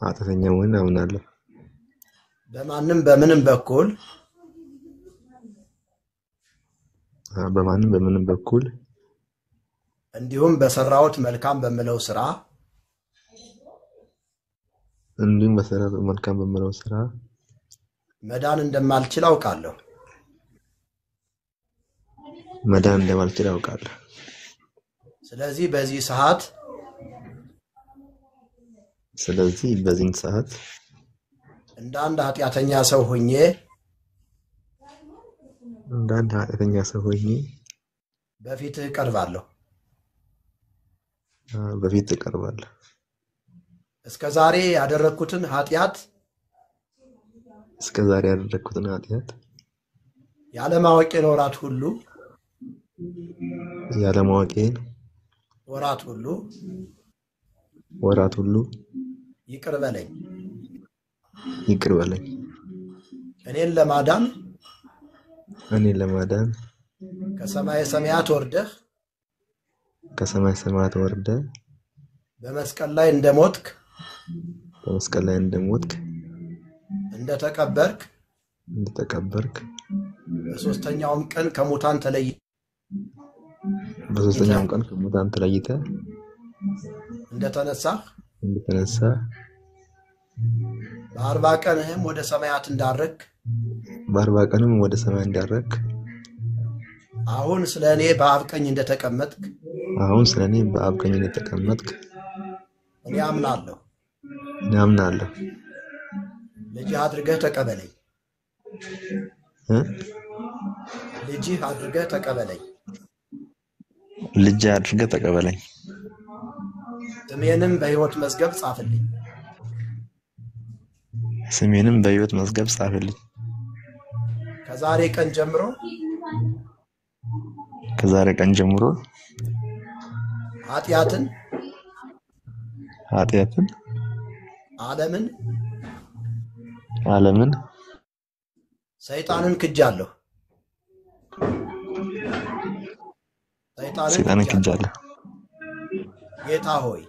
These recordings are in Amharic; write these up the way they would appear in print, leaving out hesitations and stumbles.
ኃጢአተኛ መሆኔን አምናለሁ። በማንም በምንም በኩል በምንም በኩል እንዲሁም በሰራሁት መልካም በምለው ስራ መዳን እንደማልችል አውቃለሁ። ስለዚህ በዚህ ሰዓት እንደ አንድ ኃጢአተኛ ሰው ሆኜ በፊትህ እቀርባለሁ። እስከ ዛሬ ያደረኩትን ኃጢአት ያለማወቄን ወራት ሁሉ ይቅር በለኝ። እኔን ለማዳን ከሰማይ ሰማያት ወርደህ በመስቀል ላይ እንደሞትክ እንደተቀበርክ በሶስተኛውም ቀን ከሙታን ተለይተህ እንደተነሳህ በ40 ቀንህም ወደ ሰማያት እንዳረክ አሁን ስለኔ በአብ ቀኝ እንደተቀመጥክ እኔ አምናለሁ። ልጅህ አድርገህ ተቀበለኝ። ስሜንም በሕይወት መዝገብ ጻፍልኝ። ከዛሬ ቀን ጀምሮ ኃጢአትን ዓለምን ሰይጣንን ክጃለሁ። ጌታ ሆይ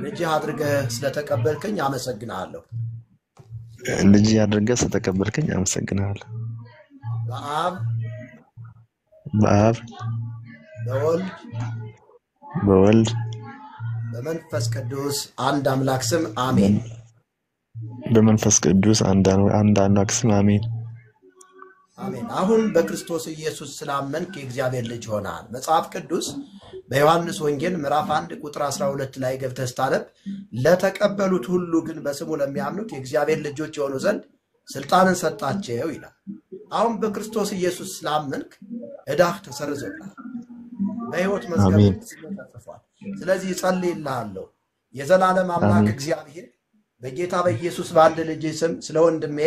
ልጅህ አድርገህ ስለተቀበልከኝ አመሰግናለሁ። በአብ በወልድ በመንፈስ ቅዱስ አንድ አምላክ ስም አሜን። አሁን በክርስቶስ ኢየሱስ ስላመንክ የእግዚአብሔር ልጅ ሆነሃል። መጽሐፍ ቅዱስ በዮሐንስ ወንጌል ምዕራፍ 1 ቁጥር 12 ላይ ገብተህ ስታነብ ለተቀበሉት ሁሉ ግን በስሙ ለሚያምኑት የእግዚአብሔር ልጆች የሆኑ ዘንድ ስልጣንን ሰጣቸው ይላል። አሁን በክርስቶስ ኢየሱስ ስላመንክ ዕዳህ ተሰርዞልሃል፣ በሕይወት መዝገብ ተጽፏል። ስለዚህ እጸልይልሃለሁ። የዘላለም አምላክ እግዚአብሔር በጌታ በኢየሱስ በአንድ ልጅ ስም ስለ ወንድሜ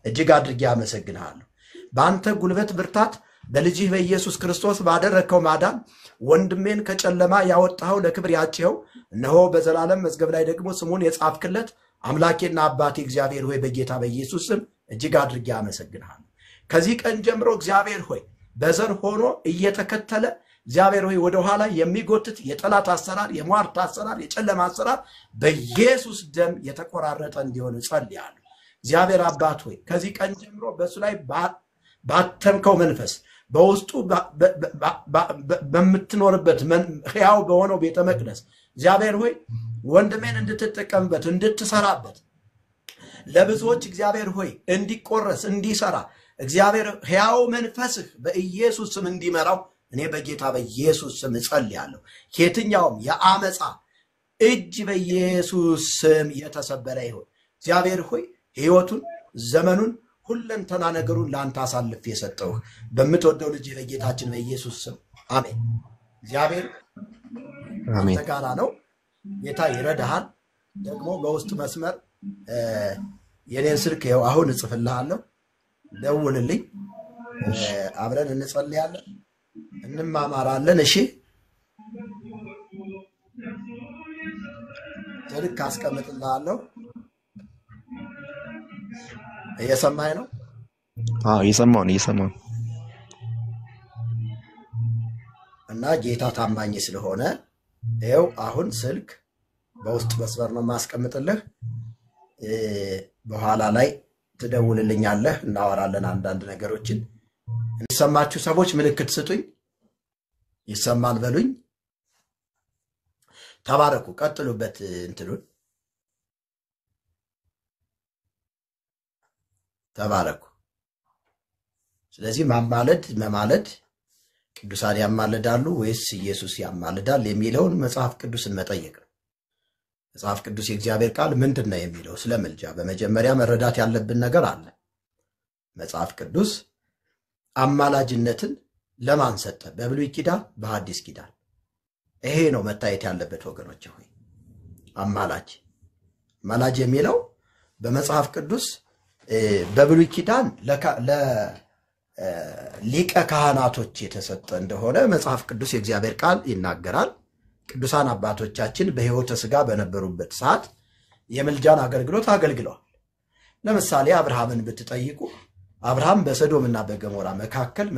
እጅግ አድርጌ አመሰግንሃለሁ። በአንተ ጉልበት ብርታት በልጅህ በኢየሱስ ክርስቶስ ባደረከው ማዳን ወንድሜን ከጨለማ ያወጣኸው ለክብር ያጭኸው እነሆ በዘላለም መዝገብ ላይ ደግሞ ስሙን የጻፍክለት አምላኬና አባቴ እግዚአብሔር ሆይ በጌታ በኢየሱስ ስም እጅግ አድርጌ አመሰግንሃለሁ። ከዚህ ቀን ጀምሮ እግዚአብሔር ሆይ በዘር ሆኖ እየተከተለ እግዚአብሔር ሆይ ወደ ኋላ የሚጎትት የጠላት አሰራር፣ የሟርት አሰራር፣ የጨለማ አሰራር በኢየሱስ ደም የተቆራረጠ እንዲሆን ጸልያለሁ። እግዚአብሔር አባት ሆይ ከዚህ ቀን ጀምሮ በሱ ላይ ባተምከው መንፈስ በውስጡ በምትኖርበት ሕያው በሆነው ቤተ መቅደስ እግዚአብሔር ሆይ ወንድሜን እንድትጠቀምበት እንድትሰራበት ለብዙዎች እግዚአብሔር ሆይ እንዲቆረስ እንዲሰራ እግዚአብሔር ሕያው መንፈስህ በኢየሱስ ስም እንዲመራው እኔ በጌታ በኢየሱስ ስም ጸልያለሁ። የትኛውም የአመፃ እጅ በኢየሱስ ስም የተሰበረ ይሁን። እግዚአብሔር ሆይ ሕይወቱን ዘመኑን ሁለንተና ነገሩን ላንተ አሳልፌ የሰጠሁህ በምትወደው ልጅ በጌታችን በኢየሱስ ስም አሜን። እግዚአብሔር አሜን ተጋራ ነው። ጌታ ይረዳሃል። ደግሞ በውስጥ መስመር የኔን ስልክ ይኸው አሁን እጽፍልሃለሁ፣ ደውልልኝ፣ አብረን እንጸልያለን፣ እንማማራለን። እሺ ስልክ አስቀምጥልሃለሁ። እየሰማኸኝ ነው? እየሰማሁ ነው። እና ጌታ ታማኝ ስለሆነ ይኸው አሁን ስልክ በውስጥ መስመር ነው ማስቀምጥልህ። በኋላ ላይ ትደውልልኛለህ፣ እናወራለን አንዳንድ ነገሮችን። እንሰማችሁ ሰዎች ምልክት ስጡኝ፣ ይሰማል በሉኝ። ተባረኩ፣ ቀጥሉበት እንትሉን ተባረኩ። ስለዚህ መማለድ ቅዱሳን ያማልዳሉ ወይስ ኢየሱስ ያማልዳል የሚለውን መጽሐፍ ቅዱስን መጠየቅ ነው። መጽሐፍ ቅዱስ የእግዚአብሔር ቃል ምንድነው የሚለው ስለ ምልጃ በመጀመሪያ መረዳት ያለብን ነገር አለ። መጽሐፍ ቅዱስ አማላጅነትን ለማን ሰጠ? በብሉይ ኪዳን፣ በሐዲስ ኪዳን? ይሄ ነው መታየት ያለበት ወገኖች ሆይ። አማላጅ የሚለው በመጽሐፍ ቅዱስ በብሉይ ኪዳን ሊቀ ካህናቶች የተሰጠ እንደሆነ መጽሐፍ ቅዱስ የእግዚአብሔር ቃል ይናገራል። ቅዱሳን አባቶቻችን በሕይወተ ሥጋ በነበሩበት ሰዓት የምልጃን አገልግሎት አገልግለዋል። ለምሳሌ አብርሃምን ብትጠይቁ አብርሃም በሰዶምና በገሞራ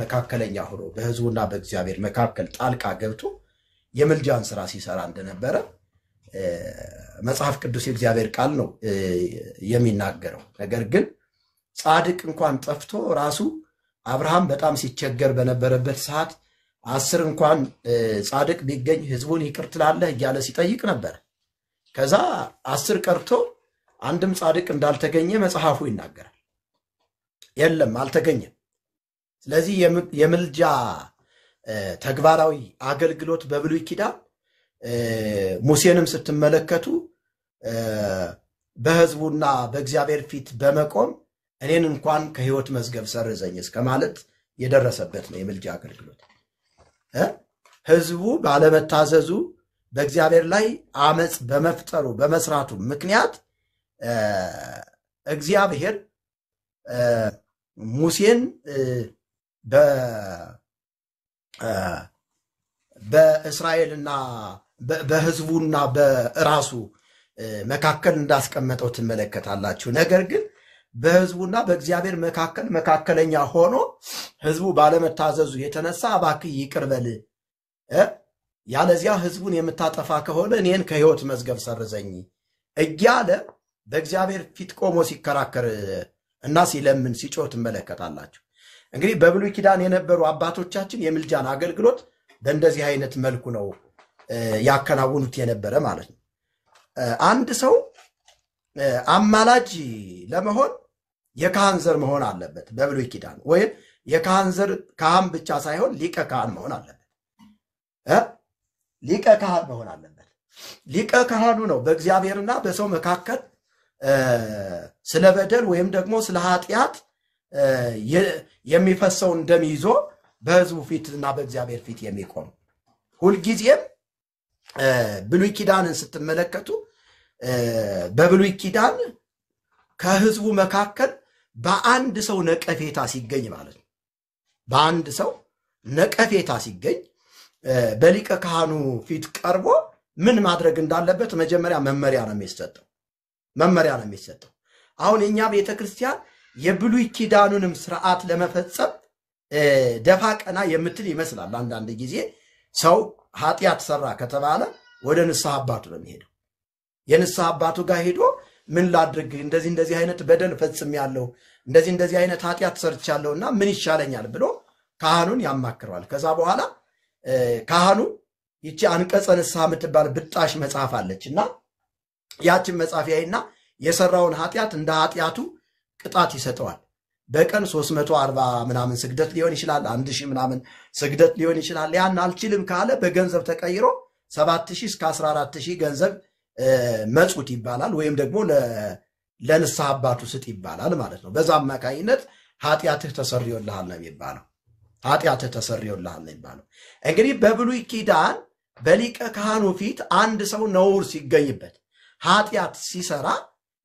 መካከለኛ ሆኖ በሕዝቡና በእግዚአብሔር መካከል ጣልቃ ገብቶ የምልጃን ሥራ ሲሰራ እንደነበረ መጽሐፍ ቅዱስ የእግዚአብሔር ቃል ነው የሚናገረው። ነገር ግን ጻድቅ እንኳን ጠፍቶ ራሱ አብርሃም በጣም ሲቸገር በነበረበት ሰዓት 10 እንኳን ጻድቅ ቢገኝ ሕዝቡን ይቅር ትላለህ እያለ ሲጠይቅ ነበር። ከዛ 10 ቀርቶ አንድም ጻድቅ እንዳልተገኘ መጽሐፉ ይናገራል። የለም አልተገኘም። ስለዚህ የምልጃ ተግባራዊ አገልግሎት በብሉይ ኪዳን ሙሴንም ስትመለከቱ በሕዝቡና በእግዚአብሔር ፊት በመቆም እኔን እንኳን ከሕይወት መዝገብ ሰርዘኝ እስከ ማለት የደረሰበት ነው የምልጃ አገልግሎት። ሕዝቡ ባለመታዘዙ በእግዚአብሔር ላይ አመጽ በመፍጠሩ በመስራቱ ምክንያት እግዚአብሔር ሙሴን በእስራኤልና በሕዝቡና በራሱ መካከል እንዳስቀመጠው ትመለከታላችሁ። ነገር ግን በሕዝቡና በእግዚአብሔር መካከለኛ ሆኖ ሕዝቡ ባለመታዘዙ የተነሳ እባክህ ይቅር በል፣ ያለዚያ ሕዝቡን የምታጠፋ ከሆነ እኔን ከሕይወት መዝገብ ሰርዘኝ እያለ በእግዚአብሔር ፊት ቆሞ ሲከራከር እና ሲለምን ሲጮህ ትመለከታላችሁ። እንግዲህ በብሉይ ኪዳን የነበሩ አባቶቻችን የምልጃን አገልግሎት በእንደዚህ አይነት መልኩ ነው ያከናውኑት የነበረ ማለት ነው። አንድ ሰው አማላጅ ለመሆን የካህን ዘር መሆን አለበት በብሉይ ኪዳን፣ ወይም የካህን ዘር ካህን ብቻ ሳይሆን ሊቀ ካህን መሆን አለበት። ሊቀ ካህን መሆን አለበት። ሊቀ ካህኑ ነው በእግዚአብሔርና በሰው መካከል ስለ በደል ወይም ደግሞ ስለ ኃጢአት የሚፈሰውን ደም ይዞ በሕዝቡ ፊትና በእግዚአብሔር ፊት የሚቆም። ሁልጊዜም ብሉይ ኪዳንን ስትመለከቱ በብሉይ ኪዳን ከሕዝቡ መካከል በአንድ ሰው ነቀፌታ ሲገኝ ማለት ነው። በአንድ ሰው ነቀፌታ ሲገኝ በሊቀ ካህኑ ፊት ቀርቦ ምን ማድረግ እንዳለበት መጀመሪያ መመሪያ ነው የሚሰጠው። አሁን የኛ ቤተክርስቲያን የብሉይ ኪዳኑንም ስርዓት ለመፈጸም ደፋ ቀና የምትል ይመስላል። አንዳንድ ጊዜ ሰው ኃጢአት ሰራ ከተባለ ወደ ንስሐ አባቱ ነው የሚሄደው። የንስሐ አባቱ ጋር ሄዶ ምን ላድርግ፣ እንደዚህ አይነት በደል ፈጽሜያለሁ፣ እንደዚህ አይነት ኃጢአት ሰርቻለሁና ምን ይሻለኛል ብሎ ካህኑን ያማክረዋል። ከዛ በኋላ ካህኑ ይቺ አንቀጸ ንስሐ የምትባል ብጣሽ መጽሐፍ አለችና ያችን መጽሐፍ ያይና የሰራውን ኃጢአት እንደ ኃጢአቱ ቅጣት ይሰጠዋል። በቀን 340 ምናምን ስግደት ሊሆን ይችላል፣ 1000 ምናምን ስግደት ሊሆን ይችላል። ያን አልችልም ካለ በገንዘብ ተቀይሮ 7000 እስከ 14000 ገንዘብ መጽውት ይባላል፣ ወይም ደግሞ ለንስሐ አባቱ ስጥ ይባላል ማለት ነው። በዛ አማካኝነት ኃጢአትህ ተሰርዮልሃል ነው የሚባለው። እንግዲህ በብሉይ ኪዳን በሊቀ ካህኑ ፊት አንድ ሰው ነውር ሲገኝበት ኃጢአት ሲሰራ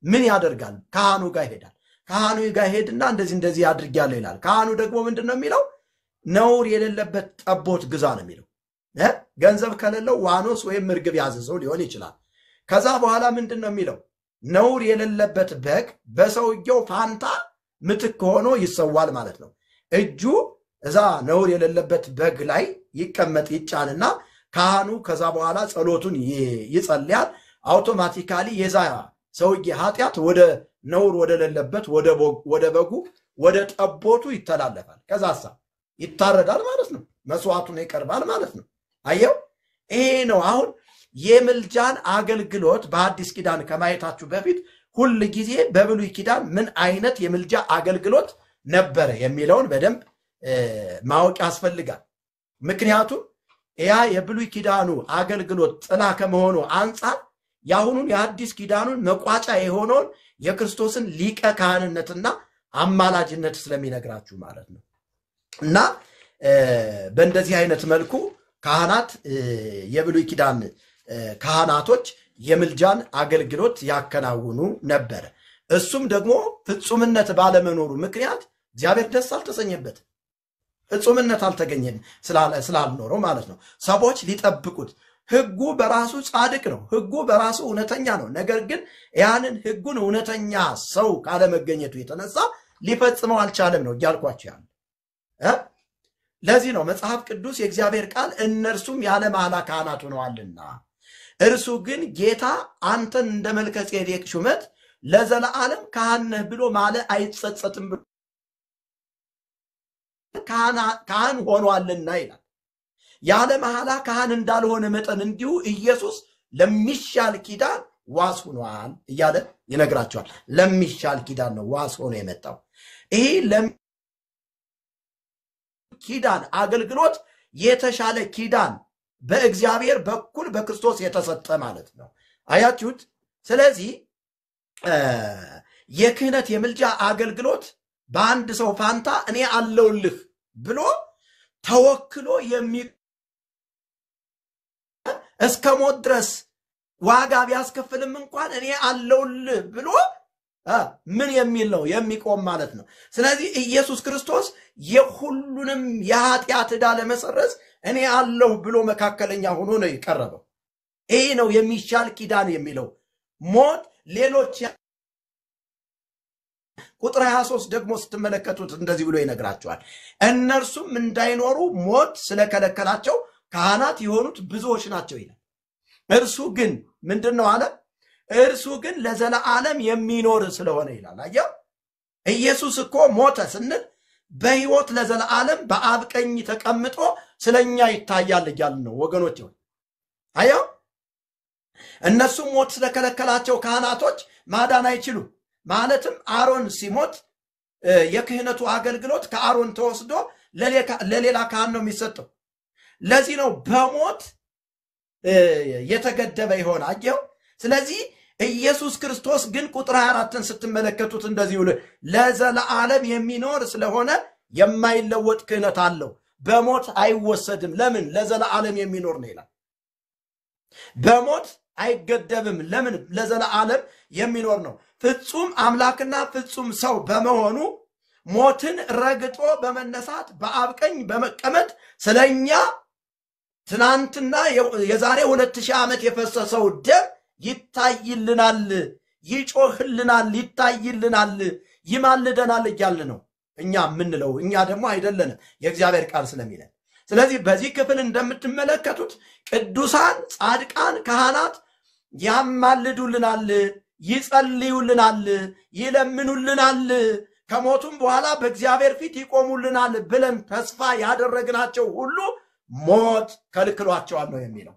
ምን ያደርጋል? ካህኑ ጋር ይሄዳል። ካህኑ ጋር ሄድና እንደዚህ አድርጊያለሁ ይላል። ካህኑ ደግሞ ምንድነው የሚለው? ነውር የሌለበት ጠቦት ግዛ ነው የሚለው። ገንዘብ ከሌለው ዋኖስ ወይም እርግብ ያዘዘው ሊሆን ይችላል። ከዛ በኋላ ምንድነው የሚለው? ነውር የሌለበት በግ በሰውየው ፋንታ ምትክ ሆኖ ይሰዋል ማለት ነው። እጁ እዛ ነውር የሌለበት በግ ላይ ይቀመጥ ይጫንና ካህኑ ከዛ በኋላ ጸሎቱን ይጸልያል። አውቶማቲካሊ የዛ ሰውዬ ኃጢአት ወደ ነውር ወደ ሌለበት ወደ በጉ ወደ ጠቦቱ ይተላለፋል። ከዛሳ ይታረዳል ማለት ነው። መስዋዕቱን ይቀርባል ማለት ነው። አየው፣ ይሄ ነው አሁን የምልጃን አገልግሎት በአዲስ ኪዳን ከማየታችሁ በፊት ሁሉ ጊዜ በብሉይ ኪዳን ምን አይነት የምልጃ አገልግሎት ነበረ የሚለውን በደንብ ማወቅ ያስፈልጋል። ምክንያቱም ያ የብሉይ ኪዳኑ አገልግሎት ጥላ ከመሆኑ አንፃር ያሁኑን የአዲስ ኪዳኑን መቋጫ የሆነውን የክርስቶስን ሊቀ ካህንነትና አማላጅነት ስለሚነግራችሁ ማለት ነው። እና በእንደዚህ አይነት መልኩ ካህናት የብሉይ ኪዳን ካህናቶች የምልጃን አገልግሎት ያከናውኑ ነበር። እሱም ደግሞ ፍጹምነት ባለመኖሩ ምክንያት እግዚአብሔር ደስ አልተሰኘበት። ፍጹምነት አልተገኘም ስላልኖረው ማለት ነው። ሰዎች ሊጠብቁት ሕጉ በራሱ ጻድቅ ነው። ሕጉ በራሱ እውነተኛ ነው። ነገር ግን ያንን ሕጉን እውነተኛ ሰው ካለመገኘቱ የተነሳ ሊፈጽመው አልቻለም ነው እያልኳቸው ያለ። ለዚህ ነው መጽሐፍ ቅዱስ የእግዚአብሔር ቃል እነርሱም ያለ መሐላ ካህናት ሆነዋልና እርሱ ግን ጌታ አንተን እንደ መልከ ጼዴቅ ሹመት ለዘላለም ካህን ነህ ብሎ ማለ አይጸጸትም ብሎ ካህን ሆኗልና ይላል። ያለ መሐላ ካህን እንዳልሆነ መጠን እንዲሁ ኢየሱስ ለሚሻል ኪዳን ዋስ ሆኗል እያለ ይነግራቸዋል። ለሚሻል ኪዳን ነው ዋስ ሆኖ የመጣው። ይሄ ኪዳን አገልግሎት የተሻለ ኪዳን በእግዚአብሔር በኩል በክርስቶስ የተሰጠ ማለት ነው። አያችሁት? ስለዚህ የክህነት የምልጃ አገልግሎት በአንድ ሰው ፋንታ እኔ አለውልህ ብሎ ተወክሎ እስከ ሞት ድረስ ዋጋ ቢያስከፍልም እንኳን እኔ አለውልህ ብሎ ምን የሚል ነው የሚቆም ማለት ነው። ስለዚህ ኢየሱስ ክርስቶስ የሁሉንም የኃጢአት ዕዳ ለመሰረዝ እኔ አለሁ ብሎ መካከለኛ ሆኖ ነው የቀረበው። ይሄ ነው የሚሻል ኪዳን የሚለው ሞት። ሌሎች ቁጥር 23 ደግሞ ስትመለከቱት እንደዚህ ብሎ ይነግራቸዋል። እነርሱም እንዳይኖሩ ሞት ስለከለከላቸው ካህናት የሆኑት ብዙዎች ናቸው ይላል። እርሱ ግን ምንድነው አለ? እርሱ ግን ለዘላለም የሚኖር ስለሆነ ይላል። አየው፣ ኢየሱስ እኮ ሞተ ስንል በሕይወት ለዘላለም በአብ ቀኝ ተቀምጦ ስለኛ ይታያል እያልን ነው ወገኖች። አየው፣ እነሱም ሞት ስለከለከላቸው ካህናቶች ማዳን አይችሉም። ማለትም አሮን ሲሞት የክህነቱ አገልግሎት ከአሮን ተወስዶ ለሌላ ካህን ነው የሚሰጠው። ለዚህ ነው በሞት የተገደበ ይሆን። አየው፣ ስለዚህ ኢየሱስ ክርስቶስ ግን ቁጥር 24ን ስትመለከቱት እንደዚህ ብሎ ለዘላለም የሚኖር ስለሆነ የማይለወጥ ክህነት አለው፣ በሞት አይወሰድም። ለምን? ለዘላለም የሚኖር ነው ይላል። በሞት አይገደብም። ለምን? ለዘላለም የሚኖር ነው። ፍጹም አምላክና ፍጹም ሰው በመሆኑ ሞትን ረግጦ በመነሳት በአብ ቀኝ በመቀመጥ ስለኛ ትናንትና የዛሬ 2000 ዓመት የፈሰሰው ደም ይታይልናል፣ ይጮህልናል፣ ይታይልናል፣ ይማልደናል እያልን ነው እኛ የምንለው። እኛ ደግሞ አይደለንም የእግዚአብሔር ቃል ስለሚለን። ስለዚህ በዚህ ክፍል እንደምትመለከቱት ቅዱሳን ጻድቃን ካህናት ያማልዱልናል፣ ይጸልዩልናል፣ ይለምኑልናል፣ ከሞቱም በኋላ በእግዚአብሔር ፊት ይቆሙልናል ብለን ተስፋ ያደረግናቸው ሁሉ ሞት ከልክሏቸዋል ነው የሚለው።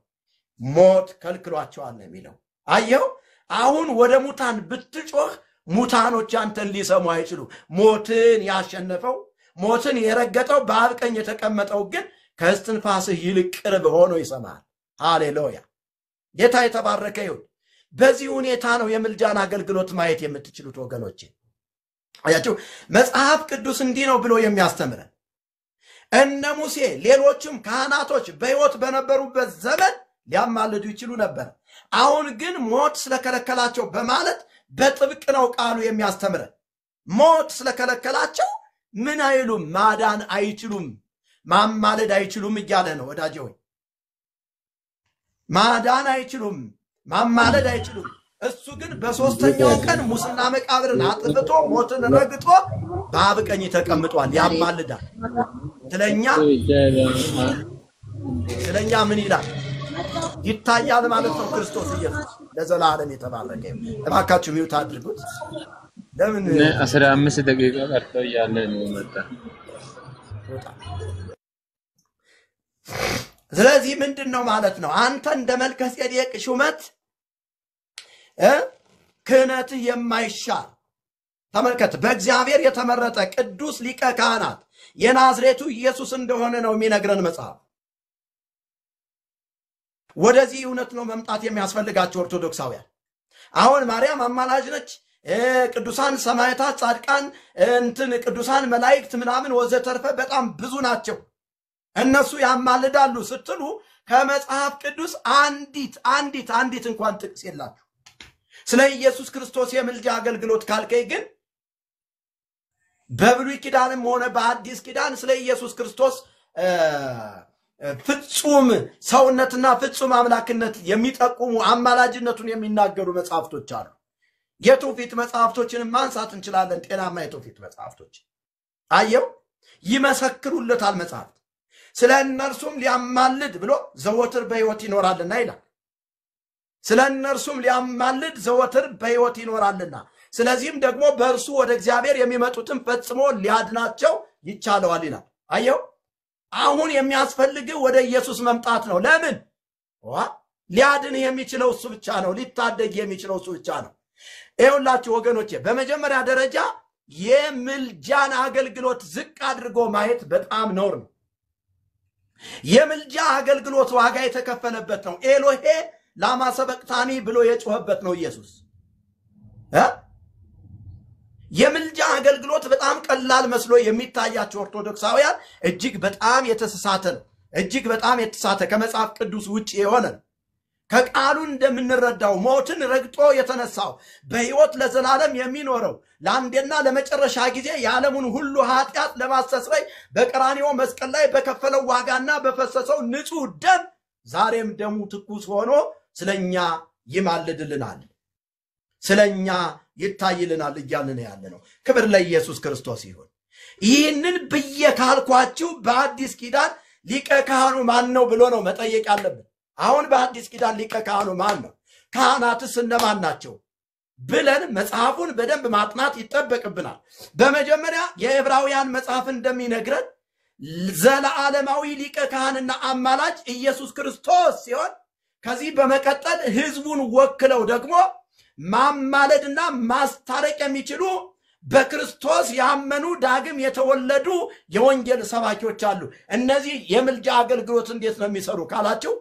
ሞት ከልክሏቸዋል ነው የሚለው። አየው፣ አሁን ወደ ሙታን ብትጮህ ሙታኖች አንተን ሊሰሙ አይችሉ። ሞትን ያሸነፈው ሞትን የረገጠው በአብ ቀኝ የተቀመጠው ግን ከእስትንፋስህ ይልቅ ቅርብ ሆኖ ይሰማል። ሃሌሉያ! ጌታ የተባረከ ይሁን። በዚህ ሁኔታ ነው የምልጃን አገልግሎት ማየት የምትችሉት ወገኖቼ። አያችሁ፣ መጽሐፍ ቅዱስ እንዲህ ነው ብሎ የሚያስተምረን። እነ ሙሴ ሌሎችም ካህናቶች በሕይወት በነበሩበት ዘመን ሊያማልዱ ይችሉ ነበር። አሁን ግን ሞት ስለከለከላቸው በማለት በጥብቅ ነው ቃሉ የሚያስተምረን። ሞት ስለከለከላቸው ምን አይሉም? ማዳን አይችሉም፣ ማማለድ አይችሉም እያለ ነው ወዳጄ ሆይ። ማዳን አይችሉም፣ ማማለድ አይችሉም። እሱ ግን በሶስተኛው ቀን ሙስና መቃብርን አጥፍቶ ሞትን ረግጦ በአብ ቀኝ ተቀምጧል ያማልዳል ስለኛ ምን ይላል ይታያል ማለት ነው ክርስቶስ ኢየሱስ ለዘላለም የተባረከ እባካችሁ ሚውት አድርጉት ለምን 15 ደቂቃ ቀርቶ ያለ ነው መጣ ስለዚህ ምንድነው ማለት ነው አንተ እንደ መልከጼዴቅ ሹመት ክህነት የማይሻር ተመልከት በእግዚአብሔር የተመረጠ ቅዱስ ሊቀ ካህናት የናዝሬቱ ኢየሱስ እንደሆነ ነው የሚነግረን መጽሐፍ ወደዚህ እውነት ነው መምጣት የሚያስፈልጋቸው ኦርቶዶክሳውያን አሁን ማርያም አማላጅ ነች ቅዱሳን ሰማዕታት ጻድቃን ቅዱሳን መላእክት ምናምን ወዘተርፈ በጣም ብዙ ናቸው እነሱ ያማልዳሉ ስትሉ ከመጽሐፍ ቅዱስ አንዲት እንኳን ጥቅስ የላችሁ ስለ ኢየሱስ ክርስቶስ የምልጃ አገልግሎት ካልከይ ግን በብሉይ ኪዳንም ሆነ በአዲስ ኪዳን ስለ ኢየሱስ ክርስቶስ ፍጹም ሰውነትና ፍጹም አምላክነት የሚጠቁሙ አማላጅነቱን የሚናገሩ መጽሐፍቶች አሉ የትውፊት መጽሐፍቶችን ማንሳት እንችላለን ጤናማ የትውፊት መጽሐፍቶች አየው ይመሰክሩለታል መጽሐፍ ስለ እነርሱም ሊያማልድ ብሎ ዘወትር በሕይወት ይኖራልና ይላል ስለ እነርሱም ሊያማልድ ዘወትር በሕይወት ይኖራልና ስለዚህም ደግሞ በእርሱ ወደ እግዚአብሔር የሚመጡትን ፈጽሞ ሊያድናቸው ይቻለዋል ይላል አየው አሁን የሚያስፈልገው ወደ ኢየሱስ መምጣት ነው ለምን ሊያድን የሚችለው እሱ ብቻ ነው ሊታደግ የሚችለው እሱ ብቻ ነው ይኸውላችሁ ወገኖቼ በመጀመሪያ ደረጃ የምልጃን አገልግሎት ዝቅ አድርጎ ማየት በጣም ነውር ነው የምልጃ አገልግሎት ዋጋ የተከፈለበት ነው ኤሎሄ ላማ ሰበቅታኒ ብሎ የጮህበት ነው ኢየሱስ የምልጃ አገልግሎት በጣም ቀላል መስሎ የሚታያቸው ኦርቶዶክሳውያን እጅግ በጣም የተሳተ ከመጽሐፍ ቅዱስ ውጪ የሆነ ከቃሉ እንደምንረዳው ሞትን ረግጦ የተነሳው በሕይወት ለዘላለም የሚኖረው ለአንዴና ለመጨረሻ ጊዜ የዓለሙን ሁሉ ኃጢአት ለማስተስረይ በቀራንዮ መስቀል ላይ በከፈለው ዋጋና በፈሰሰው ንጹህ ደም ዛሬም ደሙ ትኩስ ሆኖ ስለኛ ይማልድልናል ስለኛ ይታይልናል እያልን ያለነው ክብር ለኢየሱስ ክርስቶስ ይሁን ይህንን በየካልኳችሁ በአዲስ ኪዳን ሊቀ ካህኑ ማን ነው ብሎ ነው መጠየቅ ያለብን አሁን በአዲስ ኪዳን ሊቀ ካህኑ ማን ነው ካህናትስ እነማን ናቸው ብለን መጽሐፉን በደንብ ማጥናት ይጠበቅብናል በመጀመሪያ የዕብራውያን መጽሐፍ እንደሚነግረን ዘላለማዊ ሊቀ ካህንና አማላጅ ኢየሱስ ክርስቶስ ሲሆን ከዚህ በመቀጠል ህዝቡን ወክለው ደግሞ ማማለድና ማስታረቅ የሚችሉ በክርስቶስ ያመኑ ዳግም የተወለዱ የወንጌል ሰባኪዎች አሉ እነዚህ የምልጃ አገልግሎት እንዴት ነው የሚሰሩ ካላችሁ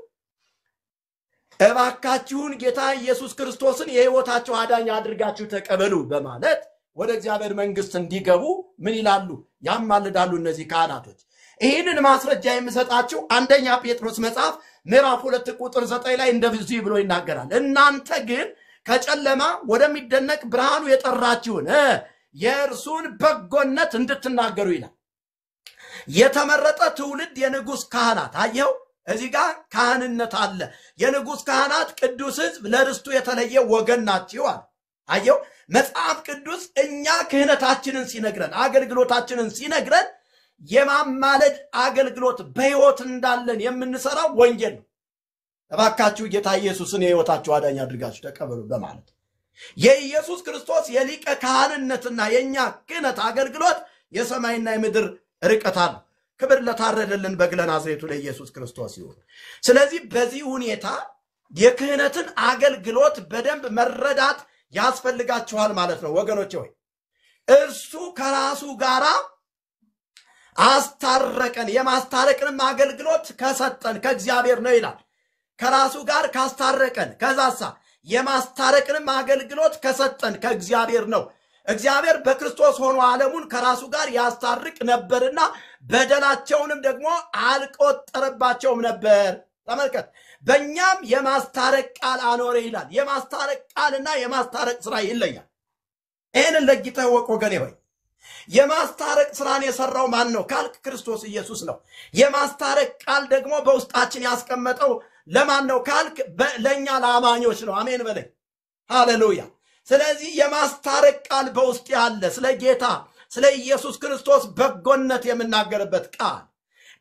እባካችሁን ጌታ ኢየሱስ ክርስቶስን የሕይወታችሁ አዳኝ አድርጋችሁ ተቀበሉ በማለት ወደ እግዚአብሔር መንግስት እንዲገቡ ምን ይላሉ ያማልዳሉ እነዚህ ካህናቶች ይህንን ማስረጃ የምሰጣችሁ አንደኛ ጴጥሮስ መጽሐፍ ምዕራፍ 2 ቁጥር 9 ላይ እንደዚህ ብሎ ይናገራል እናንተ ግን ከጨለማ ወደሚደነቅ ብርሃኑ የጠራችሁን የእርሱን በጎነት እንድትናገሩ ይላል የተመረጠ ትውልድ የንጉስ ካህናት አየው እዚህ ጋር ካህንነት አለ የንጉስ ካህናት ቅዱስ ሕዝብ ለርስቱ የተለየ ወገን ናቸው አየው መጽሐፍ ቅዱስ እኛ ክህነታችንን ሲነግረን አገልግሎታችንን ሲነግረን የማማለድ አገልግሎት በሕይወት እንዳለን የምንሰራው ወንጌል ነው እባካችሁ ጌታ ኢየሱስን የሕይወታችሁ አዳኝ አድርጋችሁ ተቀበሉ በማለት የኢየሱስ ክርስቶስ የሊቀ ካህንነትና የኛ ክህነት አገልግሎት የሰማይና የምድር ርቀት አለ ክብር ለታረደልን በግ ለናዝሬቱ ለኢየሱስ ክርስቶስ ይሁን ስለዚህ በዚህ ሁኔታ የክህነትን አገልግሎት በደንብ መረዳት ያስፈልጋችኋል ማለት ነው ወገኖቼ ሆይ እርሱ ከራሱ ጋራ አስታረቀን የማስታረቅንም አገልግሎት ከሰጠን ከእግዚአብሔር ነው ይላል ከራሱ ጋር ካስታረቀን ከዛሳ የማስታረቅንም አገልግሎት ከሰጠን ከእግዚአብሔር ነው እግዚአብሔር በክርስቶስ ሆኖ ዓለሙን ከራሱ ጋር ያስታርቅ ነበርና በደላቸውንም ደግሞ አልቆጠረባቸውም ነበር ተመልከት በእኛም የማስታረቅ ቃል አኖረ ይላል የማስታረቅ ቃልና የማስታረቅ ስራ ይለያል ይህንን ለይተህ ወቅ ወገኔ ሆይ የማስታረቅ ስራን የሰራው ማን ነው ካልክ ክርስቶስ ኢየሱስ ነው የማስታረቅ ቃል ደግሞ በውስጣችን ያስቀመጠው ለማን ነው ካልክ ለኛ ለአማኞች ነው አሜን በለኝ ሃሌሉያ። ስለዚህ የማስታረቅ ቃል በውስጥ ያለ ስለ ጌታ ስለ ኢየሱስ ክርስቶስ በጎነት የምናገርበት ቃል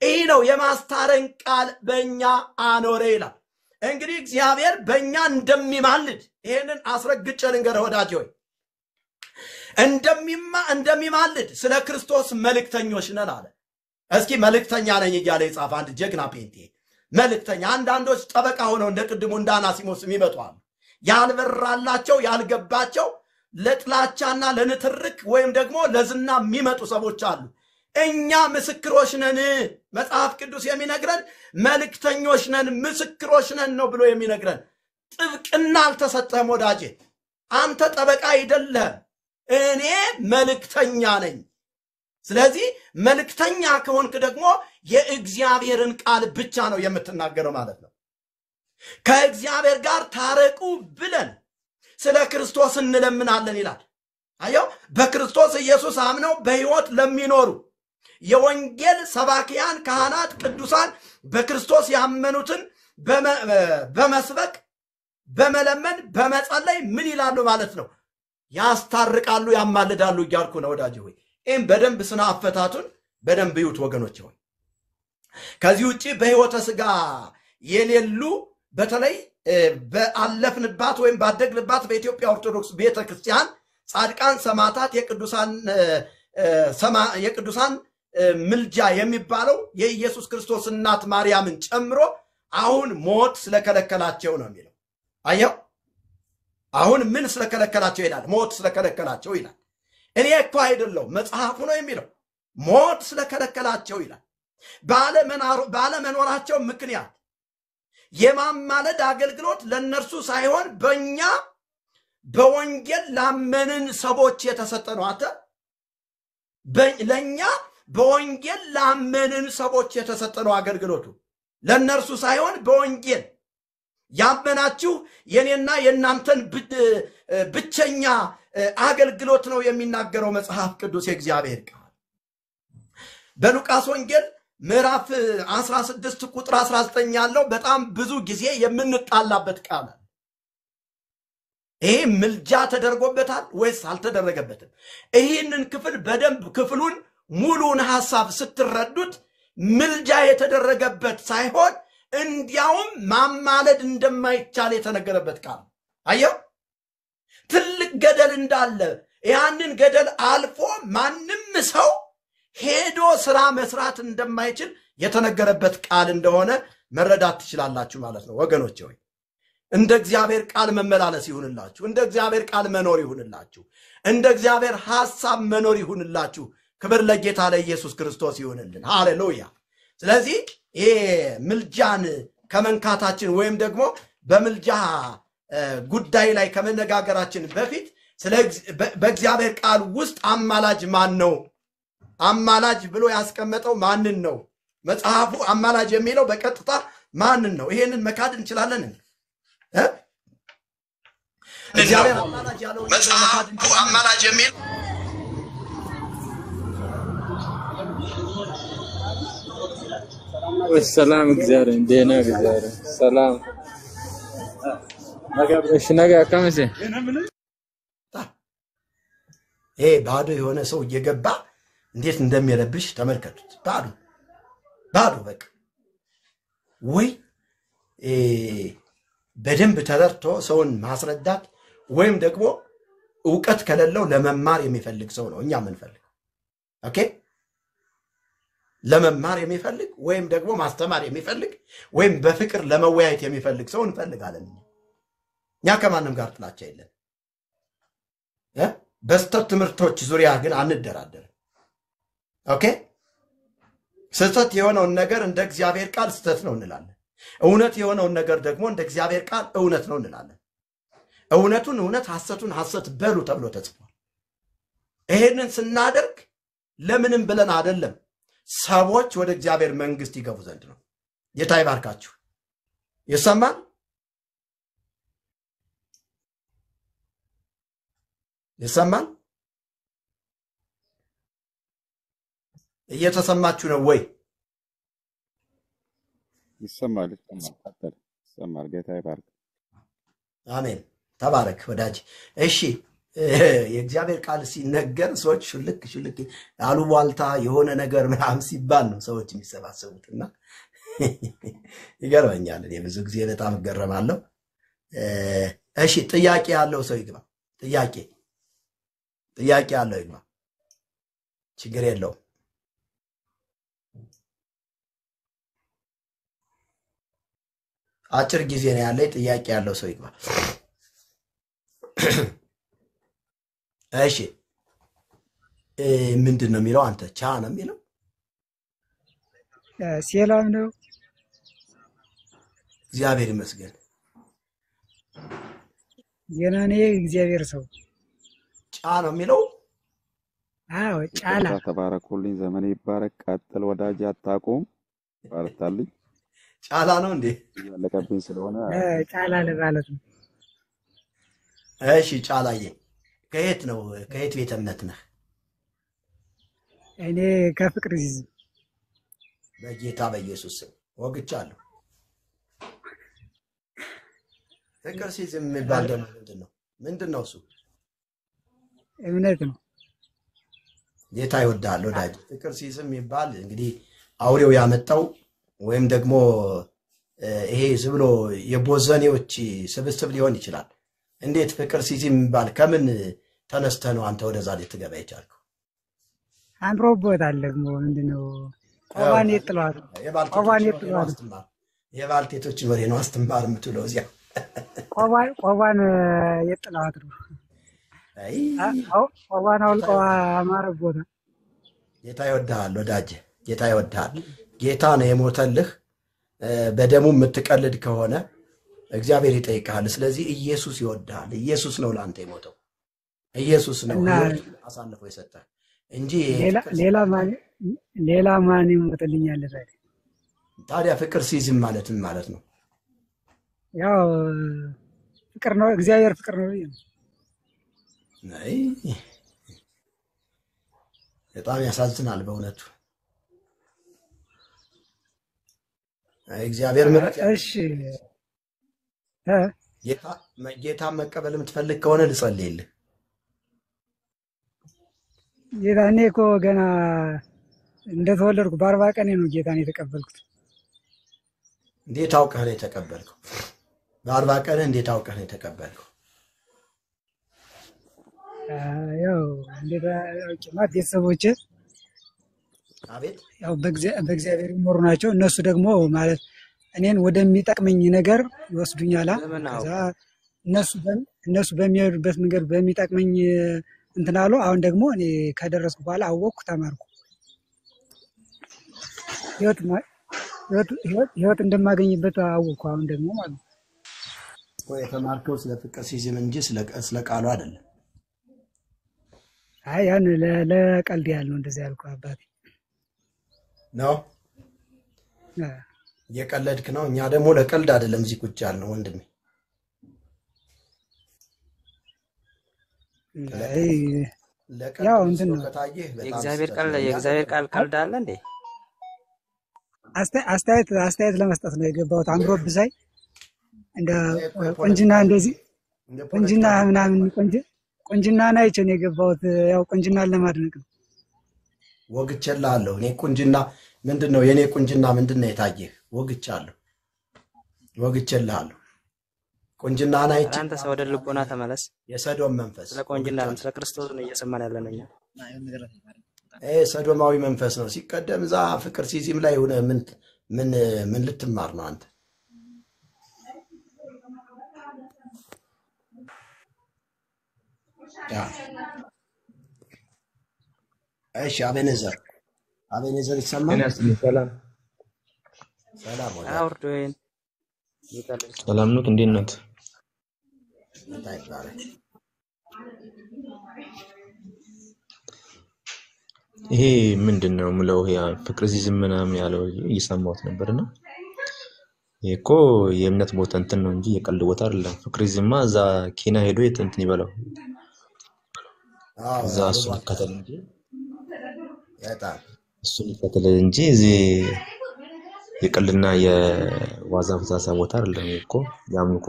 ይህ ነው። የማስታረቅ ቃል በእኛ አኖረ ይላል። እንግዲህ እግዚአብሔር በእኛ እንደሚማልድ ይህንን አስረግጬ ልንገርህ ወዳጄ ሆይ፣ እንደሚማልድ ስለ ክርስቶስ መልእክተኞች ነን አለ። እስኪ መልእክተኛ ነኝ እያለ የጻፈ አንድ ጀግና ጴንጤ መልእክተኛ። አንዳንዶች ጠበቃ ሆነው እንደ ቅድሙ እንደ አናሲሞስ የሚመጡ አሉ። ያልበራላቸው ያልገባቸው ለጥላቻና ለንትርክ ወይም ደግሞ ለዝና የሚመጡ ሰዎች አሉ። እኛ ምስክሮች ነን። መጽሐፍ ቅዱስ የሚነግረን መልእክተኞች ነን፣ ምስክሮች ነን ነው ብሎ የሚነግረን። ጥብቅና አልተሰጠህም ወዳጄ። አንተ ጠበቃ አይደለህም። እኔ መልእክተኛ ነኝ። ስለዚህ መልእክተኛ ከሆንክ ደግሞ የእግዚአብሔርን ቃል ብቻ ነው የምትናገረው ማለት ነው። ከእግዚአብሔር ጋር ታረቁ ብለን ስለ ክርስቶስ እንለምናለን ይላል። አየው፣ በክርስቶስ ኢየሱስ አምነው በሕይወት ለሚኖሩ የወንጌል ሰባኪያን ካህናት ቅዱሳን በክርስቶስ ያመኑትን በመስበክ በመለመን በመጸለይ ምን ይላሉ ማለት ነው? ያስታርቃሉ፣ ያማልዳሉ እያልኩ ነው ወዳጄ ሆይ። ይህም በደንብ ስነ አፈታቱን በደንብ ይዩት ወገኖች ሆይ። ከዚህ ውጪ በሕይወተ ሥጋ የሌሉ በተለይ በአለፍንባት ወይም ባደግንባት በኢትዮጵያ ኦርቶዶክስ ቤተክርስቲያን ጻድቃን ሰማዕታት የቅዱሳን ምልጃ የሚባለው የኢየሱስ ክርስቶስ እናት ማርያምን ጨምሮ አሁን ሞት ስለከለከላቸው ነው የሚለው። አየው፣ አሁን ምን ስለከለከላቸው ይላል? ሞት ስለከለከላቸው ይላል። እኔ እኮ አይደለም መጽሐፉ ነው የሚለው። ሞት ስለከለከላቸው ይላል። ባለመኖራቸው ምክንያት የማማለድ አገልግሎት ለነርሱ ሳይሆን በእኛ በወንጌል ላመንን ሰዎች የተሰጠ ነው። አተ ለእኛ በወንጌል ላመንን ሰዎች የተሰጠ ነው አገልግሎቱ። ለነርሱ ሳይሆን በወንጌል ያመናችሁ የኔና የእናንተን ብቸኛ አገልግሎት ነው የሚናገረው መጽሐፍ ቅዱስ የእግዚአብሔር ቃል። በሉቃስ ወንጌል ምዕራፍ 16 ቁጥር 19 ያለው በጣም ብዙ ጊዜ የምንጣላበት ቃል። ይሄ ምልጃ ተደርጎበታል ወይስ አልተደረገበትም? ይህንን ክፍል በደንብ ክፍሉን ሙሉን ሐሳብ ስትረዱት ምልጃ የተደረገበት ሳይሆን እንዲያውም ማማለድ እንደማይቻል የተነገረበት ቃል። አየው፣ ትልቅ ገደል እንዳለ ያንን ገደል አልፎ ማንም ሰው ሄዶ ስራ መስራት እንደማይችል የተነገረበት ቃል እንደሆነ መረዳት ትችላላችሁ ማለት ነው ወገኖቼ ሆይ። እንደ እግዚአብሔር ቃል መመላለስ ይሁንላችሁ፣ እንደ እግዚአብሔር ቃል መኖር ይሁንላችሁ፣ እንደ እግዚአብሔር ሐሳብ መኖር ይሁንላችሁ። ክብር ለጌታ ለኢየሱስ ክርስቶስ ይሁንልን። ሃሌሉያ። ስለዚህ ይሄ ምልጃን ከመንካታችን ወይም ደግሞ በምልጃ ጉዳይ ላይ ከመነጋገራችን በፊት በእግዚአብሔር ቃል ውስጥ አማላጅ ማን ነው? አማላጅ ብሎ ያስቀመጠው ማንን ነው? መጽሐፉ አማላጅ የሚለው በቀጥታ ማንን ነው? ይሄንን መካድ እንችላለን? እግዚአብሔር አማላጅ ያለው መጽሐፉ አማላጅ የሚለው والسلام እግዚአብሔር እንደና እግዚአብሔር ሰላም እሺ ነገ ከመቼ ባዶ የሆነ ሰው እየገባ እንዴት እንደሚረብሽ ተመልከቱት። ባዶ በቃ ወይ በደንብ ተረድቶ ሰውን ማስረዳት ወይም ደግሞ ዕውቀት ከሌለው ለመማር የሚፈልግ ሰው ነው እኛ የምንፈልገው። ኦኬ፣ ለመማር የሚፈልግ ወይም ደግሞ ማስተማር የሚፈልግ ወይም በፍቅር ለመወያየት የሚፈልግ ሰው እንፈልጋለን። እኛ ከማንም ጋር ጥላቻ የለን። በስተት ትምህርቶች ዙሪያ ግን አንደራደርም። ኦኬ፣ ስህተት የሆነውን ነገር እንደ እግዚአብሔር ቃል ስህተት ነው እንላለን። እውነት የሆነውን ነገር ደግሞ እንደ እግዚአብሔር ቃል እውነት ነው እንላለን። እውነቱን እውነት ሐሰቱን ሐሰት በሉ ተብሎ ተጽፏል። ይሄንን ስናደርግ ለምንም ብለን አይደለም፣ ሰዎች ወደ እግዚአብሔር መንግስት ይገቡ ዘንድ ነው። ጌታ ይባርካችሁ። ይሰማል? ይሰማል? እየተሰማችሁ ነው ወይ? ይሰማል። ጌታ ይባርክ። አሜን። ተባረክ ወዳጅ። እሺ የእግዚአብሔር ቃል ሲነገር ሰዎች ሹልክ አሉባልታ የሆነ ነገር ምናምን ሲባል ነው ሰዎች የሚሰባሰቡትና ይገርመኛል። እኔ ብዙ ጊዜ በጣም እገረማለሁ። እሺ ጥያቄ ያለው ሰው ይግባ። ጥያቄ ያለው ይግባ። ችግር የለውም። አጭር ጊዜ ነው ያለኝ። ጥያቄ ያለው ሰው ይግባ። እሺ ምንድን ነው የሚለው? አንተ ቻ ነው የሚለው? ሰላም ነው። እግዚአብሔር ይመስገን። ገና ነኝ። እግዚአብሔር ሰው ጫ ነው የሚለው? አዎ ጫላ። ተባረኩልኝ። ዘመኔ ይባረክ። ቀጥል ወዳጅ፣ አታቁም። ባርታልኝ። ጫላ ነው እንዴ? ያለቀብኝ ስለሆነ ጫላ ለማለት ነው። እሺ ጫላዬ፣ ከየት ነው? ከየት ቤተ እምነት ነህ? እኔ ከፍቅር ዚዝ። በጌታ በኢየሱስ ስም ወግቻለሁ። ፍቅር ሲዝም የሚባል ደግሞ ምንድን ነው እሱ? እምነት ነው። ጌታ ይወዳል ወዳጅ። ፍቅር ሲዝም የሚባል እንግዲህ አውሬው ያመጣው ወይም ደግሞ ይሄ ዝም ብሎ የቦዘኔዎች ስብስብ ሊሆን ይችላል። እንዴት ፍቅር ሲዝም የሚባል ከምን ተነስተ ነው አንተ ወደዛ ልትገባ የቻልከው? አምሮበታል። ደግሞ ምንድነው ቆባን የጥሏት የባልቴቶችን ወሬ ነው አስተማር የምትውለው እዚያ። ቆባን የጥሏት ነው። ቆባን አውልቀው አማረቦታ። ጌታ ይወድሃል ወዳጅ፣ ጌታ ይወድሃል። ጌታ ነው የሞተልህ። በደሙ የምትቀልድ ከሆነ እግዚአብሔር ይጠይቃል። ስለዚህ ኢየሱስ ይወድሃል። ኢየሱስ ነው ለአንተ የሞተው። ኢየሱስ ነው አሳልፎ የሰጠ እንጂ ሌላ ማን ይሞትልኛል? ታዲያ ፍቅር ሲዝም ማለት ምን ማለት ነው? ያው ፍቅር ነው። እግዚአብሔር ፍቅር ነው። በጣም ያሳዝናል በእውነቱ። እግዚአብሔር ምሕረት። እሺ ጌታ መቀበል የምትፈልግ ከሆነ ልጸልይልህ። ጌታ እኔ እኮ ገና እንደተወለድኩ በ40 ቀኔ ነው ጌታን የተቀበልኩት። እንዴት አውቀህ ነው የተቀበልከው? በ40 ቀንህ እንዴት አውቀህ ነው የተቀበልከው? ያው እንዴት አውቄማ? ቤተሰቦቼ አቤት ያው በእግዚአብሔር የሚኖሩ ናቸው። እነሱ ደግሞ ማለት እኔን ወደሚጠቅመኝ ነገር ይወስዱኛል። ከዛ እነሱ በሚሄዱበት መንገድ በሚጠቅመኝ እንትን አሉ። አሁን ደግሞ እኔ ከደረስኩ በኋላ አወቅኩ፣ ተማርኩ። ህይወት እንደማገኝበት አወቅኩ። አሁን ደግሞ ማለት ነው የተማርከው ስለ ፍቅር ሲዝም እንጂ ስለ ቃሉ አይደለም። አይ ያን ለቀልድ ያህል ነው እንደዚህ ያልኩ አባቴ ነው። የቀለድክ ነው። እኛ ደግሞ ለቀልድ አይደለም እዚህ ቁጭ ያልነው ወንድሜ። ያው እንትን ነው የእግዚአብሔር ቃል ቀልድ አለ እንዴ? አስተያየት ለመስጠት ነው የገባሁት። አምሮብ ሳይ እንደ ቆንጅና እንደዚህ ቆንጅና ምናምን ቆንጅና አይቼ ነው የገባሁት። ያው ቆንጅናን ለማድነቅ ነው። ወግቼልሃለሁ። እኔ ቁንጅና ምንድነው? የኔ ቁንጅና ምንድነው የታየህ? ወግቼልሃለሁ። ቁንጅናን አይቼ አንተ ሰው ወደ ልቦና ተመለስ። የሰዶም መንፈስ ስለ ቁንጅና ስለ ክርስቶስ ነው እየሰማን ያለነው እኛ። ሰዶማዊ መንፈስ ነው። ሲቀደም እዛ ፍቅር ሲዝም ላይ ሆነ ምን ልትማር ነው አንተ? እሺ አቤኔዘር ይሰማል? ሰላም ነው። እንዴት ነህ? ይሄ ምንድነው ምለው? ያ ፍቅር ሲዝም ምናምን ያለው እየሰማሁት ነበርና ይሄ እኮ የእምነት ቦታ እንትን ነው እንጂ የቀልድ ቦታ አይደለም። ፍቅር ሲዝማ እዛ ኬና ሄዶ እንትን ይበላው እዛ እሱን ይከተል እንጂ እዚህ የቀልድና የዋዛ ፍዛዛ ቦታ አይደለም እኮ። ያምልኮ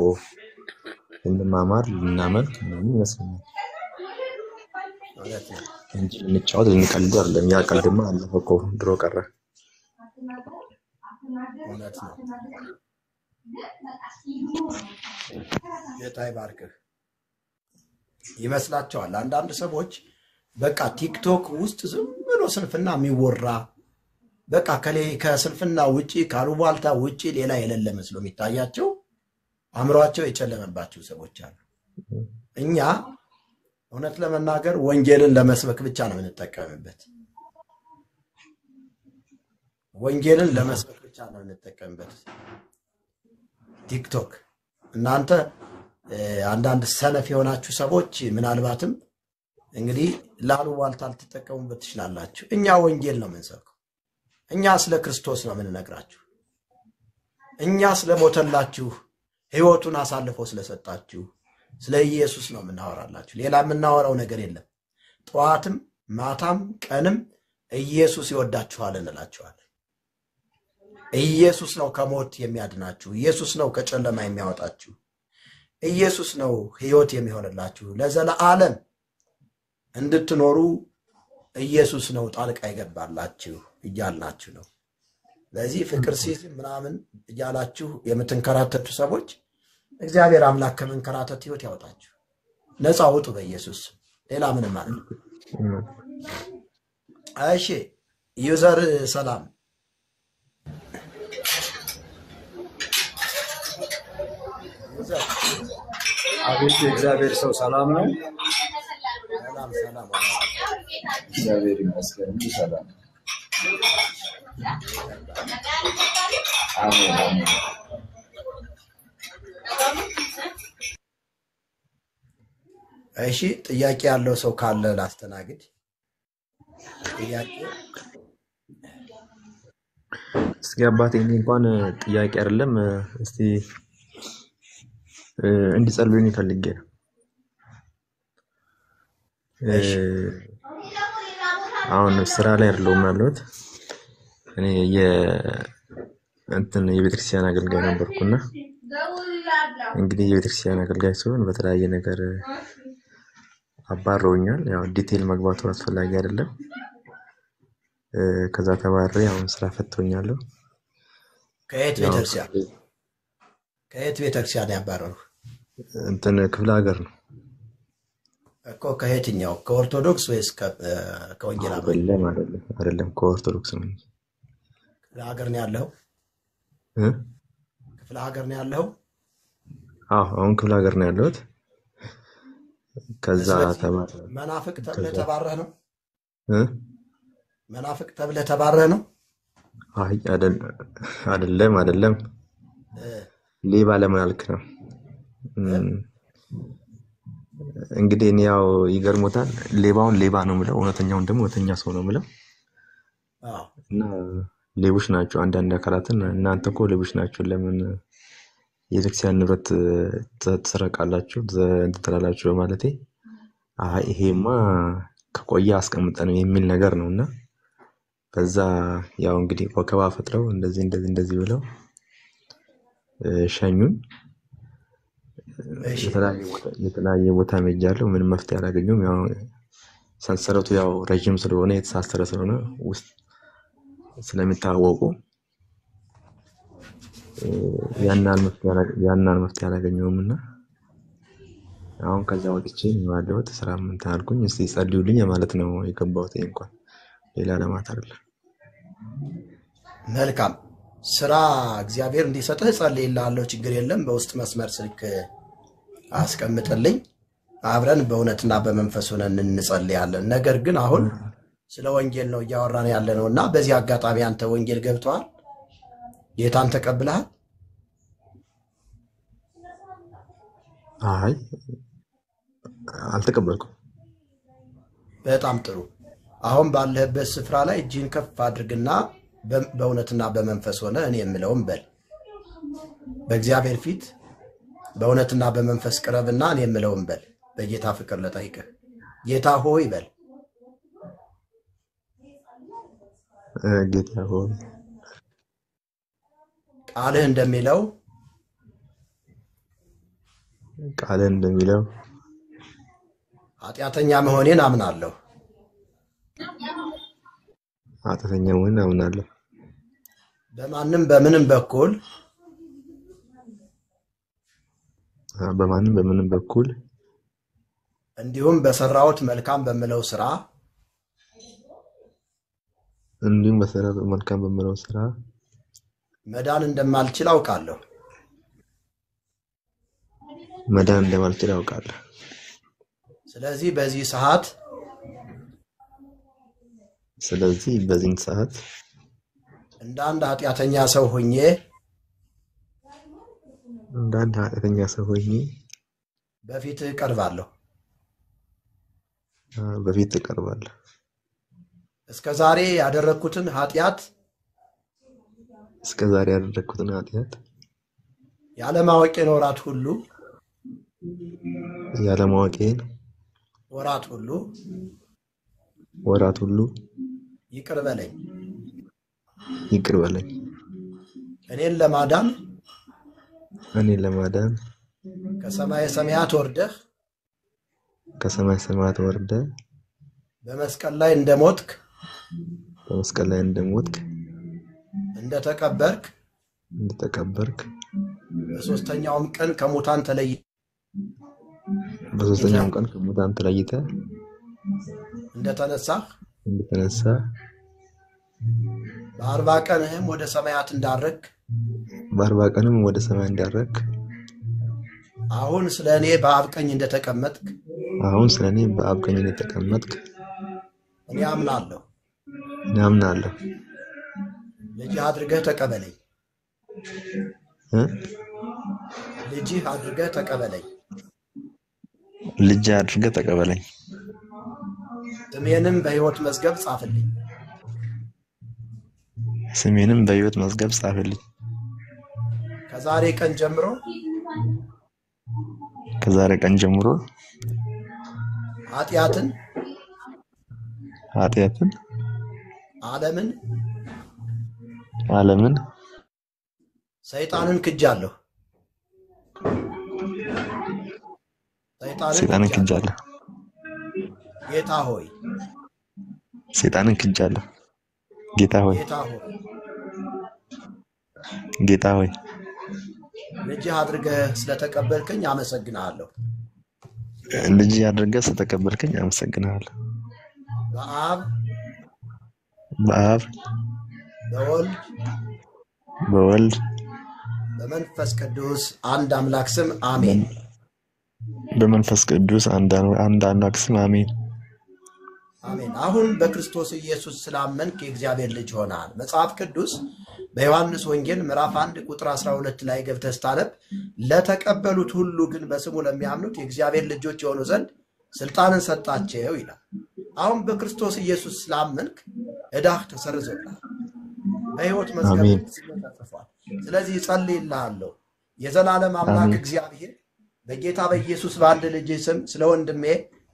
ልንማማር ልናመልክ ምናምን ይመስለኛል እውነት ነው። እንጂ ልንጫወት ልንቀልድ አይደለም። ያ ቀልድማ አለፈ እኮ ድሮ ቀረ። እውነት ነው። ጌታ ይባርክህ። ይመስላችኋል አንዳንድ ሰዎች በቃ ቲክቶክ ውስጥ ዝም ብሎ ስንፍና የሚወራ በቃ ከስንፍና ውጪ ካሉባልታ ውጪ ሌላ የሌለ መስሎ የሚታያቸው አእምሯቸው የጨለመባቸው ሰዎች አሉ። እኛ እውነት ለመናገር ወንጌልን ለመስበክ ብቻ ነው የምንጠቀምበት። ወንጌልን ለመስበክ ብቻ ነው የምንጠቀምበት። ቲክቶክ እናንተ አንዳንድ ሰነፍ የሆናችሁ ሰዎች ምናልባትም እንግዲህ ላሉባልታ ልትጠቀሙበት ትችላላችሁ። እኛ ወንጌል ነው የምንሰብከው። እኛ ስለ ክርስቶስ ነው የምንነግራችሁ። እኛ ስለሞተላችሁ ሕይወቱን አሳልፎ ስለሰጣችሁ ስለ ኢየሱስ ነው የምናወራላችሁ። ሌላ የምናወራው ነገር የለም። ጠዋትም ማታም ቀንም ኢየሱስ ይወዳችኋል እንላችኋለን። ኢየሱስ ነው ከሞት የሚያድናችሁ። ኢየሱስ ነው ከጨለማ የሚያወጣችሁ። ኢየሱስ ነው ሕይወት የሚሆንላችሁ ለዘላለም እንድትኖሩ ኢየሱስ ነው ጣልቃ ይገባላችሁ እያልናችሁ ነው። ለዚህ ፍቅር ሲዝ ምናምን እያላችሁ የምትንከራተቱ ሰዎች እግዚአብሔር አምላክ ከመንከራተት ሕይወት ያወጣችሁ። ነፃ ውጡ በኢየሱስ። ሌላ ምንም ማለት ነው። እሺ ዩዘር ሰላም አቤት የእግዚአብሔር ሰው ሰላም ነው። ሰላም እግዚአብሔር ይመስገን ሰላም። አሜን አሜን። እሺ ጥያቄ ያለው ሰው ካለ ላስተናግድ። ጥያቄ እስኪ አባቴ እኔ እንኳን ጥያቄ አይደለም እስቲ እንዲጸልዩኝ ፈልጌ ነው። አሁን ስራ ላይ አይደለሁም ያለሁት። እኔ የቤተክርስቲያን አገልጋይ ነበርኩና እንግዲህ የቤተክርስቲያን አገልጋይ ሲሆን በተለያየ ነገር አባረውኛል። ያው ዲቴል መግባቱ አስፈላጊ አይደለም። ከዛ ተባረሬ አሁን ስራ ፈትቶኛለሁ። ከየት ቤተክርስቲያን ያባረሩ? ክፍለ ሀገር ነው እኮ። ከየትኛው? ከኦርቶዶክስ ወይስ ከወንጌል? አይደለም ከኦርቶዶክስ ነው። ክፍለ ሀገር ነው ያለው? ክፍለ ሀገር ነው ያለው? አዎ አሁን ክፍለ ሀገር ነው ያለሁት። ከዛ መናፍቅ ተብለህ ተባረህ ነው? መናፍቅ ተብለህ ተባረህ ነው? አይ አይደለም። ሌባ ለማልክ ነው። እንግዲህ እኔ ያው ይገርሞታል። ሌባውን ሌባ ነው የምለው፣ እውነተኛውን ደግሞ እውነተኛ ሰው ነው የምለው። እና ሌቦች ናቸው አንዳንድ አካላትን እናንተ እኮ ሌቦች ናቸው ለምን የቤተክርስቲያን ንብረት ትሰረቃላችሁ ትላላችሁ በማለቴ አይ ይሄማ ከቆየ አስቀምጠን የሚል ነገር ነውና በዛ ያው እንግዲህ ወከባ ፈጥረው እንደዚህ ብለው ሸኙን። የተለያየ ቦታ መጃለሁ። ምንም መፍትሄ አላገኘሁም። ያው ሰንሰለቱ ያው ረጅም ስለሆነ የተሳሰረ ስለሆነ ውስጥ ስለሚታወቁ ያናል መፍትሄ አላገኘሁምና አሁን ከዛ ወጥቼ ባለሁት ስራ ምን ታልኩኝ እስቲ ጸልዩልኝ ማለት ነው የገባሁት። እንኳን ሌላ ለማት አይደለም። መልካም ስራ እግዚአብሔር እንዲሰጥህ ጸልይልሃለሁ። ችግር የለም። በውስጥ መስመር ስልክ አስቀምጥልኝ። አብረን በእውነትና በመንፈስ ሆነን እንጸልያለን። ነገር ግን አሁን ስለ ወንጌል ነው እያወራን ያለነውና በዚህ አጋጣሚ አንተ ወንጌል ገብተዋል? ጌታን ተቀብለሃል? አይ አልተቀበልኩም። በጣም ጥሩ። አሁን ባለህበት ስፍራ ላይ እጅህን ከፍ አድርግና በእውነትና በመንፈስ ሆነ እኔ የምለውን በል። በእግዚአብሔር ፊት በእውነትና በመንፈስ ቅረብና እኔ የምለውን በል። በጌታ ፍቅር ልጠይቅህ። ጌታ ሆይ በል። ጌታ ሆይ ቃልህ እንደሚለው ቃል እንደሚለው ኃጢአተኛ መሆኔን አምናለሁ። ኃጢአተኛ መሆኔን አምናለሁ። በማንም በምንም በኩል እንዲሁም በሰራሁት መልካም በምለው ስራ መዳን እንደማልችል አውቃለሁ። ስለዚህ በዚህ ሰዓት እንደ አንድ ኃጢአተኛ ሰው ሆኜ በፊትህ እቀርባለሁ። እስከ ዛሬ ያደረኩትን ኃጢአት ያለማወቄን ወራት ሁሉ ይቅር በለኝ። እኔን ለማዳን ከሰማይ ሰማያት ወርደህ በመስቀል ላይ እንደሞትክ እንደተቀበርክ በሶስተኛውም ቀን ከሙታን ተለይተህ እንደተነሳህ በ40 ቀንህም ወደ ሰማያት እንዳረክ አሁን ስለኔ በአብ ቀኝ እንደተቀመጥክ እኔ አምናለሁ። ልጅህ አድርገህ ተቀበለኝ። ስሜንም በሕይወት መዝገብ ጻፍልኝ። ከዛሬ ቀን ጀምሮ ኃጢአትን ዓለምን ሰይጣንን ክጃለሁ። ጌታ ሆይ ልጅህ አድርገህ ስለተቀበልከኝ አመሰግናለሁ። በአብ በወልድ በመንፈስ ቅዱስ አንድ አምላክ ስም አሜን። አሁን በክርስቶስ ኢየሱስ ስላመንክ የእግዚአብሔር ልጅ ሆነሃል። መጽሐፍ ቅዱስ በዮሐንስ ወንጌል ምዕራፍ 1 ቁጥር 12 ላይ ገብተህ ስታነብ ለተቀበሉት ሁሉ ግን በስሙ ለሚያምኑት የእግዚአብሔር ልጆች የሆኑ ዘንድ ስልጣንን ሰጣቸው ይላል። አሁን በክርስቶስ ኢየሱስ ስላመንክ ዕዳህ ተሰርዞልሃል፣ በሕይወት መዝገብ ተጽፏል። ስለዚህ እጸልይልሃለሁ። የዘላለም አምላክ እግዚአብሔር በጌታ በኢየሱስ በአንድ ልጅ ስም ስለ ወንድሜ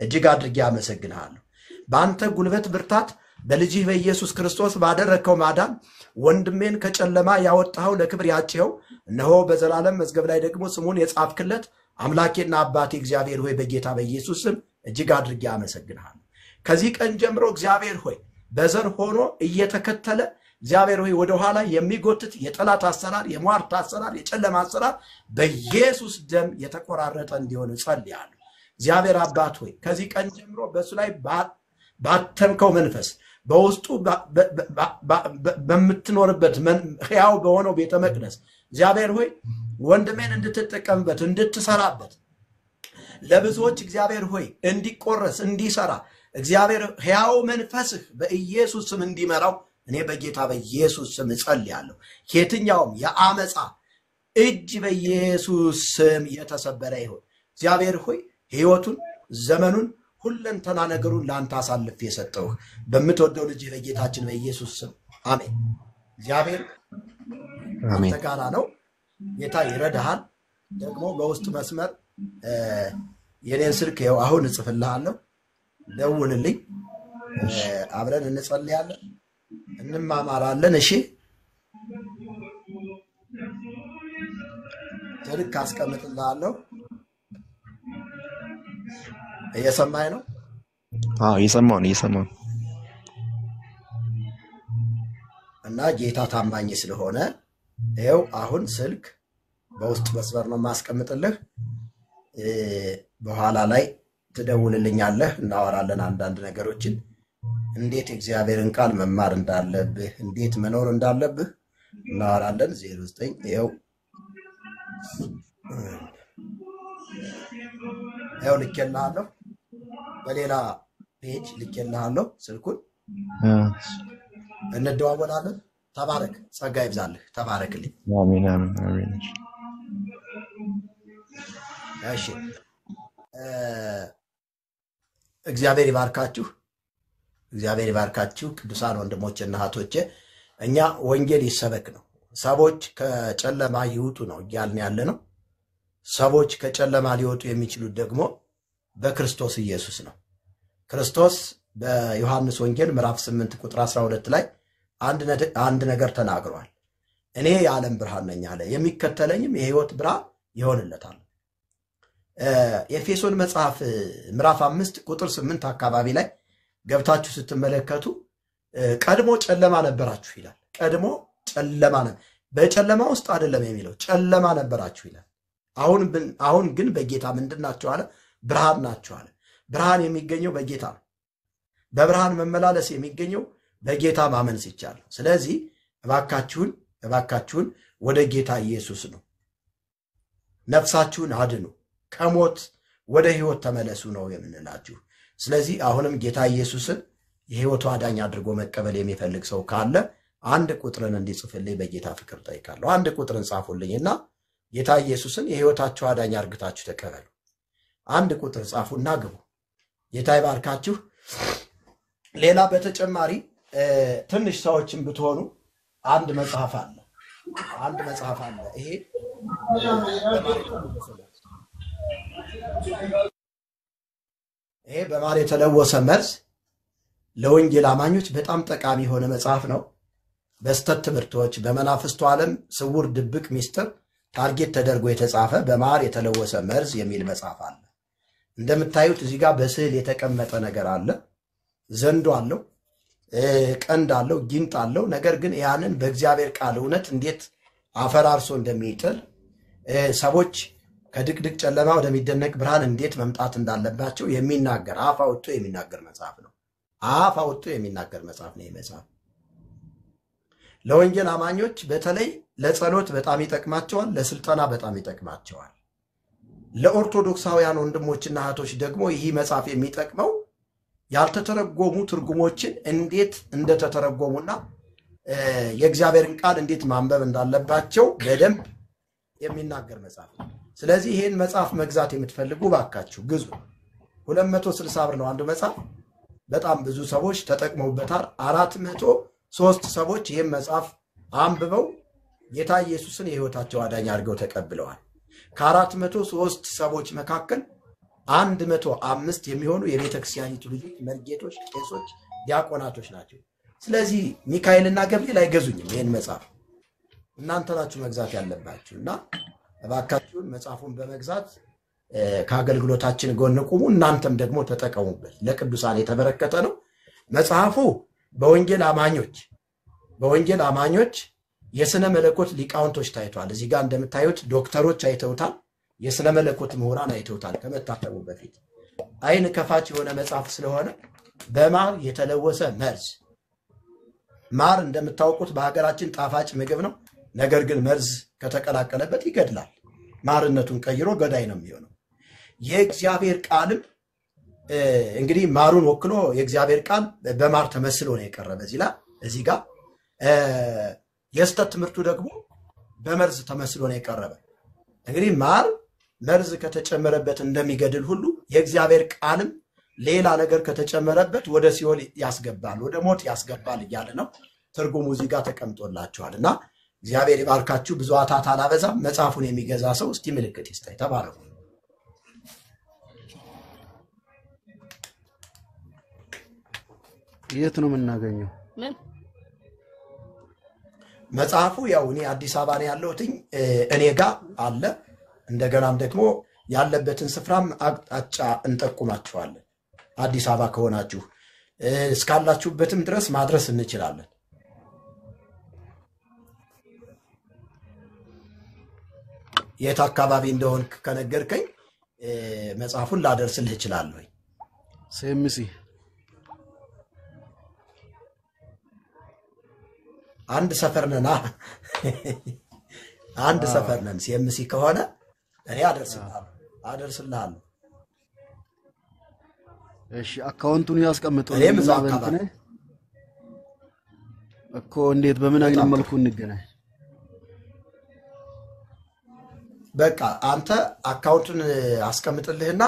እጅግ አድርጌ አመሰግንሃለሁ። በአንተ ጉልበት ብርታት በልጅህ በኢየሱስ ክርስቶስ ባደረከው ማዳን ወንድሜን ከጨለማ ያወጣኸው ለክብር ያጭኸው እነሆ በዘላለም መዝገብ ላይ ደግሞ ስሙን የጻፍክለት አምላኬና አባቴ እግዚአብሔር ሆይ በጌታ በኢየሱስ ስም እጅግ አድርጌ አመሰግንሃለሁ። ከዚህ ቀን ጀምሮ እግዚአብሔር ሆይ በዘር ሆኖ እየተከተለ እግዚአብሔር ሆይ ወደ ኋላ የሚጎትት የጠላት አሰራር፣ የሟርት አሰራር፣ የጨለማ አሰራር በኢየሱስ ደም የተቆራረጠ እንዲሆን ጸልያለሁ። እግዚአብሔር አባት ሆይ ከዚህ ቀን ጀምሮ በሱ ላይ ባተምከው መንፈስ በውስጡ በምትኖርበት ሕያው በሆነው ቤተ መቅደስ እግዚአብሔር ሆይ ወንድሜን እንድትጠቀምበት እንድትሰራበት ለብዙዎች እግዚአብሔር ሆይ እንዲቆረስ እንዲሰራ እግዚአብሔር ሕያው መንፈስህ በኢየሱስ ስም እንዲመራው እኔ በጌታ በኢየሱስ ስም ጸልያለሁ። የትኛውም የአመፃ እጅ በኢየሱስ ስም የተሰበረ ይሁን። እግዚአብሔር ሆይ ሕይወቱን ዘመኑን ሁለንተና ነገሩን ላንተ አሳልፌ የሰጠሁህ በምትወደው ልጅ በጌታችን በኢየሱስ ስም አሜን። እግዚአብሔር አንተ ጋራ ነው። ጌታ ይረዳሃል። ደግሞ በውስጥ መስመር የኔን ስልክ ይኸው አሁን እጽፍልሃለሁ፣ ደውልልኝ። አብረን እንጸልያለን፣ እንማማራለን። እሺ ስልክ አስቀምጥልሃለሁ። እየሰማኝ ነው? እየሰማሁ ነው። እና ጌታ ታማኝ ስለሆነ ይኸው አሁን ስልክ በውስጥ መስመር ነው የማስቀምጥልህ። በኋላ ላይ ትደውልልኛለህ፣ እናወራለን አንዳንድ ነገሮችን፣ እንዴት እግዚአብሔርን ቃል መማር እንዳለብህ፣ እንዴት መኖር እንዳለብህ እናወራለን። 09 ይኸው ልኬልሃለሁ፣ በሌላ ፔጅ ልኬልሃለሁ ስልኩን፣ እንደዋወላለን። ተባረክ፣ ጸጋ ይብዛልህ፣ ተባረክልኝ። አሜን አሜን አሜን። እሺ እግዚአብሔር ይባርካችሁ፣ እግዚአብሔር ይባርካችሁ ቅዱሳን ወንድሞችና እህቶቼ። እኛ ወንጌል ይሰበክ ነው፣ ሰዎች ከጨለማ ይውጡ ነው እያልን ያለ ነው። ሰዎች ከጨለማ ሊወጡ የሚችሉት ደግሞ በክርስቶስ ኢየሱስ ነው። ክርስቶስ በዮሐንስ ወንጌል ምዕራፍ 8 ቁጥር 12 ላይ አንድ ነገር ተናግሯል። እኔ የዓለም ብርሃን ነኝ አለ፣ የሚከተለኝም የሕይወት ብርሃን ይሆንለታል። ኤፌሶን መጽሐፍ ምዕራፍ 5 ቁጥር 8 አካባቢ ላይ ገብታችሁ ስትመለከቱ ቀድሞ ጨለማ ነበራችሁ ይላል። ቀድሞ ጨለማ በጨለማ ውስጥ አይደለም የሚለው፣ ጨለማ ነበራችሁ ይላል። አሁን ግን በጌታ ምንድን ናችሁ አለ? ብርሃን ናችሁ አለ። ብርሃን የሚገኘው በጌታ ነው። በብርሃን መመላለስ የሚገኘው በጌታ ማመን ሲቻል። ስለዚህ እባካችሁን ወደ ጌታ ኢየሱስ ነው፣ ነፍሳችሁን አድኑ፣ ከሞት ወደ ሕይወት ተመለሱ ነው የምንላችሁ። ስለዚህ አሁንም ጌታ ኢየሱስን የሕይወቱ አዳኝ አድርጎ መቀበል የሚፈልግ ሰው ካለ አንድ ቁጥርን እንዲጽፍልኝ በጌታ ፍቅር ጠይቃለሁ። አንድ ቁጥርን ጻፉልኝና ጌታ ኢየሱስን የሕይወታችሁ አዳኝ አድርጋችሁ ተቀበሉ። አንድ ቁጥር ጻፉና ግቡ። ጌታ ይባርካችሁ። ሌላ በተጨማሪ ትንሽ ሰዎችን ብትሆኑ አንድ መጽሐፍ አለ። ይሄ በማር የተለወሰ መርዝ ለወንጌል አማኞች በጣም ጠቃሚ የሆነ መጽሐፍ ነው። በስተት ትምህርቶች፣ በመናፍስቱ ዓለም ስውር ድብቅ ሚስጥር ታርጌት ተደርጎ የተጻፈ በማር የተለወሰ መርዝ የሚል መጽሐፍ አለ። እንደምታዩት እዚህ ጋር በስዕል የተቀመጠ ነገር አለ። ዘንዶ አለው፣ ቀንድ አለው፣ ጊንጥ አለው። ነገር ግን ያንን በእግዚአብሔር ቃል እውነት እንዴት አፈራርሶ እንደሚጥል ሰዎች ከድቅድቅ ጨለማ ወደሚደነቅ ብርሃን እንዴት መምጣት እንዳለባቸው የሚናገር አፍ አውጥቶ የሚናገር መጽሐፍ ነው። አፍ አውጥቶ የሚናገር መጽሐፍ ነው። መጽሐፍ ለወንጌል አማኞች በተለይ ለጸሎት በጣም ይጠቅማቸዋል፣ ለስልጠና በጣም ይጠቅማቸዋል። ለኦርቶዶክሳውያን ወንድሞችና እህቶች ደግሞ ይህ መጽሐፍ የሚጠቅመው ያልተተረጎሙ ትርጉሞችን እንዴት እንደተተረጎሙና የእግዚአብሔርን ቃል እንዴት ማንበብ እንዳለባቸው በደንብ የሚናገር መጽሐፍ ነው። ስለዚህ ይሄን መጽሐፍ መግዛት የምትፈልጉ ባካችሁ ግዙ። 260 ብር ነው አንዱ መጽሐፍ። በጣም ብዙ ሰዎች ተጠቅመውበታል። 403 ሰዎች ይህን መጽሐፍ አንብበው ጌታ ኢየሱስን የሕይወታቸው አዳኝ አድርገው ተቀብለዋል። ከ403 ሰዎች መካከል 105 የሚሆኑ የቤተ ክርስቲያኒቱ ልጆች፣ መርጌቶች፣ ቄሶች፣ ዲያቆናቶች ናቸው። ስለዚህ ሚካኤልና ገብርኤል አይገዙኝም ይህን መጽሐፍ፣ እናንተ ናችሁ መግዛት ያለባችሁ። እና እባካችሁን መጽሐፉን በመግዛት ከአገልግሎታችን ጎን ቁሙ። እናንተም ደግሞ ተጠቀሙበት። ለቅዱሳን የተበረከተ ነው መጽሐፉ። በወንጌል አማኞች የሥነ መለኮት ሊቃውንቶች ታይቷል። እዚህ ጋር እንደምታዩት ዶክተሮች አይተውታል፣ የሥነ መለኮት ምሁራን አይተውታል። ከመታተሙ በፊት አይን ከፋች የሆነ መጽሐፍ ስለሆነ በማር የተለወሰ መርዝ። ማር እንደምታውቁት በሀገራችን ጣፋጭ ምግብ ነው። ነገር ግን መርዝ ከተቀላቀለበት ይገድላል። ማርነቱን ቀይሮ ገዳይ ነው የሚሆነው። የእግዚአብሔር ቃልም እንግዲህ ማሩን ወክሎ የእግዚአብሔር ቃል በማር ተመስሎ ነው የቀረበ እዚህ ጋር። የስተት ትምህርቱ ደግሞ በመርዝ ተመስሎ ነው የቀረበ። እንግዲህ ማር መርዝ ከተጨመረበት እንደሚገድል ሁሉ የእግዚአብሔር ቃልም ሌላ ነገር ከተጨመረበት ወደ ሲኦል ያስገባል፣ ወደ ሞት ያስገባል እያለ ነው። ትርጉሙ እዚህ ጋር ተቀምጦላችኋል። እና እግዚአብሔር ይባርካችሁ። ብዙ አታት አላበዛም። መጽሐፉን የሚገዛ ሰው እስቲ ምልክት ይስጠኝ። ተባረኩ። የት ነው የምናገኘው መጽሐፉ? ያው እኔ አዲስ አበባ ነው ያለሁት፣ እኔ ጋር አለ። እንደገናም ደግሞ ያለበትን ስፍራም አቅጣጫ እንጠቁማችኋለን። አዲስ አበባ ከሆናችሁ እስካላችሁበትም ድረስ ማድረስ እንችላለን። የት አካባቢ እንደሆንክ ከነገርከኝ መጽሐፉን ላደርስልህ እችላለሁ። ሴምሲ አንድ ሰፈር ነና አንድ ሰፈር ነን። ሴምሲ ከሆነ እኔ አደርስልሃለሁ። እሺ አካውንቱን ያስቀምጠው። እኔም እዛው አካባቢ እኮ እንዴት በምን አይነት መልኩ እንገናኝ? በቃ አንተ አካውንቱን አስቀምጥልህና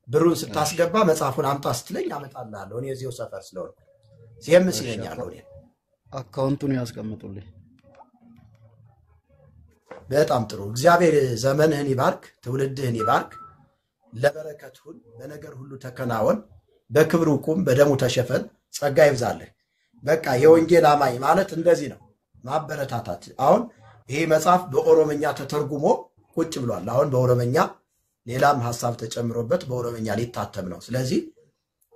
ብሩን ስታስገባ መጽሐፉን አምጣ ስትለኝ አመጣልሃለሁ። እኔ እዚሁ ሰፈር ስለሆነ ሴምሲ ነኝ ያለው እኔ። አካውንቱን ያስቀምጡልኝ። በጣም ጥሩ። እግዚአብሔር ዘመንህን ይባርክ፣ ትውልድህን ይባርክ። ለበረከት ሁን፣ በነገር ሁሉ ተከናወን፣ በክብሩ ቁም፣ በደሙ ተሸፈን፣ ጸጋ ይብዛልህ። በቃ የወንጌል አማኝ ማለት እንደዚህ ነው፣ ማበረታታት። አሁን ይሄ መጽሐፍ በኦሮምኛ ተተርጉሞ ቁጭ ብሏል። አሁን በኦሮምኛ ሌላም ሐሳብ ተጨምሮበት በኦሮምኛ ሊታተም ነው። ስለዚህ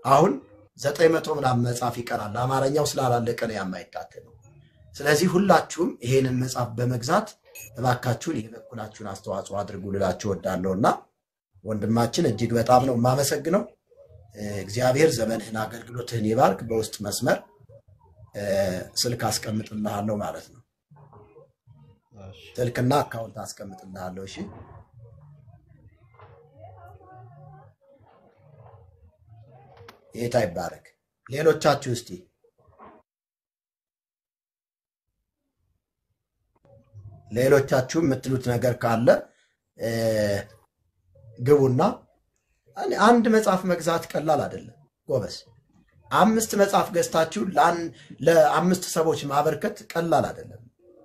አሁን 900 ምናምን መጽሐፍ ይቀራል። አማርኛው ስላላለቀ ነው የማይታተመው። ስለዚህ ሁላችሁም ይሄንን መጽሐፍ በመግዛት እባካችሁን የበኩላችሁን አስተዋጽኦ አድርጉ ልላችሁ እወዳለሁና ወንድማችን እጅግ በጣም ነው የማመሰግነው። እግዚአብሔር ዘመንህን አገልግሎትህን ይባርክ። በውስጥ መስመር ስልክ አስቀምጥልሃለሁ ማለት ነው። ስልክና አካውንት አስቀምጥልሃለሁ። እሺ ጌታ ይባረክ። ሌሎቻችሁ እስቲ ሌሎቻችሁ የምትሉት ነገር ካለ ግቡና። አንድ መጽሐፍ መግዛት ቀላል አይደለም ጎበስ። 5 መጽሐፍ ገዝታችሁ ለአምስት ሰዎች ማበርከት ቀላል አይደለም።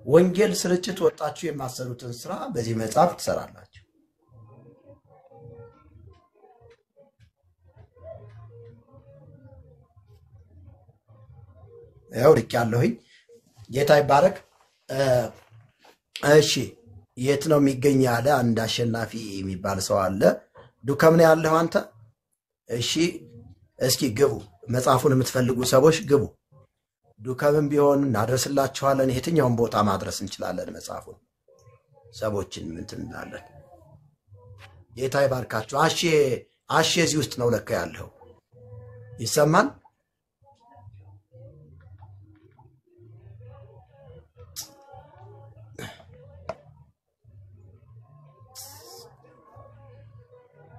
ወንጌል ስርጭት ወጣችሁ የማሰሩትን ስራ በዚህ መጽሐፍ ትሰራላችሁ። ያው ልኬያለሁኝ። ጌታ ይባረክ። እሺ የት ነው የሚገኝ ያለ አንድ አሸናፊ የሚባል ሰው አለ። ዱከም ነው ያለው አንተ? እሺ እስኪ ግቡ። መጽሐፉን የምትፈልጉ ሰዎች ግቡ። ዱከምም ቢሆን እናደርስላችኋለን። የትኛውን ቦታ ማድረስ እንችላለን። መጽሐፉን ሰዎችን እንትን እንላለን። ጌታ ይባርካችሁ። አሼ እዚህ ውስጥ ነው ለካ ያለው። ይሰማል?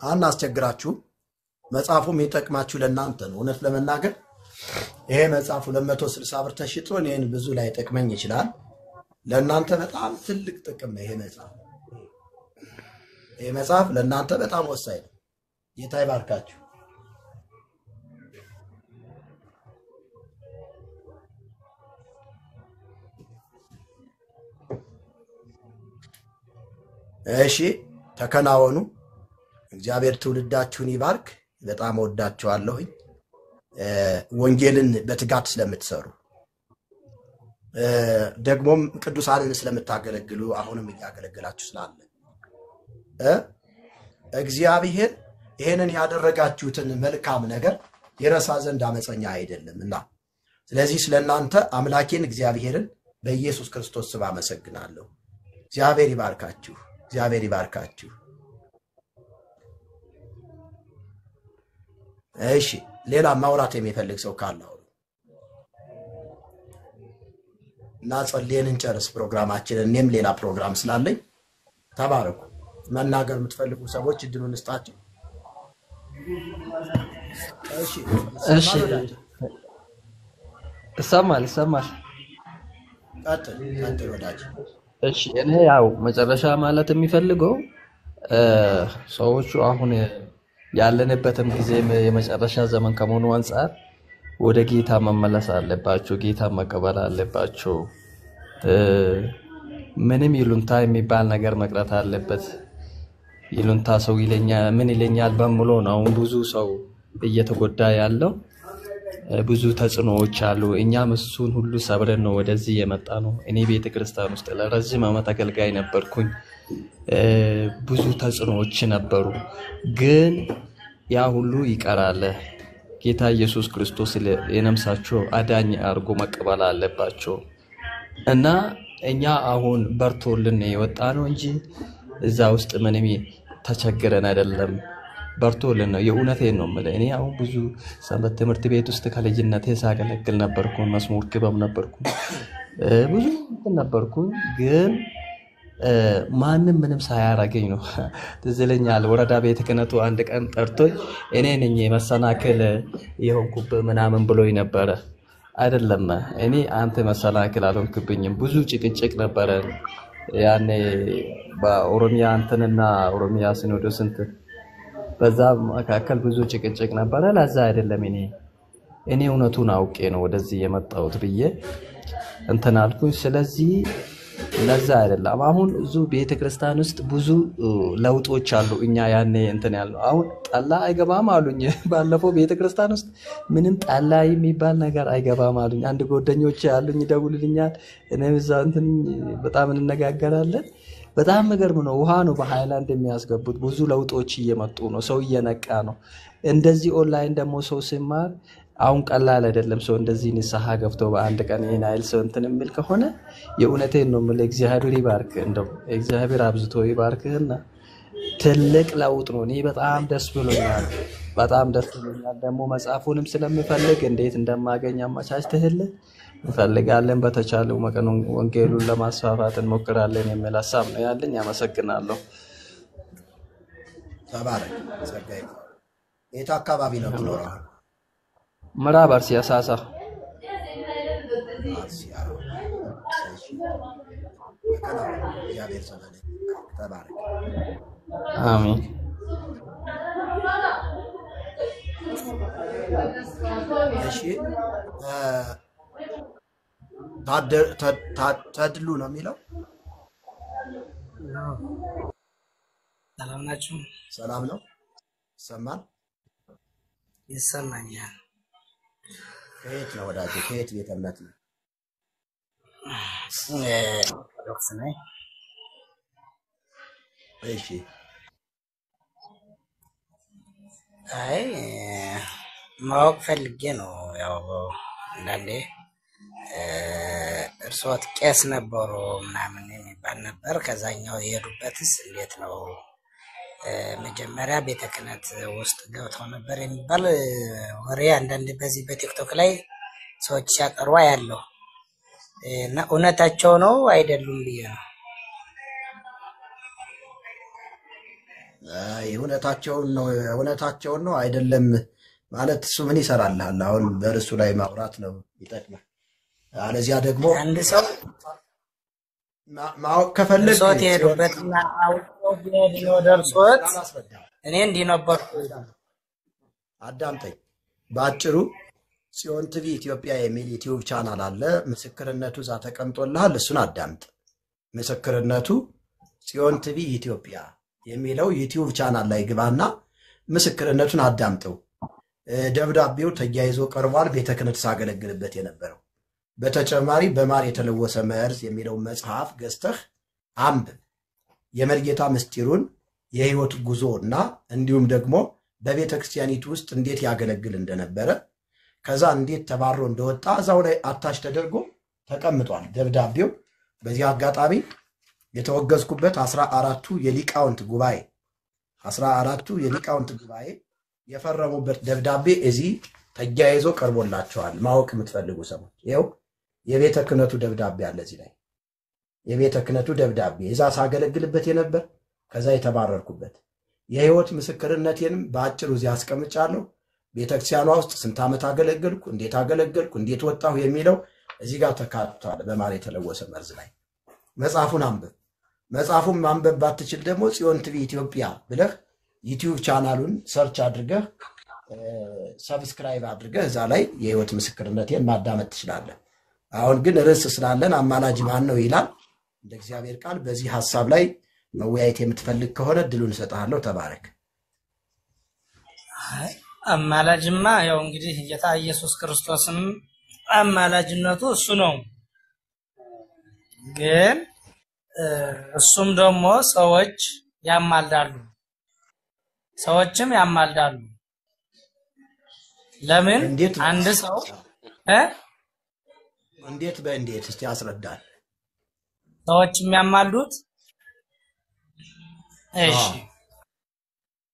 አናስቸግራችሁ። መጽሐፉ የሚጠቅማችሁ ለእናንተ ነው። እውነት ለመናገር ይሄ መጽሐፉ 260 ብር ተሽጦ እኔን ብዙ ላይ ጠቅመኝ ይችላል። ለእናንተ በጣም ትልቅ ጥቅም ነው ይሄ መጽሐፍ። ይሄ መጽሐፍ ለእናንተ በጣም ወሳኝ ነው። ጌታ ይባርካችሁ። እሺ ተከናወኑ። እግዚአብሔር ትውልዳችሁን ይባርክ። በጣም ወዳችኋለሁኝ። ወንጌልን በትጋት ስለምትሰሩ ደግሞም ቅዱሳንን ስለምታገለግሉ አሁንም እያገለገላችሁ ስላለ እግዚአብሔር ይሄንን ያደረጋችሁትን መልካም ነገር የረሳ ዘንድ አመፀኛ አይደለምና፣ ስለዚህ ስለናንተ አምላኬን እግዚአብሔርን በኢየሱስ ክርስቶስ ስም አመሰግናለሁ። እግዚአብሔር ይባርካችሁ። እግዚአብሔር ይባርካችሁ። እሺ ሌላ ማውራት የሚፈልግ ሰው ካለ አውሩ እና ጸልየን እንጨርስ ፕሮግራማችንን። እኔም ሌላ ፕሮግራም ስላለኝ ተባረኩ። መናገር የምትፈልጉ ሰዎች እድሉን ስጣቸው። እሺ ይሰማል። ቀጥል ወዳጅ። እሺ እኔ ያው መጨረሻ ማለት የሚፈልገው ሰዎቹ አሁን ያለንበትም ጊዜ የመጨረሻ ዘመን ከመሆኑ አንፃር ወደ ጌታ መመለስ አለባቸው። ጌታ መቀበል አለባቸው። ምንም ይሉንታ የሚባል ነገር መቅረት አለበት። ይሉንታ ሰው ይለኛል ምን ይለኛል በሚለው ነው ብዙ ሰው እየተጎዳ ያለው። ብዙ ተጽዕኖዎች አሉ። እኛም እሱን ሁሉ ሰብረን ነው ወደዚህ የመጣ ነው። እኔ ቤተክርስቲያን ውስጥ ለረጅም ዓመት አገልጋይ ነበርኩኝ። ብዙ ተጽዕኖዎች ነበሩ፣ ግን ያ ሁሉ ይቀራል። ጌታ ኢየሱስ ክርስቶስ የነፍሳቸው አዳኝ አድርጎ መቀበል አለባቸው እና እኛ አሁን በርቶልን የወጣ ነው እንጂ እዛ ውስጥ ምንም ተቸግረን አይደለም። በርቶልን ነው። የእውነቴን ነው የምልህ። እኔ አሁን ብዙ ሰንበት ትምህርት ቤት ውስጥ ከልጅነቴ ሳገለግል ነበርኩ። መስሙር ክበብ ነበርኩ፣ ብዙ ነበርኩ፣ ግን ማንም ምንም ሳያረገኝ ነው። ትዝ ይለኛል ወረዳ ቤተ ክህነቱ አንድ ቀን ጠርቶኝ እኔ ነኝ መሰናክል የሆንኩብህ ምናምን ብሎኝ ነበረ። አይደለም እኔ አንተ መሰናክል አልሆንክብኝም። ብዙ ጭቅጭቅ ነበረ ያኔ በኦሮሚያ እንትንና ኦሮሚያ ሲኖዶስ እንትን በዛ መካከል ብዙ ጭቅጭቅ ነበረ። ለዛ አይደለም እኔ እውነቱን አውቄ ነው ወደዚህ የመጣሁት ብዬ እንትን አልኩኝ። ስለዚህ ለዛ አይደለም። አሁን ብዙ ቤተክርስቲያን ውስጥ ብዙ ለውጦች አሉ። እኛ ያኔ እንትን ያለው አሁን ጠላ አይገባም አሉኝ። ባለፈው ቤተክርስቲያን ውስጥ ምንም ጠላ የሚባል ነገር አይገባም አሉኝ። አንድ ጓደኞቼ አሉኝ ይደውልልኛል። እኔም እዛ እንትን በጣም እንነጋገራለን። በጣም የሚገርም ነው። ውሃ ነው በሃይላንድ የሚያስገቡት። ብዙ ለውጦች እየመጡ ነው። ሰው እየነቃ ነው። እንደዚህ ኦንላይን ደግሞ ሰው ሲማር አሁን ቀላል አይደለም። ሰው እንደዚህ ንስሐ ገብቶ በአንድ ቀን ይሄን አይል ሰው እንትን የሚል ከሆነ የእውነቴን ነው የምልህ። እግዚአብሔር ይባርክ፣ እንደው እግዚአብሔር አብዝቶ ይባርክህና ትልቅ ለውጥ ነው። እኔ በጣም ደስ ብሎኛል፣ በጣም ደስ ብሎኛል። ደግሞ መጽሐፉንም ስለምፈልግ እንዴት እንደማገኝ አመቻችተህልኝ እንፈልጋለን። በተቻለው መጠን ወንጌሉን ለማስፋፋት እንሞክራለን የሚል ሀሳብ ነው ያለኝ። አመሰግናለሁ። ተባረክ። ጸጋይ የት አካባቢ ነው የምትኖረው? ምዕራብ አርሲ አሳሳ። ተባረክ። አሜን። እሺ ተድሉ ነው የሚለው። ሰላም ናችሁ? ሰላም ነው። ይሰማል? ይሰማኛል። ከየት ነው ወዳጄ? ከየት ቤተ እምነት ነው? ኦርቶዶክስ ነኝ። እሺ። አይ ማወቅ ፈልጌ ነው። ያው እንዳንዴ እርስዎት ቄስ ነበሩ ምናምን የሚባል ነበር። ከዛኛው የሄዱበትስ እንዴት ነው? መጀመሪያ ቤተ ክህነት ውስጥ ገብተው ነበር የሚባል ወሬ አንዳንድ በዚህ በቲክቶክ ላይ ሰዎች ሲያቀርቡ ያለው እና እውነታቸው ነው አይደሉም ብዬ ነው። እውነታቸውን ነው አይደለም ማለት እሱ ምን ይሰራልሃል? አሁን በርሱ ላይ ማውራት ነው ይጠቅማል። አለዚያ ደግሞ አንድ ሰው ማወቅ ከፈለግ ሰውት የሄዱበትና አውቀው ቢሄድ ነው ደርሶት እኔ እንዲህ ነበርኩ። አዳምጠኝ። በአጭሩ ጽዮን ቲቪ ኢትዮጵያ የሚል ዩቲዩብ ቻናል አለ። ምስክርነቱ እዛ ተቀምጦልሃል። እሱን አዳምጥ። ምስክርነቱ ጽዮን ቲቪ ኢትዮጵያ የሚለው ዩቲዩብ ቻናል ላይ ግባና ምስክርነቱን አዳምጠው። ደብዳቤው ተያይዞ ቀርቧል። ቤተ ክህነት ሳገለግልበት የነበረው በተጨማሪ በማር የተለወሰ መርዝ የሚለው መጽሐፍ ገዝተህ አንብብ። የመርጌታ ምስጢሩን የህይወት ጉዞ እና እንዲሁም ደግሞ በቤተ ክርስቲያኒቱ ውስጥ እንዴት ያገለግል እንደነበረ ከዛ እንዴት ተባሮ እንደወጣ እዛው ላይ አታች ተደርጎ ተቀምጧል ደብዳቤው። በዚህ አጋጣሚ የተወገዝኩበት 14ቱ የሊቃውንት ጉባኤ የፈረሙበት ደብዳቤ እዚህ ተያይዞ ቀርቦላቸዋል። ማወቅ የምትፈልጉ ሰዎች ይኸው የቤተ ክህነቱ ደብዳቤ አለ እዚህ ላይ። የቤተ ክህነቱ ደብዳቤ እዛ ሳገለግልበት የነበር ከዛ የተባረርኩበት የህይወት ምስክርነቴንም በአጭሩ እዚህ አስቀምጫለሁ። ቤተክርስቲያኗ ውስጥ ስንት ዓመት አገለገልኩ፣ እንዴት ወጣሁ የሚለው እዚህ ጋር ተካቷል በማር የተለወሰ መርዝ ላይ። መጽሐፉን አንብብ። መጽሐፉን ማንበብ ባትችል ደግሞ ጽዮን ቲቪ ኢትዮጵያ ብለህ ዩቲዩብ ቻናሉን ሰርች አድርገህ ሰብስክራይብ አድርገህ እዛ ላይ የህይወት ምስክርነቴን ማዳመጥ ትችላለህ። አሁን ግን ርዕስ ስላለን አማላጅ ማን ነው ይላል እንደ እግዚአብሔር ቃል። በዚህ ሐሳብ ላይ መወያየት የምትፈልግ ከሆነ እድሉን እሰጥሃለሁ። ተባረክ። አማላጅማ ያው እንግዲህ ጌታ ኢየሱስ ክርስቶስም አማላጅነቱ እሱ ነው። ግን እሱም ደግሞ ሰዎች ያማልዳሉ፣ ሰዎችም ያማልዳሉ። ለምን አንድ ሰው እንዴት በእንዴት እስቲ አስረዳን። ሰዎች የሚያማልዱት እሺ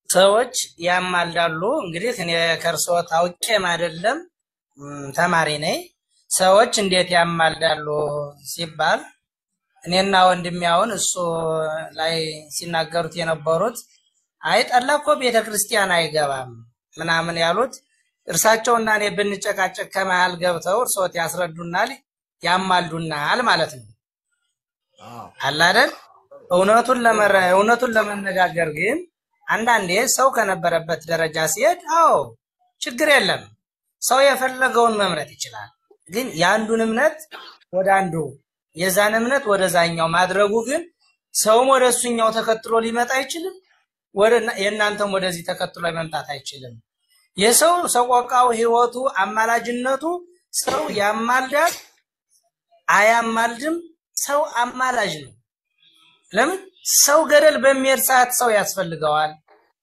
ሰዎች ያማልዳሉ። እንግዲህ እኔ ከርሶ ታውቄም አይደለም ተማሪ ነኝ። ሰዎች እንዴት ያማልዳሉ ሲባል እኔና ወንድሜ አሁን እሱ ላይ ሲናገሩት የነበሩት አይ ጠላኮ ቤተክርስቲያን አይገባም ምናምን ያሉት እርሳቸውና እኔ ብንጨቃጨቅ ከመሃል ገብተው እርሶት ያስረዱናል፣ ያማልዱናል ማለት ነው። አላደል እውነቱን ለመነጋገር ግን አንዳንዴ ሰው ከነበረበት ደረጃ ሲሄድ አዎ ችግር የለም፣ ሰው የፈለገውን መምረጥ ይችላል። ግን ያንዱን እምነት ወደ አንዱ የዛን እምነት ወደዛኛው ማድረጉ ግን ሰውም ወደሱኛው ተከትሎ ሊመጣ አይችልም፣ የእናንተም ወደዚህ ተከትሎ መምጣት አይችልም። የሰው ሰቆቃው ህይወቱ አማላጅነቱ ሰው ያማልዳል አያማልድም፣ ሰው አማላጅ ነው። ለምን ሰው ገደል በሚሄድ ሰዓት ሰው ያስፈልገዋል፣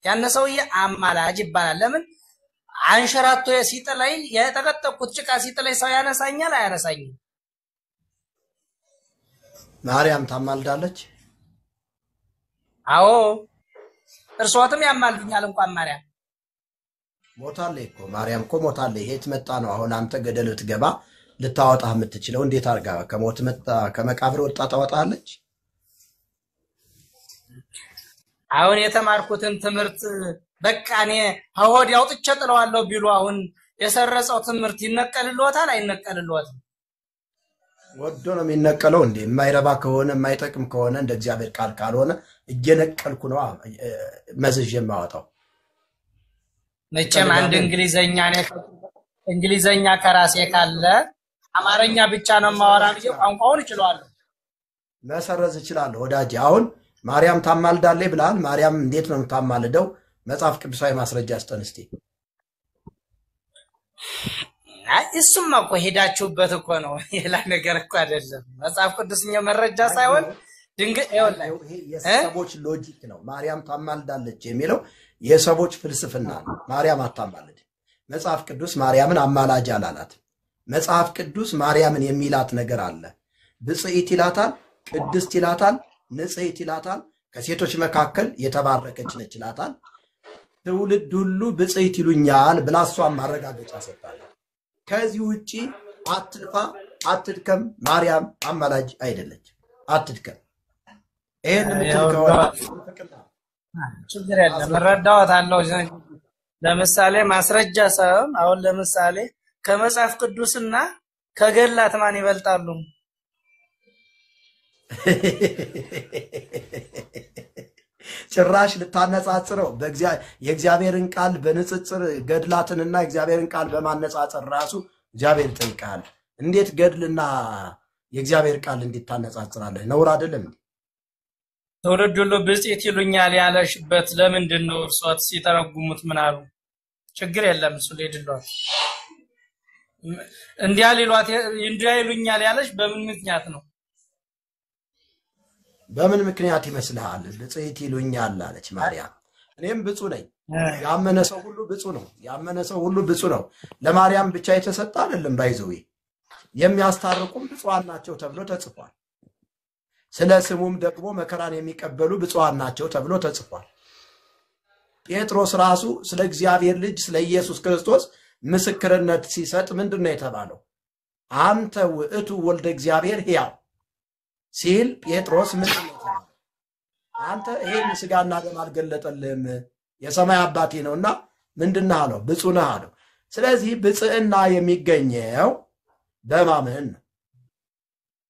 ያን ሰውዬ አማላጅ ይባላል። ለምን አንሸራቶ ሲጥለኝ የተቀጠቁት ጭቃ ሲጥለኝ ሰው ያነሳኛል አያነሳኝም? ማርያም ታማልዳለች? አዎ እርሷትም ያማልዱኛል። እንኳን ማርያም ሞታለች እኮ ማርያም እኮ ሞታለች። የት መጣ ነው አሁን አንተ ገደል ብትገባ ልታወጣ የምትችለው? እንዴት አድርጋ ከሞት መጣ ከመቃብር ወጣ ታወጣለች? አሁን የተማርኩትን ትምህርት በቃ እኔ ሆድ ያውጥቼ ጥለዋለሁ ቢሉ አሁን የሰረጸው ትምህርት ይነቀልልዎታል አይነቀልልዎትም? ወዶ ነው የሚነቀለው እንዴ? የማይረባ ከሆነ የማይጠቅም ከሆነ እንደ እግዚአብሔር ቃል ካልሆነ እየነቀልኩ ነው መዝዥ የማወጣው። መቼም አንድ እንግሊዘኛ ከራሴ ካለ አማርኛ ብቻ ነው ማወራ ብዬ ቋንቋውን እችላለሁ፣ መሰረዝ እችላለሁ። ወዳጅ አሁን ማርያም ታማልዳለች ብላል። ማርያም እንዴት ነው የምታማልደው? መጽሐፍ ቅዱሳዊ ማስረጃ አስጠን እስቲ። እሱማ እኮ ሄዳችሁበት እኮ ነው፣ ሌላ ነገር እኮ አይደለም። መጽሐፍ ቅዱስኛ መረጃ ሳይሆን ድንገት የሰዎች ሎጂክ ነው። ማርያም ታማልዳለች የሚለው የሰዎች ፍልስፍና ነው። ማርያም አታማልድ። መጽሐፍ ቅዱስ ማርያምን አማላጅ አላላት። መጽሐፍ ቅዱስ ማርያምን የሚላት ነገር አለ። ብጽዕት ይላታል፣ ቅድስት ይላታል፣ ንጽሕት ይላታል፣ ከሴቶች መካከል የተባረከች ነች ይላታል። ትውልድ ሁሉ ብጽዕት ይሉኛል ብላ እሷን ማረጋገጫ ሰጥታለች። ከዚህ ውጪ አትልፋ አትድከም። ማርያም አማላጅ አይደለች፣ አትድከም። ይሄን ምትልከው ችግር የለም እረዳዎታለሁ። ለምሳሌ ማስረጃ ሳይሆን አሁን ለምሳሌ ከመጽሐፍ ቅዱስና ከገድላት ማን ይበልጣሉ? ጭራሽ ልታነጻጽረው የእግዚአብሔርን ቃል በንጽጽር ገድላትንና እግዚአብሔርን ቃል በማነጻጸር ራሱ እግዚአብሔር ይጠይቃል። እንዴት ገድልና የእግዚአብሔር ቃል እንዲታነጻጽራለህ? ነውር አይደለም? ትውልድ ሁሉ ብጽዕት ይሉኛል ያለሽበት ለምንድን ነው? እርሷት ሲተረጉሙት ምን አሉ? ችግር የለም እሱ ሊድሏት እንዲያ ይሉኛል ያለሽ በምን ምክንያት ነው? በምን ምክንያት ይመስልሃል? ብጽዕት ይሉኛል አለች ማርያም። እኔም ብፁዕ ነኝ። ያመነ ሰው ሁሉ ብፁዕ ነው። ያመነ ሰው ሁሉ ብፁዕ ነው። ለማርያም ብቻ የተሰጠ አይደለም። ባይዘዌ የሚያስታርቁም ብፁዓን ናቸው ተብሎ ተጽፏል። ስለ ስሙም ደግሞ መከራን የሚቀበሉ ብፁዓን ናቸው ተብሎ ተጽፏል። ጴጥሮስ ራሱ ስለ እግዚአብሔር ልጅ ስለ ኢየሱስ ክርስቶስ ምስክርነት ሲሰጥ ምንድነው የተባለው? አንተ ውእቱ ወልደ እግዚአብሔር ሕያው ሲል ጴጥሮስ ምንድነው የተባለው? አንተ ይሄን ስጋና ደም አልገለጠልህም የሰማይ አባቴ ነውና ምንድነው አለው? ብፁዕ ነህ አለው። ስለዚህ ብጽዕና የሚገኘው በማመን ነው።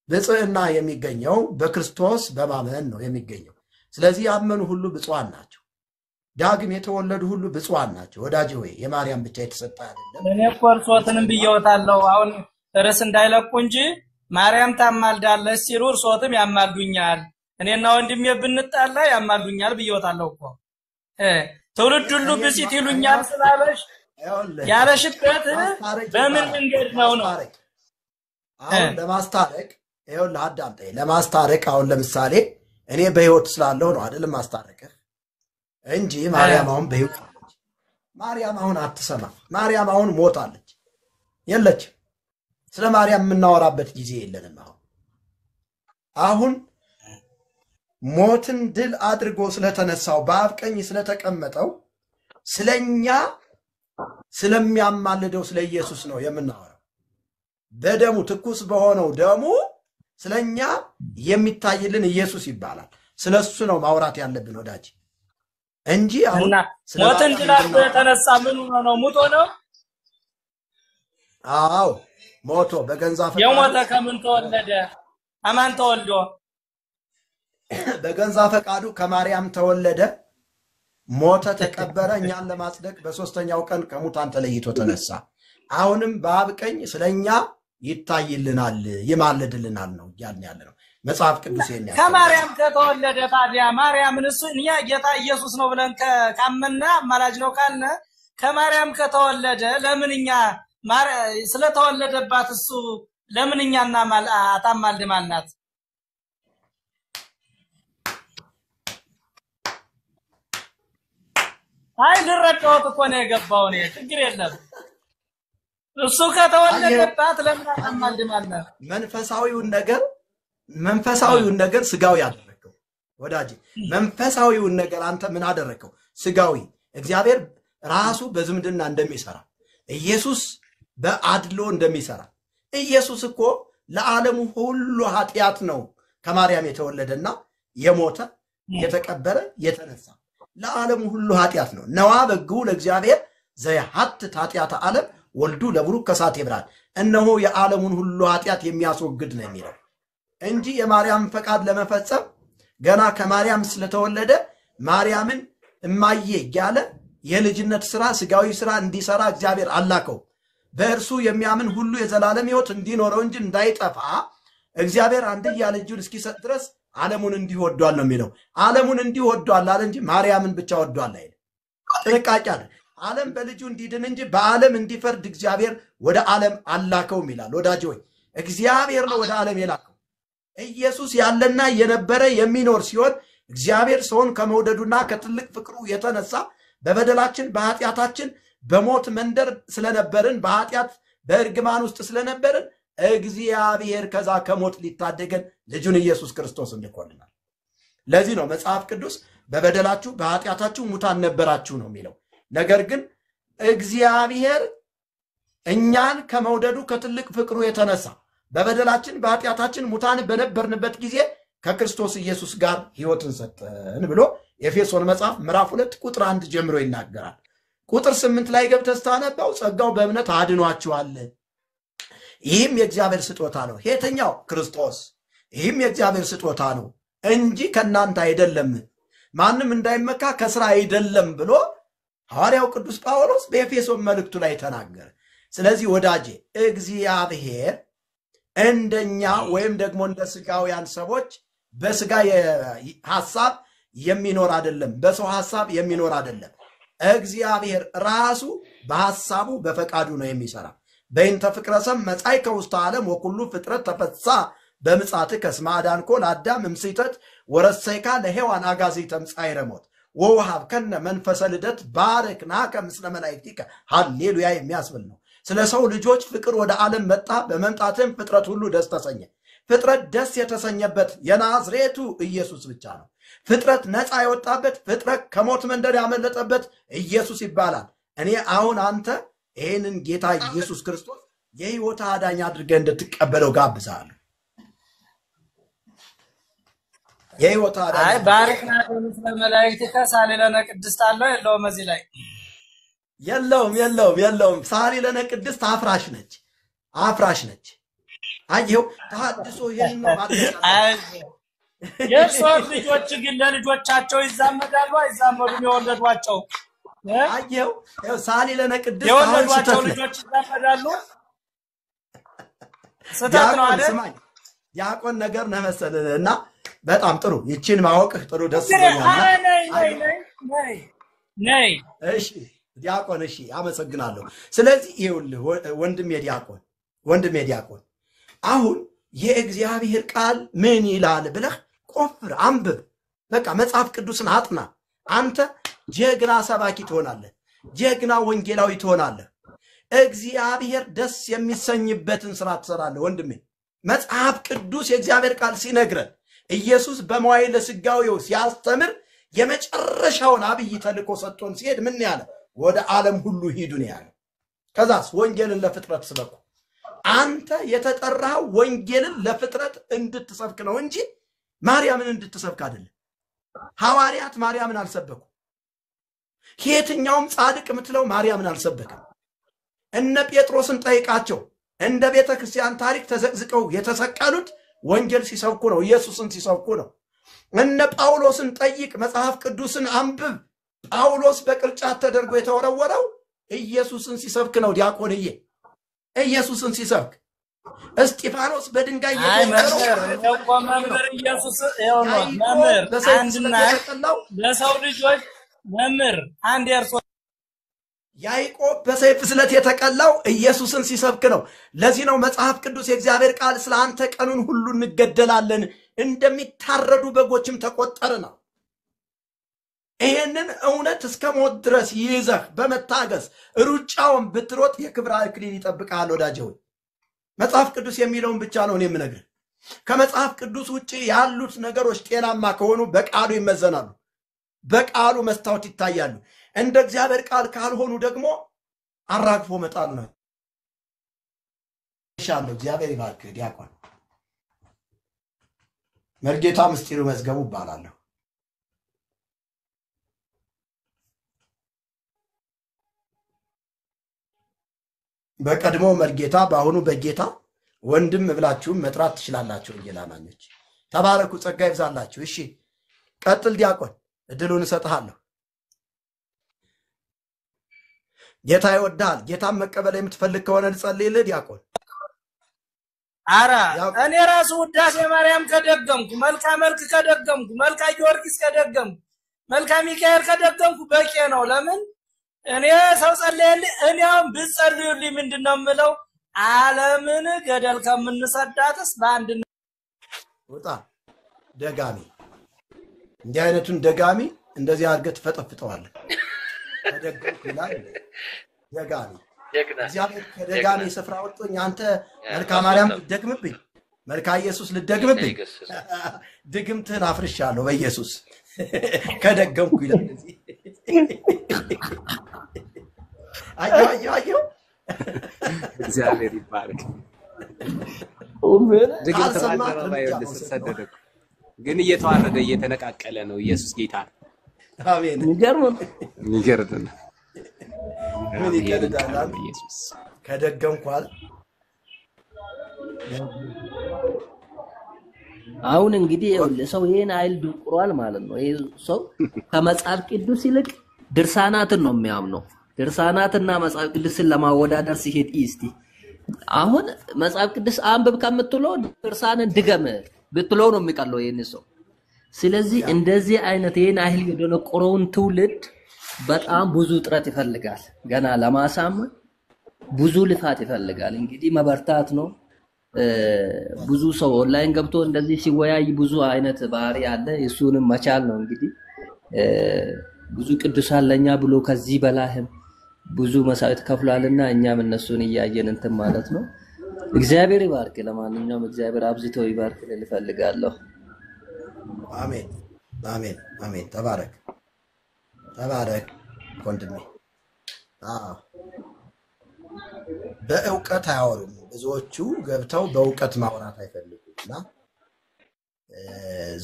ብጽዕና የሚገኘው በክርስቶስ በማመን ነው የሚገኘው። ስለዚህ ያመኑ ሁሉ ብፁዓን ናቸው። ዳግም የተወለዱ ሁሉ ብፁዓን ናቸው። ወዳጅ ሆይ የማርያም ብቻ የተሰጠ አይደለም። እኔ እኮ እርሶትንም ብየውታለሁ። አሁን ርዕስ እንዳይለቁ እንጂ ማርያም ታማልዳለች ሲሉ እርሶትም ያማልዱኛል፣ እኔና ወንድሜ ብንጣላ ያማልዱኛል ብየውታለሁ እኮ። ትውልድ ሁሉ ብጽዕት ይሉኛል ስላለሽ ያለሽበት በምን መንገድ ነው? አሁን ለማስታረቅ ይኸውልህ አዳምጠኝ። ለማስታረቅ አሁን ለምሳሌ እኔ በህይወት ስላለው ነው አይደል ማስታረቅህ እንጂ ማርያም አሁን በህይወት አለች። ማርያም አሁን አትሰማም። ማርያም አሁን ሞታለች የለችም። ስለ ማርያም የምናወራበት ጊዜ የለንም። አሁን ሞትን ድል አድርጎ ስለተነሳው በአብ ቀኝ ስለተቀመጠው ስለኛ ስለሚያማልደው ስለ ኢየሱስ ነው የምናወራው። በደሙ ትኩስ በሆነው ደሙ ስለኛ የሚታይልን ኢየሱስ ይባላል። ስለሱ ነው ማውራት ያለብን ወዳጅ እንጂ አሁን ሞትን ድል አድርጎ የተነሳ ምን ነው? ሙቶ ነው? አዎ ሞቶ በገንዛ ፈቃዱ የሞተ ከምን ተወለደ? አማን ተወልዶ በገንዛ ፈቃዱ ከማርያም ተወለደ፣ ሞተ፣ ተቀበረ፣ እኛን ለማጽደቅ በሶስተኛው ቀን ከሙታን ተለይቶ ተነሳ። አሁንም በአብ ቀኝ ስለኛ ይታይልናል፣ ይማልድልናል ነው ያን ያለ ነው መጽሐፍ ቅዱስ የሚያስተምረው። ከማርያም ከተወለደ ታዲያ ማርያምን እሱ እኛ ጌታ ኢየሱስ ነው ብለን ካመንና አማላጅ ነው ካልነ ከማርያም ከተወለደ ለምን እኛ ስለተወለደባት እሱ ለምን እኛና አታማልድማልናት? አይ ልረዳሁት እኮ ነው የገባው ነው። ችግር የለም እሱ ከተወለደባት ለምን አታማልድማልናት? መንፈሳዊውን ነገር ስጋዊ አደረከው ወዳጅ። መንፈሳዊውን ነገር አንተ ምን አደረከው? ስጋዊ። እግዚአብሔር ራሱ በዝምድና እንደሚሰራ ኢየሱስ በአድሎ እንደሚሰራ ኢየሱስ እኮ ለዓለሙ ሁሉ ኃጢአት ነው ከማርያም የተወለደና የሞተ የተቀበረ የተነሳ ለዓለሙ ሁሉ ኃጢአት ነው። ነዋ በግሁ ለእግዚአብሔር ዘያሐትት ኃጢአተ ዓለም ወልዱ ለብሩክ ከሳቴ ብርሃን፣ እነሆ የዓለሙን ሁሉ ኃጢአት የሚያስወግድ ነው የሚለው እንጂ የማርያም ፈቃድ ለመፈጸም ገና ከማርያም ስለተወለደ ማርያምን እማዬ እያለ የልጅነት ስራ ስጋዊ ስራ እንዲሰራ እግዚአብሔር አላከው። በእርሱ የሚያምን ሁሉ የዘላለም ሕይወት እንዲኖረው እንጂ እንዳይጠፋ እግዚአብሔር አንድያ ልጁን እስኪሰጥ ድረስ ዓለሙን እንዲሁ ወዷል ነው የሚለው። ዓለሙን እንዲሁ ወዷል አለ እንጂ ማርያምን ብቻ ወዷል አይደል። ጥንቃቄ አለ። ዓለም በልጁ እንዲድን እንጂ በዓለም እንዲፈርድ እግዚአብሔር ወደ ዓለም አላከውም ይላል። ወዳጅ ሆይ እግዚአብሔር ነው ወደ ዓለም የላከው። ኢየሱስ ያለና የነበረ የሚኖር ሲሆን እግዚአብሔር ሰውን ከመውደዱና ከትልቅ ፍቅሩ የተነሳ በበደላችን በኃጢአታችን በሞት መንደር ስለነበርን በኃጢአት በእርግማን ውስጥ ስለነበርን እግዚአብሔር ከዛ ከሞት ሊታደገን ልጁን ኢየሱስ ክርስቶስን ልኮልናል። ለዚህ ነው መጽሐፍ ቅዱስ በበደላችሁ በኃጢአታችሁ ሙታን ነበራችሁ ነው የሚለው። ነገር ግን እግዚአብሔር እኛን ከመውደዱ ከትልቅ ፍቅሩ የተነሳ በበደላችን በኃጢአታችን ሙታን በነበርንበት ጊዜ ከክርስቶስ ኢየሱስ ጋር ሕይወትን ሰጠን ብሎ ኤፌሶን መጽሐፍ ምዕራፍ 2 ቁጥር 1 ጀምሮ ይናገራል። ቁጥር 8 ላይ ገብተህ ስታነባው ጸጋው በእምነት አድኗችኋል፣ ይህም የእግዚአብሔር ስጦታ ነው። የትኛው? ክርስቶስ። ይህም የእግዚአብሔር ስጦታ ነው እንጂ ከእናንተ አይደለም፣ ማንም እንዳይመካ ከስራ አይደለም ብሎ ሐዋርያው ቅዱስ ጳውሎስ በኤፌሶን መልእክቱ ላይ ተናገረ። ስለዚህ ወዳጄ እግዚአብሔር እንደኛ ወይም ደግሞ እንደ ስጋውያን ሰዎች በስጋ ሐሳብ የሚኖር አይደለም፣ በሰው ሐሳብ የሚኖር አይደለም። እግዚአብሔር ራሱ በሐሳቡ በፈቃዱ ነው የሚሰራ። በእንተ ፍቅረ ሰም መጻእከ ውስተ ዓለም ወኩሉ ፍጥረት ተፈሳ በምጽአትከ እስመ አዳንኮ ለአዳም እምስሕተት ወረሰይካ ለሔዋን አጋዕዝተ እምጻዕረ ሞት ወወሀብከነ መንፈሰ ልደት ባረክናከ ምስለ መላእክቲከ ሃሌሉያ የሚያስብል ነው። ስለ ሰው ልጆች ፍቅር ወደ ዓለም መጣ፣ በመምጣትም ፍጥረት ሁሉ ደስ ተሰኘ። ፍጥረት ደስ የተሰኘበት የናዝሬቱ ኢየሱስ ብቻ ነው። ፍጥረት ነፃ የወጣበት ፍጥረት ከሞት መንደር ያመለጠበት ኢየሱስ ይባላል። እኔ አሁን አንተ ይህንን ጌታ ኢየሱስ ክርስቶስ የሕይወት አዳኝ አድርገህ እንድትቀበለው ጋብዛለሁ። የሕይወት አዳኝ አይ ባረክናከ ምስለ መላእክቲከ ሳሊለነ ቅድስት አለው የለውም? እዚህ ላይ የለውም። ሳሊለነ ቅድስት አፍራሽ ነች። አየው ተሐድሶ ይሄን ነው ማለት የሶስት ልጆች ግን ለልጆቻቸው ይዛመዳሉ አይዛመዱም? የወለዷቸው አየው ሳሊለነ ቅድስት የወለዷቸው ልጆች ይዛመዳሉ። ስተት ነው አይደል? ያቆን ነገር ነው መሰለህና በጣም ጥሩ። ይቺን ማወቅህ ጥሩ ደስ ይለኛል። ነይ እሺ ዲያቆን እሺ አመሰግናለሁ። ስለዚህ ይኸውልህ ወንድሜ ዲያቆን አሁን የእግዚአብሔር ቃል ምን ይላል ብለህ ቆፍር፣ አንብብ። በቃ መጽሐፍ ቅዱስን አጥና። አንተ ጀግና ሰባኪ ትሆናለህ፣ ጀግና ወንጌላዊ ትሆናለህ። እግዚአብሔር ደስ የሚሰኝበትን ስራ ትሰራለህ ወንድሜ። መጽሐፍ ቅዱስ የእግዚአብሔር ቃል ሲነግረን ኢየሱስ በመዋዕለ ሥጋዌው ሲያስተምር የመጨረሻውን አብይ ተልእኮ ሰጥቶን ሲሄድ ምን ያለ? ወደ ዓለም ሁሉ ሂዱ ነው ያለ። ከዛስ ወንጌልን ለፍጥረት ስበኩ። አንተ የተጠራኸው ወንጌልን ለፍጥረት እንድትሰብክ ነው እንጂ ማርያምን እንድትሰብክ አይደለም። ሐዋርያት ማርያምን አልሰበኩ። የትኛውም ጻድቅ የምትለው ማርያምን አልሰበክም። እነ ጴጥሮስን ጠይቃቸው፣ እንደ ቤተ ክርስቲያን ታሪክ ተዘቅዝቀው የተሰቀሉት ወንጌል ሲሰብኩ ነው፣ ኢየሱስን ሲሰብኩ ነው። እነ ጳውሎስን ጠይቅ፣ መጽሐፍ ቅዱስን አንብብ። ጳውሎስ በቅርጫት ተደርጎ የተወረወረው ኢየሱስን ሲሰብክ ነው። ዲያቆንዬ ኢየሱስን ሲሰብክ እስጢፋኖስ በድንጋይ መምህር ኢየሱስ መምህር አንድና ለሰው ልጆች መምህር አንድ የእርሶ ያዕቆብ በሰይፍ ስለት የተቀላው ኢየሱስን ሲሰብክ ነው። ለዚህ ነው መጽሐፍ ቅዱስ የእግዚአብሔር ቃል ስለ አንተ ቀኑን ሁሉ እንገደላለን እንደሚታረዱ በጎችም ተቆጠር ነው። ይሄንን እውነት እስከ ሞት ድረስ ይዘህ በመታገስ ሩጫውን ብትሮጥ የክብር አክሊል ይጠብቃል ወዳጄ ሆይ። መጽሐፍ ቅዱስ የሚለውን ብቻ ነው እኔ የምነግርህ። ከመጽሐፍ ቅዱስ ውጪ ያሉት ነገሮች ጤናማ ከሆኑ በቃሉ ይመዘናሉ፣ በቃሉ መስታወት ይታያሉ። እንደ እግዚአብሔር ቃል ካልሆኑ ደግሞ አራግፎ መጣል ነው። ኢንሻአላህ እግዚአብሔር ይባርክ። ዲያቆን መርጌታ ምስጢሩ መዝገቡ እባላለሁ። በቀድሞ መርጌታ በአሁኑ በጌታ ወንድም ብላችሁም መጥራት ትችላላችሁ። ወንጌላማኞች ተባረኩ፣ ጸጋ ይብዛላችሁ። እሺ ቀጥል ዲያቆን፣ እድሉን እሰጥሃለሁ። ጌታ ይወድሃል። ጌታን መቀበል የምትፈልግ ከሆነ ልጸልይልህ ዲያቆን። አራ እኔ ራሱ ውዳሴ ማርያም ከደገምኩ፣ መልካ መልክ ከደገምኩ፣ መልካ ጊዮርጊስ ከደገምኩ፣ መልካ ሚካኤል ከደገምኩ በቂ ነው። ለምን እኔ ሰው ጸልይልኝ፣ እኔም ብጸልዩልኝ ምንድነው የምለው? ዓለምን ገደል ከምንሰዳትስ በአንድ ወጣ ደጋሚ፣ እንዲህ አይነቱን ደጋሚ እንደዚህ አድርገህ ትፈጠፍጠዋለህ። ተደገምኩ ይላል ደጋሚ። እግዚአብሔር ከደጋሚ ስፍራ ወጥቶኝ አንተ መልካ ማርያም ልትደግምብኝ፣ መልካ ኢየሱስ ልትደግምብኝ፣ ድግምትህን አፍርሻለሁ በኢየሱስ ከደገምኩ ይላል። አየሁ እግዚአብሔር ይባረክ። ድግምት በአደባባይ ስትሰደድ ግን እየተዋረደ እየተነቃቀለ ነው። ኢየሱስ ጌታ ነው። አሜን። ይገርም። ምን ይቀርዳል? ኢየሱስ ከደገምኳል። አሁን እንግዲህ ሰው ይሄን አይል ድንቁሯል ማለት ነው። ይሄ ሰው ከመጽሐፍ ቅዱስ ይልቅ ድርሳናትን ነው የሚያምነው። ድርሳናትና መጽሐፍ ቅዱስን ለማወዳደር ሲሄድ እስቲ አሁን መጽሐፍ ቅዱስ አንብብ ከምትለው ድርሳንን ድገም ብትለው ነው የሚቀለው ይሄን ሰው። ስለዚህ እንደዚህ አይነት ይሄን አይል የደነቆረውን ትውልድ በጣም ብዙ ጥረት ይፈልጋል። ገና ለማሳመን ብዙ ልፋት ይፈልጋል። እንግዲህ መበርታት ነው። ብዙ ሰው ኦንላይን ገብቶ እንደዚህ ሲወያይ ብዙ አይነት ባህሪ አለ። እሱንም መቻል ነው እንግዲህ ብዙ ቅዱሳን ለኛ ብሎ ከዚህ በላህም ብዙ መስዋዕት ከፍሏልና እኛም እነሱን እያየን እንትን ማለት ነው። እግዚአብሔር ይባርክ። ለማንኛውም እግዚአብሔር አብዝቶ ይባርክ ልፈልጋለሁ። አሜን አሜን አሜን። ተባረክ ተባረክ ወንድሜ። በእውቀት አያወሩም ብዙዎቹ፣ ገብተው በእውቀት ማውራት አይፈልጉምና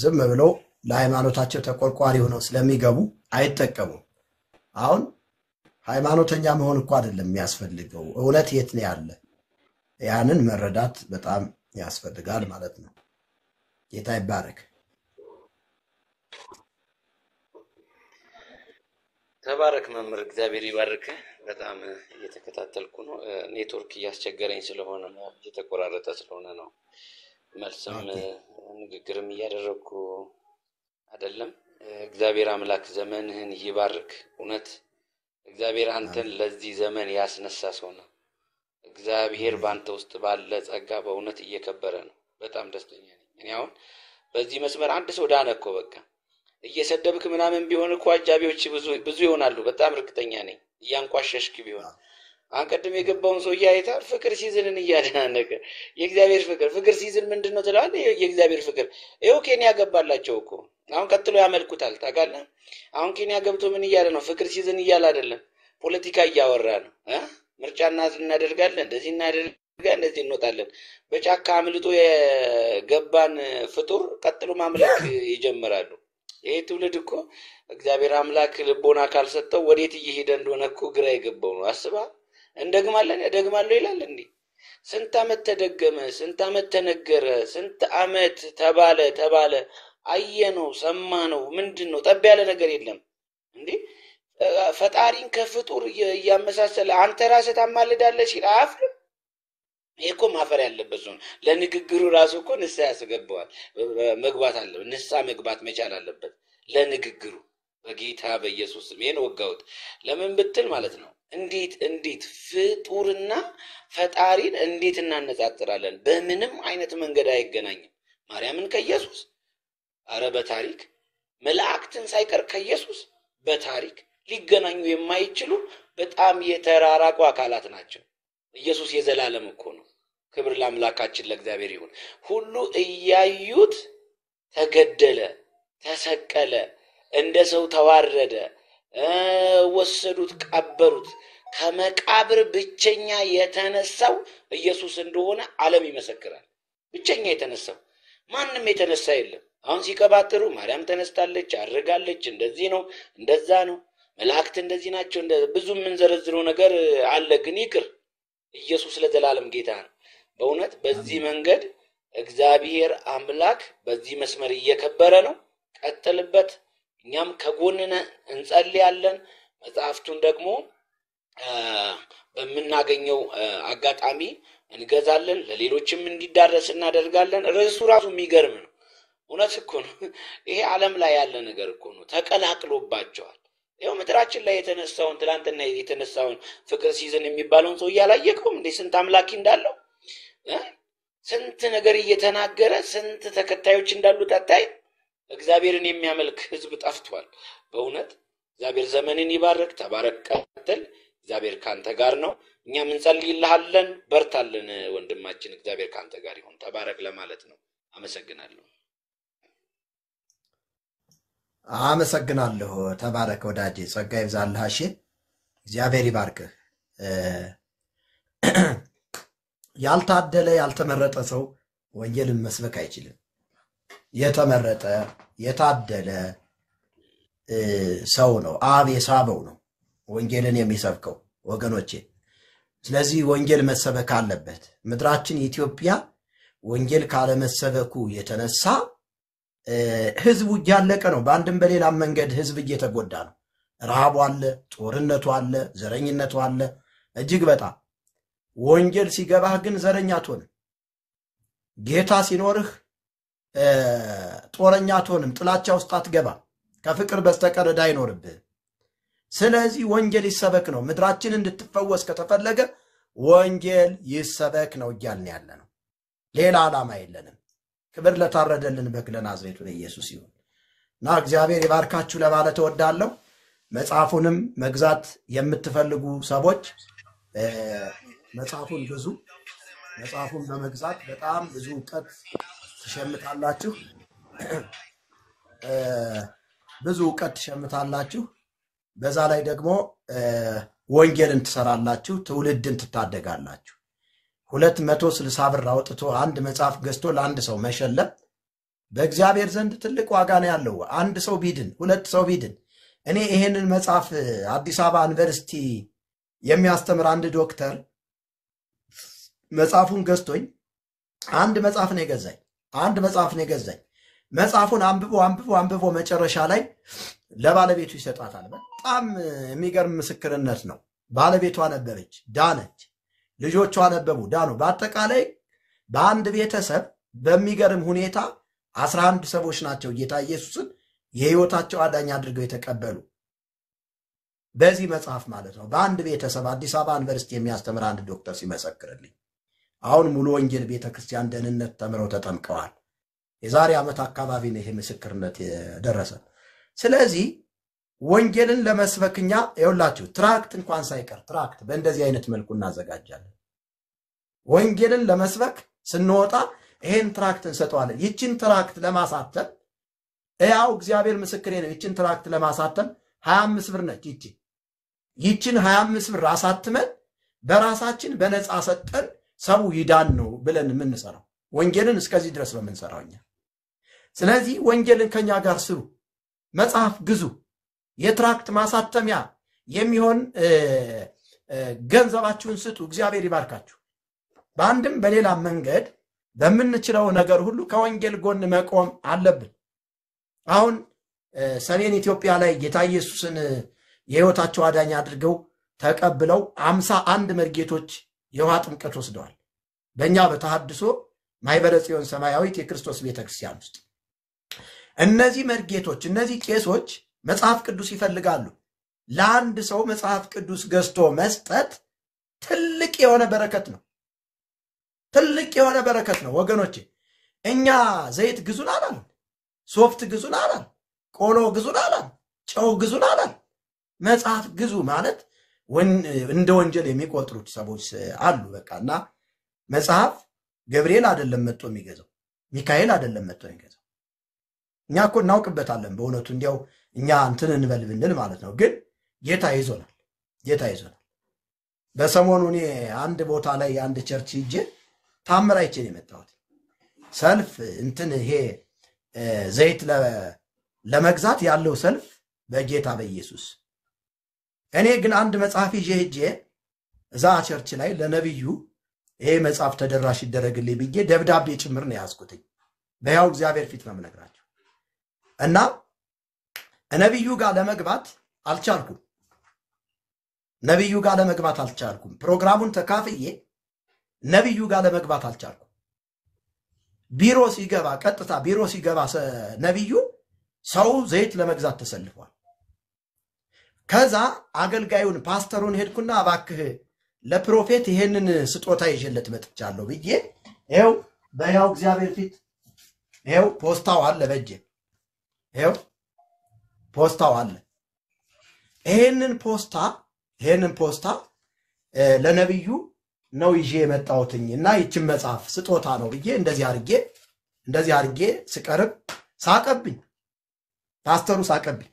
ዝም ብለው ለሃይማኖታቸው ተቆርቋሪ ሆነው ስለሚገቡ አይጠቀሙም። አሁን ሃይማኖተኛ መሆን እኮ አይደለም የሚያስፈልገው፣ እውነት የት ነው ያለ ያንን መረዳት በጣም ያስፈልጋል ማለት ነው። ጌታ ይባረክ። ተባረክ መምህር፣ እግዚአብሔር ይባርክ። በጣም እየተከታተልኩ ነው። ኔትወርክ እያስቸገረኝ ስለሆነ ነው፣ እየተቆራረጠ ስለሆነ ነው። መልስም ንግግርም እያደረግኩ አይደለም። እግዚአብሔር አምላክ ዘመንህን ይባርክ። እውነት እግዚአብሔር አንተን ለዚህ ዘመን ያስነሳ ሰው ነው። እግዚአብሔር ባንተ ውስጥ ባለ ጸጋ በእውነት እየከበረ ነው። በጣም ደስተኛ ነኝ። እኔ አሁን በዚህ መስመር አንድ ሰው ዳነ እኮ በቃ እየሰደብክ ምናምን ቢሆን እኮ አጃቢዎች ብዙ ይሆናሉ። በጣም እርግጠኛ ነኝ። እያንቋሸሽክ ቢሆን አንቀድም የገባውን ሰው ያይታል። ፍቅር ሲዝንን እያደናነቀ የእግዚአብሔር ፍቅር ሲዝን ምንድነው ትላለህ? የእግዚአብሔር ፍቅር ይኸው ኬንያ ገባላቸው እኮ አሁን ቀጥሎ ያመልኩታል። ታውቃለህ? አሁን ኬንያ ገብቶ ምን እያለ ነው? ፍቅር ሲዝን እያለ አይደለም፣ ፖለቲካ እያወራ ነው። ምርጫና እናደርጋለን፣ እንደዚህ እናደርጋለን፣ እንደዚህ እንወጣለን። በጫካ አምልጦ የገባን ፍጡር ቀጥሎ ማምለክ ይጀምራሉ። ይሄ ትውልድ እኮ እግዚአብሔር አምላክ ልቦና ካልሰጠው ወዴት እየሄደ እንደሆነ እኮ ግራ የገባው ነው። አስባ እንደግማለን ያደግማለሁ ይላል እንዴ? ስንት ዓመት ተደገመ፣ ስንት ዓመት ተነገረ፣ ስንት ዓመት ተባለ አየነው፣ ሰማነው። ምንድነው? ጠብ ያለ ነገር የለም እንዴ? ፈጣሪን ከፍጡር እያመሳሰለ አንተ ራስህ ታማልዳለህ ሲል አያፍርም? ይሄ እኮ ማፈር ያለበት ነው። ለንግግሩ ራሱ እኮ ንስሐ ያስገባዋል። መግባት አለበት፣ ንስሐ መግባት መቻል አለበት ለንግግሩ። በጌታ በኢየሱስ ስም ይሄን ወጋውት። ለምን ብትል ማለት ነው እንዴት ፍጡርና ፈጣሪን እንዴት እናነጻጽራለን? በምንም አይነት መንገድ አይገናኝም። ማርያምን ከኢየሱስ አረ በታሪክ መላእክትን ሳይቀር ከኢየሱስ በታሪክ ሊገናኙ የማይችሉ በጣም የተራራቁ አካላት ናቸው። ኢየሱስ የዘላለም እኮ ነው። ክብር ለአምላካችን ለእግዚአብሔር ይሁን። ሁሉ እያዩት ተገደለ፣ ተሰቀለ፣ እንደ ሰው ተዋረደ፣ ወሰዱት፣ ቀበሩት። ከመቃብር ብቸኛ የተነሳው ኢየሱስ እንደሆነ ዓለም ይመሰክራል። ብቸኛ የተነሳው ማንም የተነሳ የለም። አሁን ሲቀባጥሩ ማርያም ተነስታለች፣ አርጋለች፣ እንደዚህ ነው እንደዛ ነው፣ መላእክት እንደዚህ ናቸው፣ ብዙ የምንዘረዝረው ነገር አለ። ግን ይቅር፣ ኢየሱስ ለዘላለም ጌታ ነው። በእውነት በዚህ መንገድ እግዚአብሔር አምላክ በዚህ መስመር እየከበረ ነው። ቀጥልበት። እኛም ከጎንነ እንጸልያለን። መጽሐፍቱን ደግሞ በምናገኘው አጋጣሚ እንገዛለን፣ ለሌሎችም እንዲዳረስ እናደርጋለን። ርዕሱ ራሱ የሚገርም ነው። እውነት እኮ ነው። ይሄ ዓለም ላይ ያለ ነገር እኮ ነው። ተቀላቅሎባቸዋል። ይኸው ምድራችን ላይ የተነሳውን ትላንትና የተነሳውን ፍቅር ሲዝን የሚባለውን ሰው እያላየቀውም እንዴ? ስንት አምላኪ እንዳለው ስንት ነገር እየተናገረ ስንት ተከታዮች እንዳሉት አታይ። እግዚአብሔርን የሚያመልክ ህዝብ ጠፍቷል። በእውነት እግዚአብሔር ዘመንን ይባርክ። ተባረክ፣ ቀጥል። እግዚአብሔር ካንተ ጋር ነው። እኛም እንጸልይልሃለን። በርታለን ወንድማችን። እግዚአብሔር ካንተ ጋር ይሁን። ተባረክ ለማለት ነው። አመሰግናለሁ። አመሰግናለሁ። ተባረክ ወዳጄ፣ ጸጋ ይብዛልህ። እሺ፣ እግዚአብሔር ይባርክህ። ያልታደለ ያልተመረጠ ሰው ወንጌልን መስበክ አይችልም። የተመረጠ የታደለ ሰው ነው አብ የሳበው ነው ወንጌልን የሚሰብከው ወገኖቼ። ስለዚህ ወንጌል መሰበክ አለበት። ምድራችን ኢትዮጵያ ወንጌል ካለመሰበኩ የተነሳ ህዝቡ እያለቀ ነው። በአንድም በሌላም መንገድ ህዝብ እየተጎዳ ነው። ረሃቡ አለ፣ ጦርነቱ አለ፣ ዘረኝነቱ አለ። እጅግ በጣም ወንጌል ሲገባህ ግን ዘረኛ አትሆንም። ጌታ ሲኖርህ ጦረኛ አትሆንም። ጥላቻ ውስጥ አትገባም። ከፍቅር በስተቀር ዕዳ አይኖርብህም። ስለዚህ ወንጌል ይሰበክ ነው። ምድራችን እንድትፈወስ ከተፈለገ ወንጌል ይሰበክ ነው እያልን ያለ ነው። ሌላ ዓላማ የለንም። ክብር ለታረደልን በግ ለናዝሬቱ ለኢየሱስ ይሁን እና እግዚአብሔር ይባርካችሁ ለማለት እወዳለሁ። መጽሐፉንም መግዛት የምትፈልጉ ሰዎች መጽሐፉን ግዙ። መጽሐፉን በመግዛት በጣም ብዙ ዕውቀት ትሸምታላችሁ። ብዙ ዕውቀት ትሸምታላችሁ። በዛ ላይ ደግሞ ወንጌልን ትሰራላችሁ፣ ትውልድን ትታደጋላችሁ። 260 ብር አውጥቶ አንድ መጽሐፍ ገዝቶ ለአንድ ሰው መሸለም በእግዚአብሔር ዘንድ ትልቅ ዋጋ ነው ያለው። አንድ ሰው ቢድን፣ ሁለት ሰው ቢድን። እኔ ይሄንን መጽሐፍ አዲስ አበባ ዩኒቨርሲቲ የሚያስተምር አንድ ዶክተር መጽሐፉን ገዝቶኝ አንድ መጽሐፍ ነው የገዛኝ። መጽሐፉን አንብቦ መጨረሻ ላይ ለባለቤቱ ይሰጣታል። በጣም የሚገርም ምስክርነት ነው። ባለቤቷ ነበረች፣ ዳነች። ልጆቿ ነበሩ፣ ዳኑ። በአጠቃላይ በአንድ ቤተሰብ በሚገርም ሁኔታ 11 ሰዎች ናቸው ጌታ ኢየሱስን የህይወታቸው አዳኝ አድርገው የተቀበሉ። በዚህ መጽሐፍ ማለት ነው። በአንድ ቤተሰብ አዲስ አበባ ዩኒቨርሲቲ የሚያስተምር አንድ ዶክተር ሲመሰክርልኝ አሁን ሙሉ ወንጌል ቤተክርስቲያን ደህንነት ተምረው ተጠምቀዋል። የዛሬ ዓመት አካባቢ ነው ይሄ ምስክርነት የደረሰ። ስለዚህ ወንጌልን ለመስበክኛ ይኸውላችሁ ትራክት እንኳን ሳይቀር ትራክት በእንደዚህ አይነት መልኩ እናዘጋጃለን። ወንጌልን ለመስበክ ስንወጣ ይሄን ትራክት እንሰጠዋለን። ይችን ትራክት ለማሳተም ያው እግዚአብሔር ምስክሬ ነው። ይችን ትራክት ለማሳተም 25 ብር ነች። ይችን 25 ብር አሳትመን በራሳችን በነፃ ሰጠን ሰው ይዳን ነው ብለን የምንሰራው። ወንጌልን እስከዚህ ድረስ ነው የምንሰራው እኛ። ስለዚህ ወንጌልን ከኛ ጋር ስሩ፣ መጽሐፍ ግዙ፣ የትራክት ማሳተሚያ የሚሆን ገንዘባችሁን ስጡ። እግዚአብሔር ይባርካችሁ። በአንድም በሌላ መንገድ በምንችለው ነገር ሁሉ ከወንጌል ጎን መቆም አለብን። አሁን ሰሜን ኢትዮጵያ ላይ ጌታ ኢየሱስን የሕይወታቸው አዳኝ አድርገው ተቀብለው 51 መርጌቶች የውሃ ጥምቀት ወስደዋል። በእኛ በተሐድሶ ማኅበረ ጽዮን ሰማያዊት የክርስቶስ ቤተክርስቲያን ውስጥ እነዚህ መርጌቶች እነዚህ ቄሶች መጽሐፍ ቅዱስ ይፈልጋሉ። ለአንድ ሰው መጽሐፍ ቅዱስ ገዝቶ መስጠት ትልቅ የሆነ በረከት ነው። ትልቅ የሆነ በረከት ነው ወገኖቼ። እኛ ዘይት ግዙን አላል፣ ሶፍት ግዙን አላል፣ ቆሎ ግዙን አላል፣ ጨው ግዙን አላል። መጽሐፍ ግዙ ማለት እንደ ወንጀል የሚቆጥሩት ሰዎች አሉ። በቃና መጽሐፍ ገብርኤል አይደለም መጥቶ የሚገዛው፣ ሚካኤል አይደለም መጥቶ የሚገዛው። እኛ እኮ እናውቅበታለን በእውነቱ እንዲያው እኛ እንትን እንበል ብንል ማለት ነው። ግን ጌታ ይዞናል፣ ጌታ ይዞናል። በሰሞኑ እኔ አንድ ቦታ ላይ አንድ ቸርች ሂጄ ታምር አይቼ ነው የመጣሁት። ሰልፍ እንትን ይሄ ዘይት ለመግዛት ያለው ሰልፍ በጌታ በኢየሱስ። እኔ ግን አንድ መጽሐፍ ይዤ ሄጄ እዛ ቸርች ላይ ለነብዩ ይሄ መጽሐፍ ተደራሽ ይደረግልኝ ብዬ ደብዳቤ ጭምር ነው ያዝኩትኝ። በያው እግዚአብሔር ፊት ነው የምነግራቸው። እና ነብዩ ጋር ለመግባት አልቻልኩም። ነብዩ ጋር ለመግባት አልቻልኩም። ፕሮግራሙን ተካፍዬ ነብዩ ጋር ለመግባት አልቻልኩም። ቢሮ ሲገባ ቀጥታ ቢሮ ሲገባ ነብዩ ሰው ዘይት ለመግዛት ተሰልፏል። ከዛ አገልጋዩን ፓስተሩን ሄድኩና እባክህ ለፕሮፌት ይሄንን ስጦታ ይዤለት መጥቻለሁ ብዬ ይኸው በያው እግዚአብሔር ፊት ይኸው ፖስታው አለ በእጄ ይኸው ፖስታው አለ። ይሄንን ፖስታ ለነብዩ ነው ይዤ የመጣሁትኝ እና ይችን መጽሐፍ ስጦታ ነው ብዬ እንደዚህ አድርጌ ስቀርብ ሳቀብኝ። ፓስተሩ ሳቀብኝ።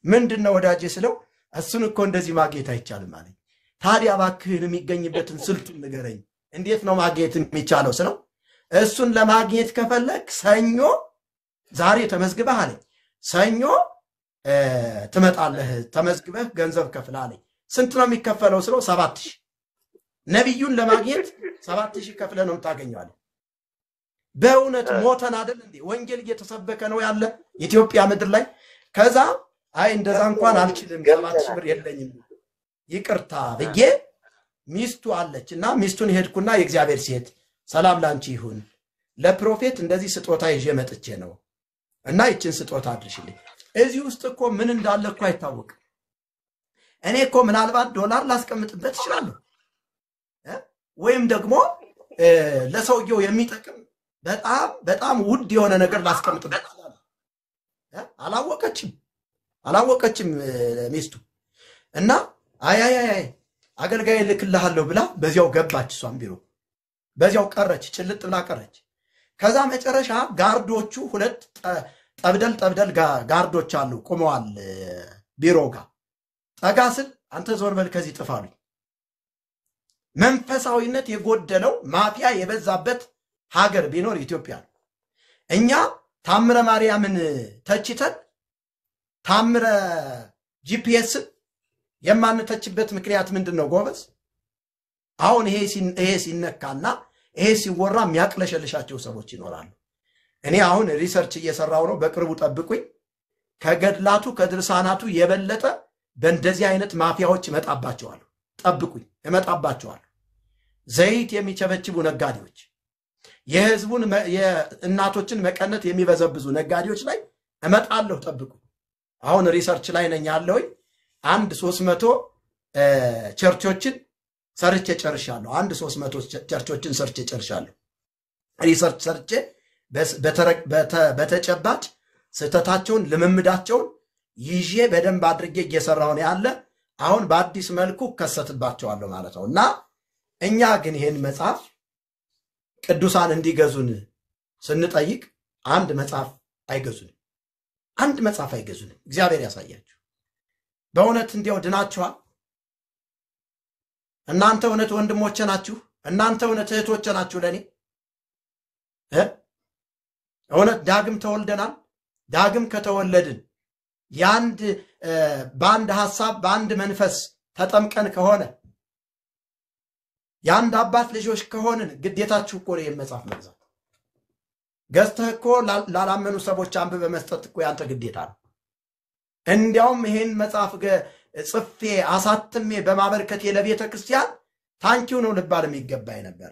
ምንድነው ወዳጄ ስለው እሱን እኮ እንደዚህ ማግኘት አይቻልም አለኝ። ታዲያ እባክህን የሚገኝበትን ስልቱን ንገረኝ፣ እንዴት ነው ማግኘት የሚቻለው ስለው እሱን ለማግኘት ከፈለክ ሰኞ ዛሬ ተመዝግበህ አለኝ። ሰኞ ትመጣለህ፣ ተመዝግበህ ገንዘብ ከፍለህ አለኝ። ስንት ነው የሚከፈለው ስለው 7000። ነብዩን ለማግኘት 7000 ከፍለህ ነው የምታገኘው አለኝ። በእውነት ሞተን አይደል እንዴ? ወንጌል እየተሰበከ ነው ያለ ኢትዮጵያ ምድር ላይ። ከዛ አይ እንደዛ እንኳን አልችልም 7000 ብር የለኝም ይቅርታ ብዬ ሚስቱ አለችና ሚስቱን ሄድኩና የእግዚአብሔር ሴት ሰላም ላንቺ ይሁን፣ ለፕሮፌት እንደዚህ ስጦታ ይዤ መጥቼ ነው እና ይችን ስጦታ አድርሽልኝ። እዚህ ውስጥ እኮ ምን እንዳለ እኮ አይታወቅም። እኔ እኮ ምናልባት ዶላር ላስቀምጥበት እችላለሁ፣ ወይም ደግሞ ለሰውየው የሚጠቅም በጣም ውድ የሆነ ነገር ላስቀምጥበት እችላለሁ። አላወቀችም ሚስቱ እና አይ አገልጋይ ልክልሃለሁ ብላ በዚያው ገባች። እሷም ቢሮ በዚያው ቀረች፣ ጭልጥ ብላ ቀረች። ከዛ መጨረሻ ጋርዶቹ ሁለት ጠብደል ጋርዶች አሉ ቆመዋል ቢሮ ጋር። ጠጋ ስል አንተ ዞር በል ከዚህ ጥፋሉኝ። መንፈሳዊነት የጎደለው ማፊያ የበዛበት ሀገር ቢኖር ኢትዮጵያ ነው። እኛ ታምረ ማርያምን ተችተን ታምረ ጂፒኤስን የማንተችበት ምክንያት ምንድን ነው ጎበዝ? አሁን ይሄ ሲነካና ይሄ ሲወራ የሚያቅለሸልሻቸው ሰዎች ይኖራሉ። እኔ አሁን ሪሰርች እየሰራው ነው፣ በቅርቡ ጠብቁኝ። ከገድላቱ ከድርሳናቱ የበለጠ በእንደዚህ አይነት ማፊያዎች እመጣባቸዋል። ጠብቁኝ፣ እመጣባቸዋል። ዘይት የሚቸበችቡ ነጋዴዎች፣ የህዝቡን የእናቶችን መቀነት የሚበዘብዙ ነጋዴዎች ላይ እመጣለሁ። ጠብቁኝ። አሁን ሪሰርች ላይ ነኝ ያለውኝ። አንድ 300 ቸርቾችን ሰርቼ ጨርሻለሁ። አንድ 300 ቸርቾችን ሰርቼ ጨርሻለሁ። ሪሰርች ሰርቼ በተጨባጭ ስህተታቸውን ልምምዳቸውን ይዤ በደንብ አድርጌ እየሰራሁ ነው ያለ። አሁን በአዲስ መልኩ ከሰትባቸዋለሁ ማለት ነው። እና እኛ ግን ይሄን መጽሐፍ ቅዱሳን እንዲገዙን ስንጠይቅ አንድ መጽሐፍ አይገዙንም። አንድ መጽሐፍ አይገዙንም። እግዚአብሔር ያሳያችሁ። በእውነት እንዲያው ድናችኋል። እናንተ እውነት ወንድሞቼ ናችሁ። እናንተ እውነት እህቶቼ ናችሁ ለኔ። እውነት ዳግም ተወልደናል። ዳግም ከተወለድን ያንድ በአንድ ሐሳብ በአንድ መንፈስ ተጠምቀን ከሆነ ያንድ አባት ልጆች ከሆንን ግዴታችሁ እኮ ነው መጽሐፍ መግዛት። ገዝተህ እኮ ላላመኑ ሰዎች አንብበህ መስጠት እኮ ያንተ ግዴታ ነው። እንዲያውም ይሄን መጽሐፍ ጽፌ አሳትሜ በማበርከቴ ለቤተ ክርስቲያን ታንኪው ነው ልባል የሚገባኝ ነበር።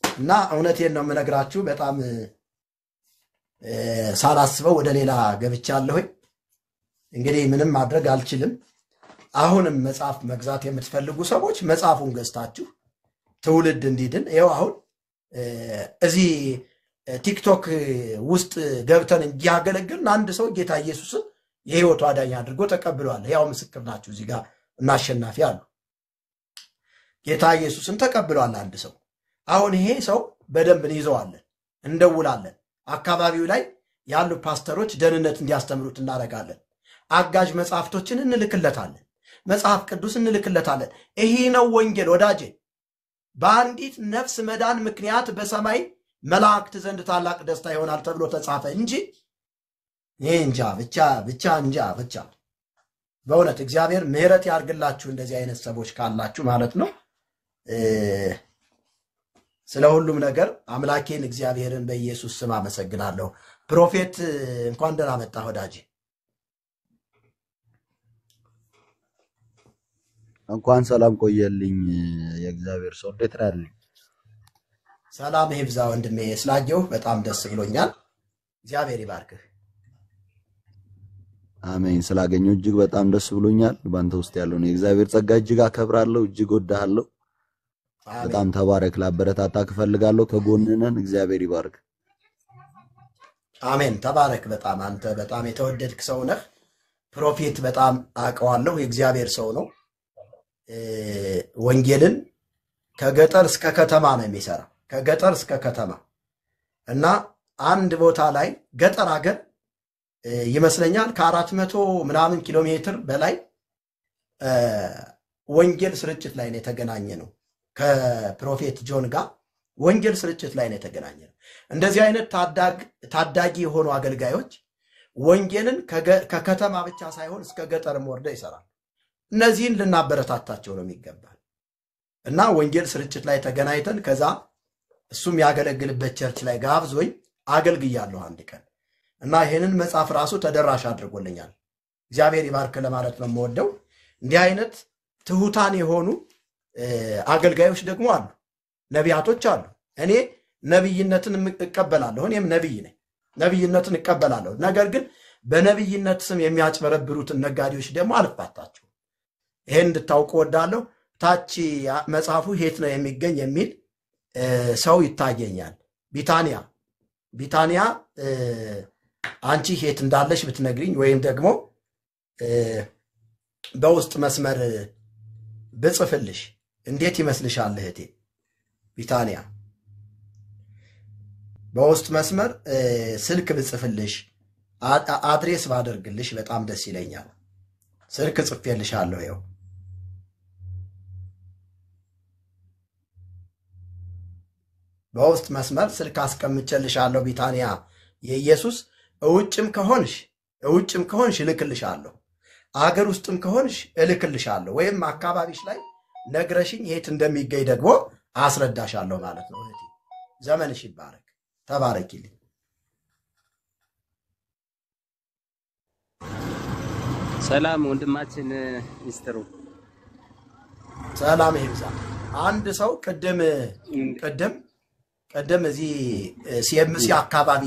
እና እውነቴን ነው የምነግራችሁ። በጣም ሳላስበው ወደ ሌላ ገብቻለሁኝ። እንግዲህ ምንም ማድረግ አልችልም። አሁንም መጽሐፍ መግዛት የምትፈልጉ ሰዎች መጽሐፉን ገዝታችሁ ትውልድ እንዲድን ይኸው አሁን እዚህ ቲክቶክ ውስጥ ገብተን እንዲያገለግልን አንድ ሰው ጌታ ኢየሱስን የህይወቱ አዳኝ አድርጎ ተቀብሏል። ያው ምስክር ናችሁ። እዚህ ጋር እናሸናፊ አሉ። ጌታ ኢየሱስን ተቀብሏል አንድ ሰው። አሁን ይሄ ሰው በደንብ እንይዘዋለን፣ እንደውላለን። አካባቢው ላይ ያሉ ፓስተሮች ደህንነት እንዲያስተምሩት እናደርጋለን። አጋዥ መጽሐፍቶችን እንልክለታለን። መጽሐፍ ቅዱስ እንልክለታለን። ይሄ ነው ወንጌል ወዳጄ። በአንዲት ነፍስ መዳን ምክንያት በሰማይ መላእክት ዘንድ ታላቅ ደስታ ይሆናል ተብሎ ተጻፈ እንጂ እንጃ ብቻ። በእውነት እግዚአብሔር ምሕረት ያርግላችሁ እንደዚህ አይነት ሰዎች ካላችሁ ማለት ነው። ስለ ሁሉም ነገር አምላኬን እግዚአብሔርን በኢየሱስ ስም አመሰግናለሁ። ፕሮፌት እንኳን ደህና መጣህ ወዳጄ። እንኳን ሰላም ቆየልኝ። የእግዚአብሔር ሰው እንዴት ነህ? ሰላም ይብዛ ወንድሜ። ስላየሁ በጣም ደስ ብሎኛል። እግዚአብሔር ይባርክህ። አሜን። ስላገኘሁ እጅግ በጣም ደስ ብሎኛል። ባንተ ውስጥ ያለውን የእግዚአብሔር ጸጋ እጅግ አከብራለሁ፣ እጅግ ወድሃለሁ። በጣም ተባረክ። ላበረታታ እፈልጋለሁ። ከጎንህ ነን። እግዚአብሔር ይባርክ። አሜን። ተባረክ። በጣም አንተ በጣም የተወደድክ ሰው ነህ። ፕሮፌት በጣም አውቀዋለሁ። የእግዚአብሔር ሰው ነው። ወንጌልን ከገጠር እስከ ከተማ ነው የሚሰራ። ከገጠር እስከ ከተማ እና አንድ ቦታ ላይ ገጠር አገር ይመስለኛል ከ400 ምናምን ኪሎ ሜትር በላይ ወንጌል ስርጭት ላይ ነው የተገናኘ ነው። ከፕሮፌት ጆን ጋር ወንጌል ስርጭት ላይ ነው የተገናኘ ነው። እንደዚህ አይነት ታዳጊ የሆኑ አገልጋዮች ወንጌልን ከከተማ ብቻ ሳይሆን እስከ ገጠርም ወርደው ይሰራል። እነዚህን ልናበረታታቸው ነው የሚገባል። እና ወንጌል ስርጭት ላይ ተገናኝተን ከዛ እሱም ያገለግልበት ቸርች ላይ ጋብዞኝ አገልግያለሁ አንድ ቀን። እና ይሄንን መጽሐፍ ራሱ ተደራሽ አድርጎልኛል። እግዚአብሔር ይባርክ ለማለት ነው የምወደው። እንዲህ አይነት ትሁታን የሆኑ አገልጋዮች ደግሞ አሉ፣ ነቢያቶች አሉ። እኔ ነብይነትን እቀበላለሁ። እኔም ነብይ ነኝ፣ ነብይነትን እቀበላለሁ። ነገር ግን በነብይነት ስም የሚያጭበረብሩትን ነጋዴዎች ደግሞ አልፋታቸውም። ይሄን እንድታውቁ ወዳለሁ። ታች መጽሐፉ የት ነው የሚገኝ የሚል ሰው ይታየኛል። ቢታንያ አንቺ የት እንዳለሽ ብትነግሪኝ ወይም ደግሞ በውስጥ መስመር ብጽፍልሽ እንዴት ይመስልሻል እህቴ ቢታንያ? በውስጥ መስመር ስልክ ብጽፍልሽ አድሬስ ባደርግልሽ በጣም ደስ ይለኛል። ስልክ ጽፌልሻለሁ። ይኸው በውስጥ መስመር ስልክ አስቀምጬልሻለሁ ቢታንያ የኢየሱስ። እውጭም ከሆንሽ እልክልሻለሁ፣ አገር ውስጥም ከሆንሽ እልክልሻለሁ፣ ወይም አካባቢሽ ላይ ነግረሽኝ የት እንደሚገኝ ደግሞ አስረዳሻለሁ ማለት ነው። እህቴ ዘመንሽ ይባረክ። ተባረኪልኝ። ሰላም ወንድማችን ሚስጥሩ ሰላም ይብዛ። አንድ ሰው ቅድም እዚህ ሲኤምሲ አካባቢ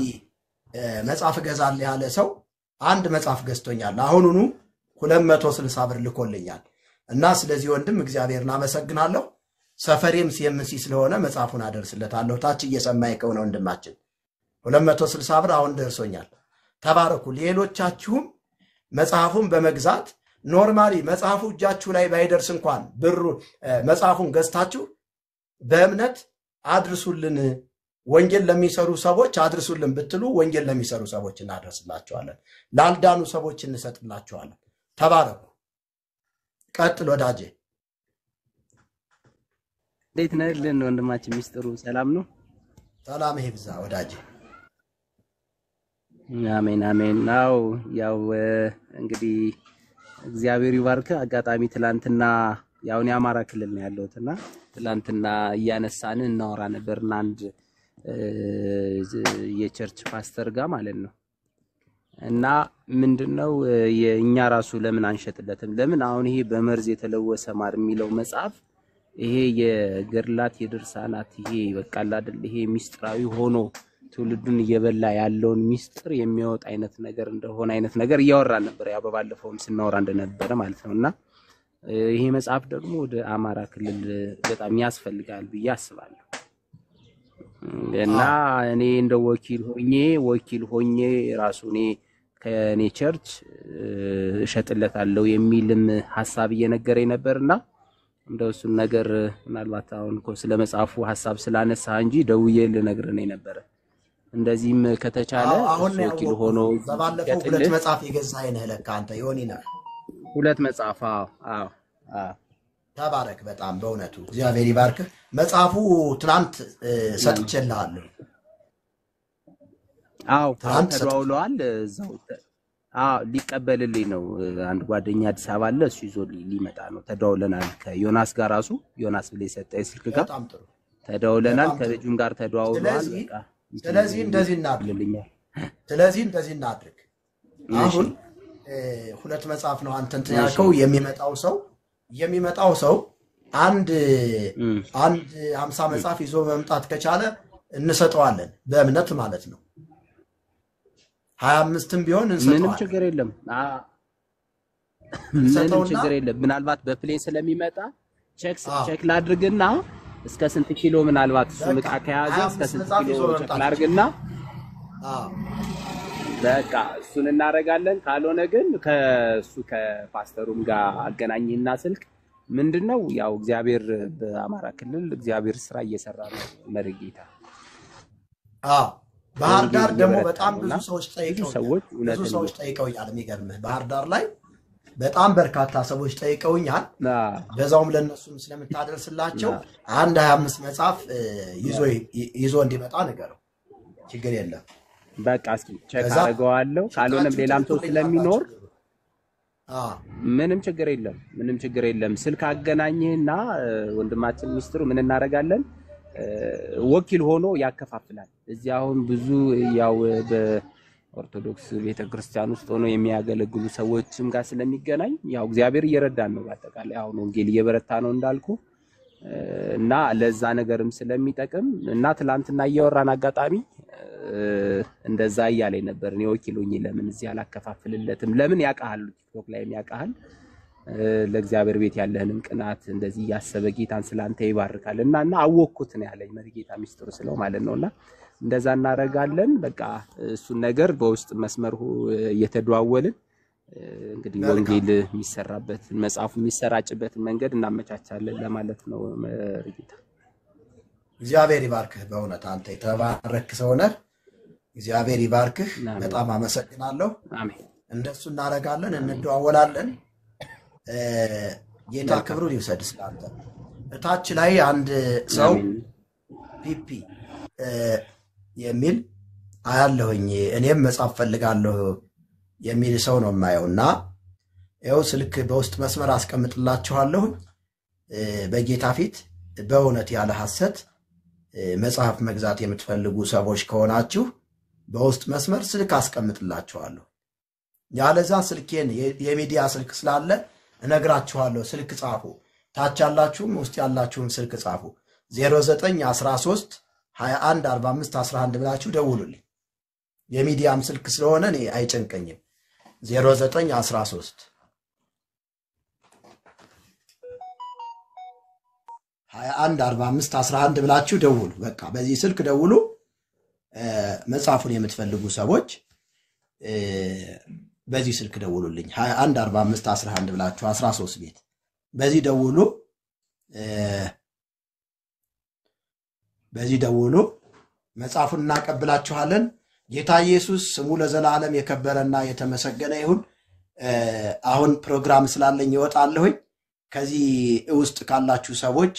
መጽሐፍ እገዛለሁ ያለ ሰው አንድ መጽሐፍ ገዝቶኛል። አሁኑኑ 260 ብር ልኮልኛል እና ስለዚህ ወንድም እግዚአብሔርን አመሰግናለሁ። ሰፈሬም ሲኤምሲ ስለሆነ መጽሐፉን አደርስለታለሁ። ታች እየሰማይ ከሆነ ወንድማችን 260 ብር አሁን ደርሶኛል። ተባረኩ። ሌሎቻችሁም መጽሐፉን በመግዛት ኖርማሊ መጽሐፉ እጃችሁ ላይ ባይደርስ እንኳን ብሩ መጽሐፉን ገዝታችሁ በእምነት አድርሱልን፣ ወንጌል ለሚሰሩ ሰዎች አድርሱልን ብትሉ ወንጌል ለሚሰሩ ሰዎች እናደርስላቸዋለን፣ ላልዳኑ ሰዎች እንሰጥላቸዋለን። ተባረኩ። ቀጥል ወዳጄ። እንዴት ነህልን ወንድማችን ሚስጥሩ? ሰላም ነው? ሰላም ይብዛ ወዳጄ። አሜን አሜን። ያው እንግዲህ እግዚአብሔር ይባርክ። አጋጣሚ ትላንትና ያው እኔ አማራ ክልል ነው ያለሁትና ትላንትና እያነሳን እናወራ ነበርና አንድ የቸርች ፓስተር ጋር ማለት ነው እና ምንድነው የኛ ራሱ ለምን አንሸጥለትም? ለምን አሁን ይሄ በመርዝ የተለወሰ ማር የሚለው መጽሐፍ ይሄ የገድላት የድርሳናት ይሄ በቃል አይደል ይሄ ሚስጥራዊ ሆኖ ትውልዱን እየበላ ያለውን ሚስጥር የሚያወጣ አይነት ነገር እንደሆነ አይነት ነገር እያወራን ነበር። ያው በባለፈውም ስናወራ እንደነበረ ማለት ነውና ይሄ መጽሐፍ ደግሞ ወደ አማራ ክልል በጣም ያስፈልጋል ብዬ አስባለሁ። እና እኔ እንደ ወኪል ሆኜ ራሱ እኔ ከኔ ቸርች እሸጥለታለሁ የሚልም ሐሳብ እየነገረኝ ነበርና እንደውሱን ነገር ምናልባት አሁን እኮ ስለ መጽሐፉ ሐሳብ ስላነሳ እንጂ ደውዬ ልነግርህ ነበር። እንደዚህም ከተቻለ ወኪል ሆኖ በባለፈው 2 መጽሐፍ የገዛኸኝ ነህ ለካ አንተ ዮኒና 2 መጽሐፍ። አዎ ተባረክ። በጣም በእውነቱ እግዚአብሔር ይባርክህ። መጽሐፉ ትናንት ሰጥቼልሃለሁ። ትናንት ተደዋውለዋል። እዛው ሊቀበልልኝ ነው አንድ ጓደኛ አዲስ አበባ አለ፣ እሱ ይዞ ሊመጣ ነው። ተደዋውለናል ከዮናስ ጋር ራሱ ዮናስ ብለህ ሰጠኝ ስልክ ጋር ተደዋውለናል። ከልጁም ጋር ተደዋውለዋል። በቃ ስለዚህ እንደዚህ እናድርግ። አሁን 2 መጽሐፍ ነው አንተ እንትን ያልከው። የሚመጣው ሰው አንድ 50 መጽሐፍ ይዞ መምጣት ከቻለ እንሰጠዋለን፣ በእምነት ማለት ነው። 25ም ቢሆን እንሰጠዋለን። ምንም ችግር የለም። ምናልባት በፕሌን ስለሚመጣ ቼክ ላድርግና እስከ ስንት ኪሎ ምናልባት እሱ ዕቃ ከያዘ እስከ ስንት ኪሎ ቼክ ላድርግና በቃ እሱን እናደርጋለን። ካልሆነ ግን ከሱ ከፓስተሩም ጋር አገናኝና ስልክ ምንድነው ያው እግዚአብሔር በአማራ ክልል እግዚአብሔር ስራ እየሰራ ነው። መርጌታ ባህር ዳር ደግሞ በጣም ብዙ ሰዎች ጠይቀውኛል። የሚገርምህ ባህር ዳር ላይ በጣም በርካታ ሰዎች ጠይቀውኛል። በዛውም ለነሱም ስለምታደርስላቸው አንድ 25 መጽሐፍ ይዞ እንዲመጣ ነገረው። ችግር የለም። በቃ እስኪ ቼክ አደርገዋለሁ። ካልሆነም ሌላም ሰው ስለሚኖር ምንም ችግር የለም። ስልክ አገናኝህና ወንድማችን ሚስጥሩ ምን እናደርጋለን ወኪል ሆኖ ያከፋፍላል። እዚህ አሁን ብዙ ያው በኦርቶዶክስ ቤተክርስቲያን ውስጥ ሆኖ የሚያገለግሉ ሰዎችም ጋር ስለሚገናኝ ያው እግዚአብሔር እየረዳን ነው። በአጠቃላይ አሁን ወንጌል እየበረታ ነው እንዳልኩ እና ለዛ ነገርም ስለሚጠቅም እና ትላንትና እያወራን አጋጣሚ እንደዛ እያለኝ ነበር። እኔ ወኪል ሆኜ ለምን እዚህ አላከፋፍልለትም? ለምን ያውቃል፣ ቲክቶክ ላይ ያውቃል። ለእግዚአብሔር ቤት ያለህንም ቅናት እንደዚህ ያሰበ ጌታን ስላንተ ይባርካልና እና አወቅኩት ነው ያለኝ መርጌታ ሚስጥሩ ስለው ማለት ነውና እንደዛ እናደርጋለን። በቃ እሱን ነገር በውስጥ መስመር እየተደዋወልን እንግዲህ ወንጌል የሚሰራበት መጽሐፉ የሚሰራጭበት መንገድ እናመቻቻለን ለማለት ነው። መርጌታ እግዚአብሔር ይባርክህ። በእውነት አንተ የተባረክ ሰው ነህ። እግዚአብሔር ይባርክህ። በጣም አመሰግናለሁ። አሜን። እንደሱ እናደርጋለን፣ እንደዋወላለን። ጌታ ክብሩን ይውሰድ ስላንተ። እታች ላይ አንድ ሰው ፒፒ የሚል አያለሁኝ። እኔም መጻፍ ፈልጋለሁ የሚል ሰው ነው የማየውና ይኸው ስልክ በውስጥ መስመር አስቀምጥላችኋለሁ። በጌታ ፊት በእውነት ያለ ሐሰት መጽሐፍ መግዛት የምትፈልጉ ሰዎች ከሆናችሁ በውስጥ መስመር ስልክ አስቀምጥላችኋለሁ። ያለዛ ስልኬን የሚዲያ ስልክ ስላለ እነግራችኋለሁ። ስልክ ጻፉ። ታች ያላችሁም ውስጥ ያላችሁም ስልክ ጻፉ። 0913 21 45 11 ብላችሁ ደውሉልኝ። የሚዲያም ስልክ ስለሆነ እኔ አይጨንቀኝም። 0913 21 45 11 ብላችሁ ደውሉ። በቃ በዚህ ስልክ ደውሉ። መጽሐፉን የምትፈልጉ ሰዎች በዚህ ስልክ ደውሉልኝ። 21 45 11 ብላችሁ 13 ቤት በዚህ ደውሉ። በዚህ ደውሉ። መጽሐፉን እናቀብላችኋለን። ጌታ ኢየሱስ ስሙ ለዘላለም የከበረና የተመሰገነ ይሁን። አሁን ፕሮግራም ስላለኝ ይወጣለሁኝ። ከዚህ ውስጥ ካላችሁ ሰዎች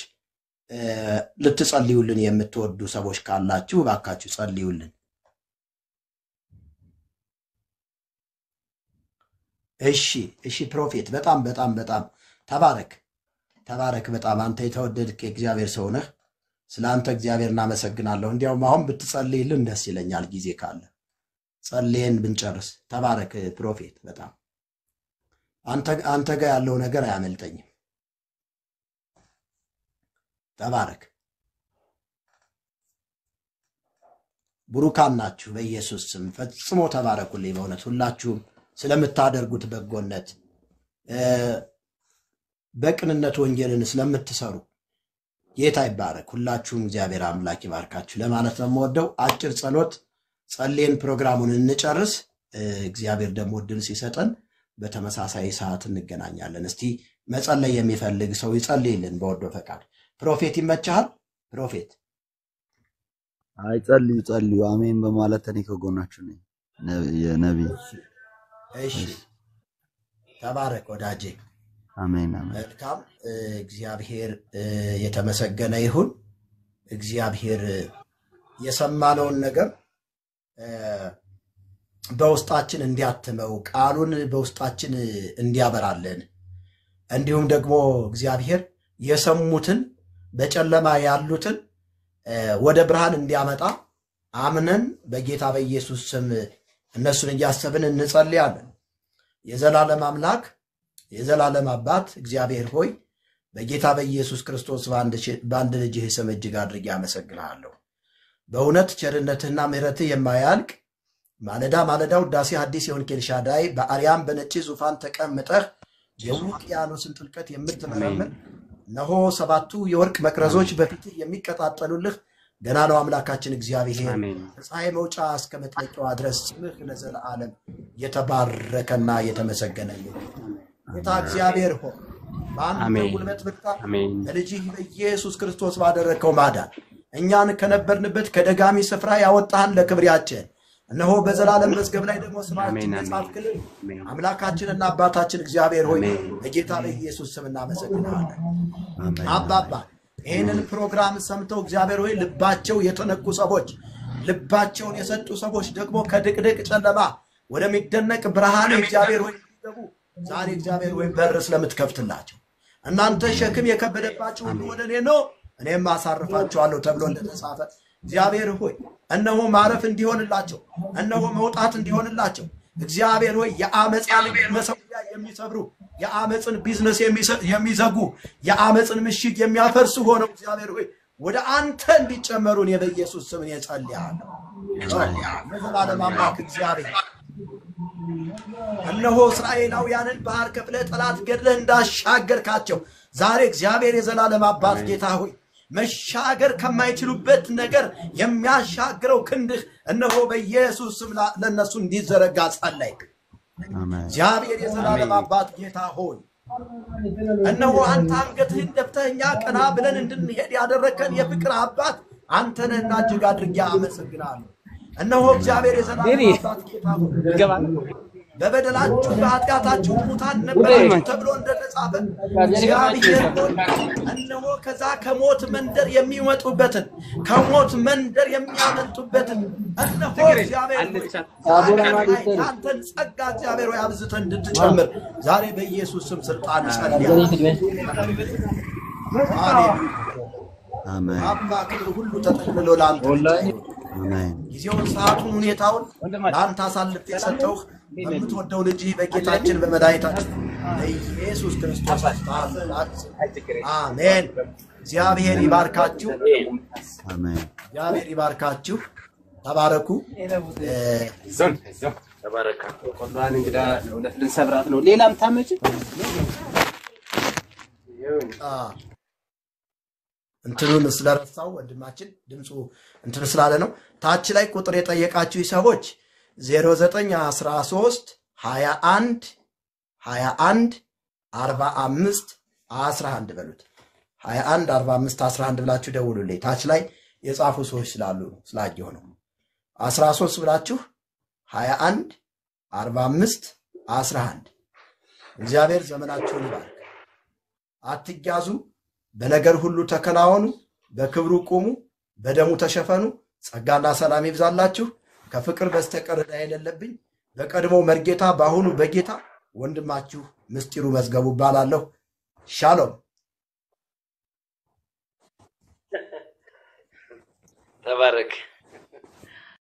ልትጸልዩልን የምትወዱ ሰዎች ካላችሁ እባካችሁ ጸልዩልን። እሺ ፕሮፌት በጣም በጣም በጣም ተባረክ። በጣም አንተ የተወደድክ የእግዚአብሔር ሰው ነህ። ስላንተ እግዚአብሔር እናመሰግናለሁ። እንዲያውም አሁን ብትጸልይልን ደስ ይለኛል፣ ጊዜ ካለ ጸልየን ብንጨርስ። ተባረክ ፕሮፌት። በጣም አንተ ጋር ያለው ነገር አያመልጠኝም። ተባረክ። ቡሩካን ናችሁ በኢየሱስ ስም ፈጽሞ ተባረኩልኝ። በእውነት ሁላችሁም ስለምታደርጉት በጎነት በቅንነት ወንጌልን ስለምትሰሩ ጌታ ይባረክ። ሁላችሁም እግዚአብሔር አምላክ ይባርካችሁ ለማለት ነው የምወደው። አጭር ጸሎት ጸልየን ፕሮግራሙን እንጨርስ። እግዚአብሔር ደግሞ እድል ሲሰጠን በተመሳሳይ ሰዓት እንገናኛለን። እስቲ መጸለይ የሚፈልግ ሰው ይጸልይልን በወዶ ፈቃድ። ፕሮፌት ይመቻል? ፕሮፌት አይ ጸልዩ አሜን በማለት እኔ ከጎናችሁ ነኝ። የነብይ እሺ ተባረክ ወዳጄ። አሜን። መልካም። እግዚአብሔር የተመሰገነ ይሁን። እግዚአብሔር የሰማነውን ነገር በውስጣችን እንዲያትመው ቃሉን በውስጣችን እንዲያበራልን እንዲሁም ደግሞ እግዚአብሔር የሰሙትን በጨለማ ያሉትን ወደ ብርሃን እንዲያመጣ አምነን በጌታ በኢየሱስ ስም እነሱን እያሰብን እንጸልያለን። የዘላለም አምላክ የዘላለም አባት እግዚአብሔር ሆይ በጌታ በኢየሱስ ክርስቶስ በአንድ ልጅህ ስም እጅግ አድርጌ አመሰግናለሁ። በእውነት ቸርነትህና ምሕረትህ የማያልቅ ማለዳ ማለዳ ውዳሴ ሐዲስ የሆንክ ኤልሻዳይ በአርያም በነጭ ዙፋን ተቀምጠህ የውቅያኖስን ጥልቀት የምትመረምር እነሆ ሰባቱ የወርቅ መቅረዞች በፊትህ የሚቀጣጠሉልህ ገናናው አምላካችን እግዚአብሔር ከፀሐይ መውጫ እስከ መጥለቂያዋ ድረስ ስምህ ለዘላለም የተባረከና የተመሰገነ ይሁን። ጌታ እግዚአብሔር ሆይ በአንተ ጉልበት ብርታት በልጅህ በኢየሱስ ክርስቶስ ባደረግከው ማዳን እኛን ከነበርንበት ከደጋሚ ስፍራ ያወጣህን ለክብሪያችን እነሆ በዘላለም መዝገብ ላይ ደግሞ ስማችን ተጻፍክልን። አምላካችንና አባታችን እግዚአብሔር ሆይ በጌታ በኢየሱስ ስም እናመሰግናለን። አባባ ይህንን ፕሮግራም ሰምተው እግዚአብሔር ሆይ ልባቸው የተነኩ ሰዎች ልባቸውን የሰጡ ሰዎች ደግሞ ከድቅድቅ ጨለማ ወደሚደነቅ ብርሃን እግዚአብሔር ሆይ እንዲገቡ ዛሬ እግዚአብሔር ሆይ በር ስለምትከፍትላቸው እናንተ ሸክም የከበደባችሁ ሁሉ ወደ እኔ ነው እኔም አሳርፋችኋለሁ ተብሎ እንደተጻፈ እግዚአብሔር ሆይ እነሆ ማረፍ እንዲሆንላቸው እነሆ መውጣት እንዲሆንላቸው እግዚአብሔር ሆይ የአመጽን መሰዊያ የሚሰብሩ የአመጽን ቢዝነስ የሚዘጉ የአመጽን ምሽግ የሚያፈርሱ ሆነው እግዚአብሔር ሆይ ወደ አንተ እንዲጨመሩ እኔ በኢየሱስ ስም እጸልያለሁ። የዘላለም አምላክ እግዚአብሔር እነሆ እስራኤላውያንን ባህር ከፍለህ ጠላት ገድለህ እንዳሻገርካቸው ዛሬ እግዚአብሔር የዘላለም አባት ጌታ ሆይ መሻገር ከማይችሉበት ነገር የሚያሻግረው ክንድህ እነሆ በኢየሱስ ስም ለነሱ እንዲዘረጋ ጸለይክ። እግዚአብሔር የዘላለም አባት ጌታ ሆይ እነሆ አንተ አንገትህን ደፍተህ እኛ ቀና ብለን እንድንሄድ ያደረከን የፍቅር አባት አንተ ነህና እጅግ አድርጌ አመሰግናለሁ። እነሆ እግዚአብሔር የዘላለም አባት ጌታ ሆይ በበደላችሁ በኃጢአታችሁ ሙታን ነበራችሁ ተብሎ እንደተጻፈ እግዚአብሔር ሆይ እነሆ ከዛ ከሞት መንደር የሚወጡበትን ከሞት መንደር የሚያመልጡበትን እነሆ እግዚአብሔር አንተን ጸጋ እግዚአብሔር ሆይ አብዝተህ እንድትጨምር ዛሬ በኢየሱስ ስም ስልጣን ጸልያለሁ። አሜን። አባ ክብር ሁሉ ተጠቅልሎ ለአንተ አሜን። ጊዜውን ሰዓቱን ሁኔታውን ለአንተ አሳልፌ የሰጠሁህ በምትወደው ልጅህ በጌታችን በመድኃኒታችን በኢየሱስ ክርስቶስ አሜን። እግዚአብሔር ይባርካችሁ። አሜን። እግዚአብሔር ይባርካችሁ። ተባረኩ። ተባረካ። ቆንጆን እንግዳ ለሁለት ልንሰብራት ነው። ሌላም ታመጭ እንትኑን ስለረሳው ወንድማችን ድምፁ እንትን ስላለ ነው። ታች ላይ ቁጥር የጠየቃችሁ ሰዎች 0913 21 21 45 11 በሉት 21 45 11 ብላችሁ ደውሉልኝ። ታች ላይ የጻፉ ሰዎች ስላሉ ስላየሁ ነው። 13 ብላችሁ 21 45 11 እግዚአብሔር ዘመናችሁን ይባርክ። አትያዙ፣ በነገር ሁሉ ተከናወኑ፣ በክብሩ ቁሙ፣ በደሙ ተሸፈኑ። ጸጋና ሰላም ይብዛላችሁ። ከፍቅር በስተቀር ዕዳ የሌለብኝ በቀድሞ መርጌታ በአሁኑ በጌታ ወንድማችሁ ምስጢሩ መዝገቡ እባላለሁ። ሻሎም። ተባረክ።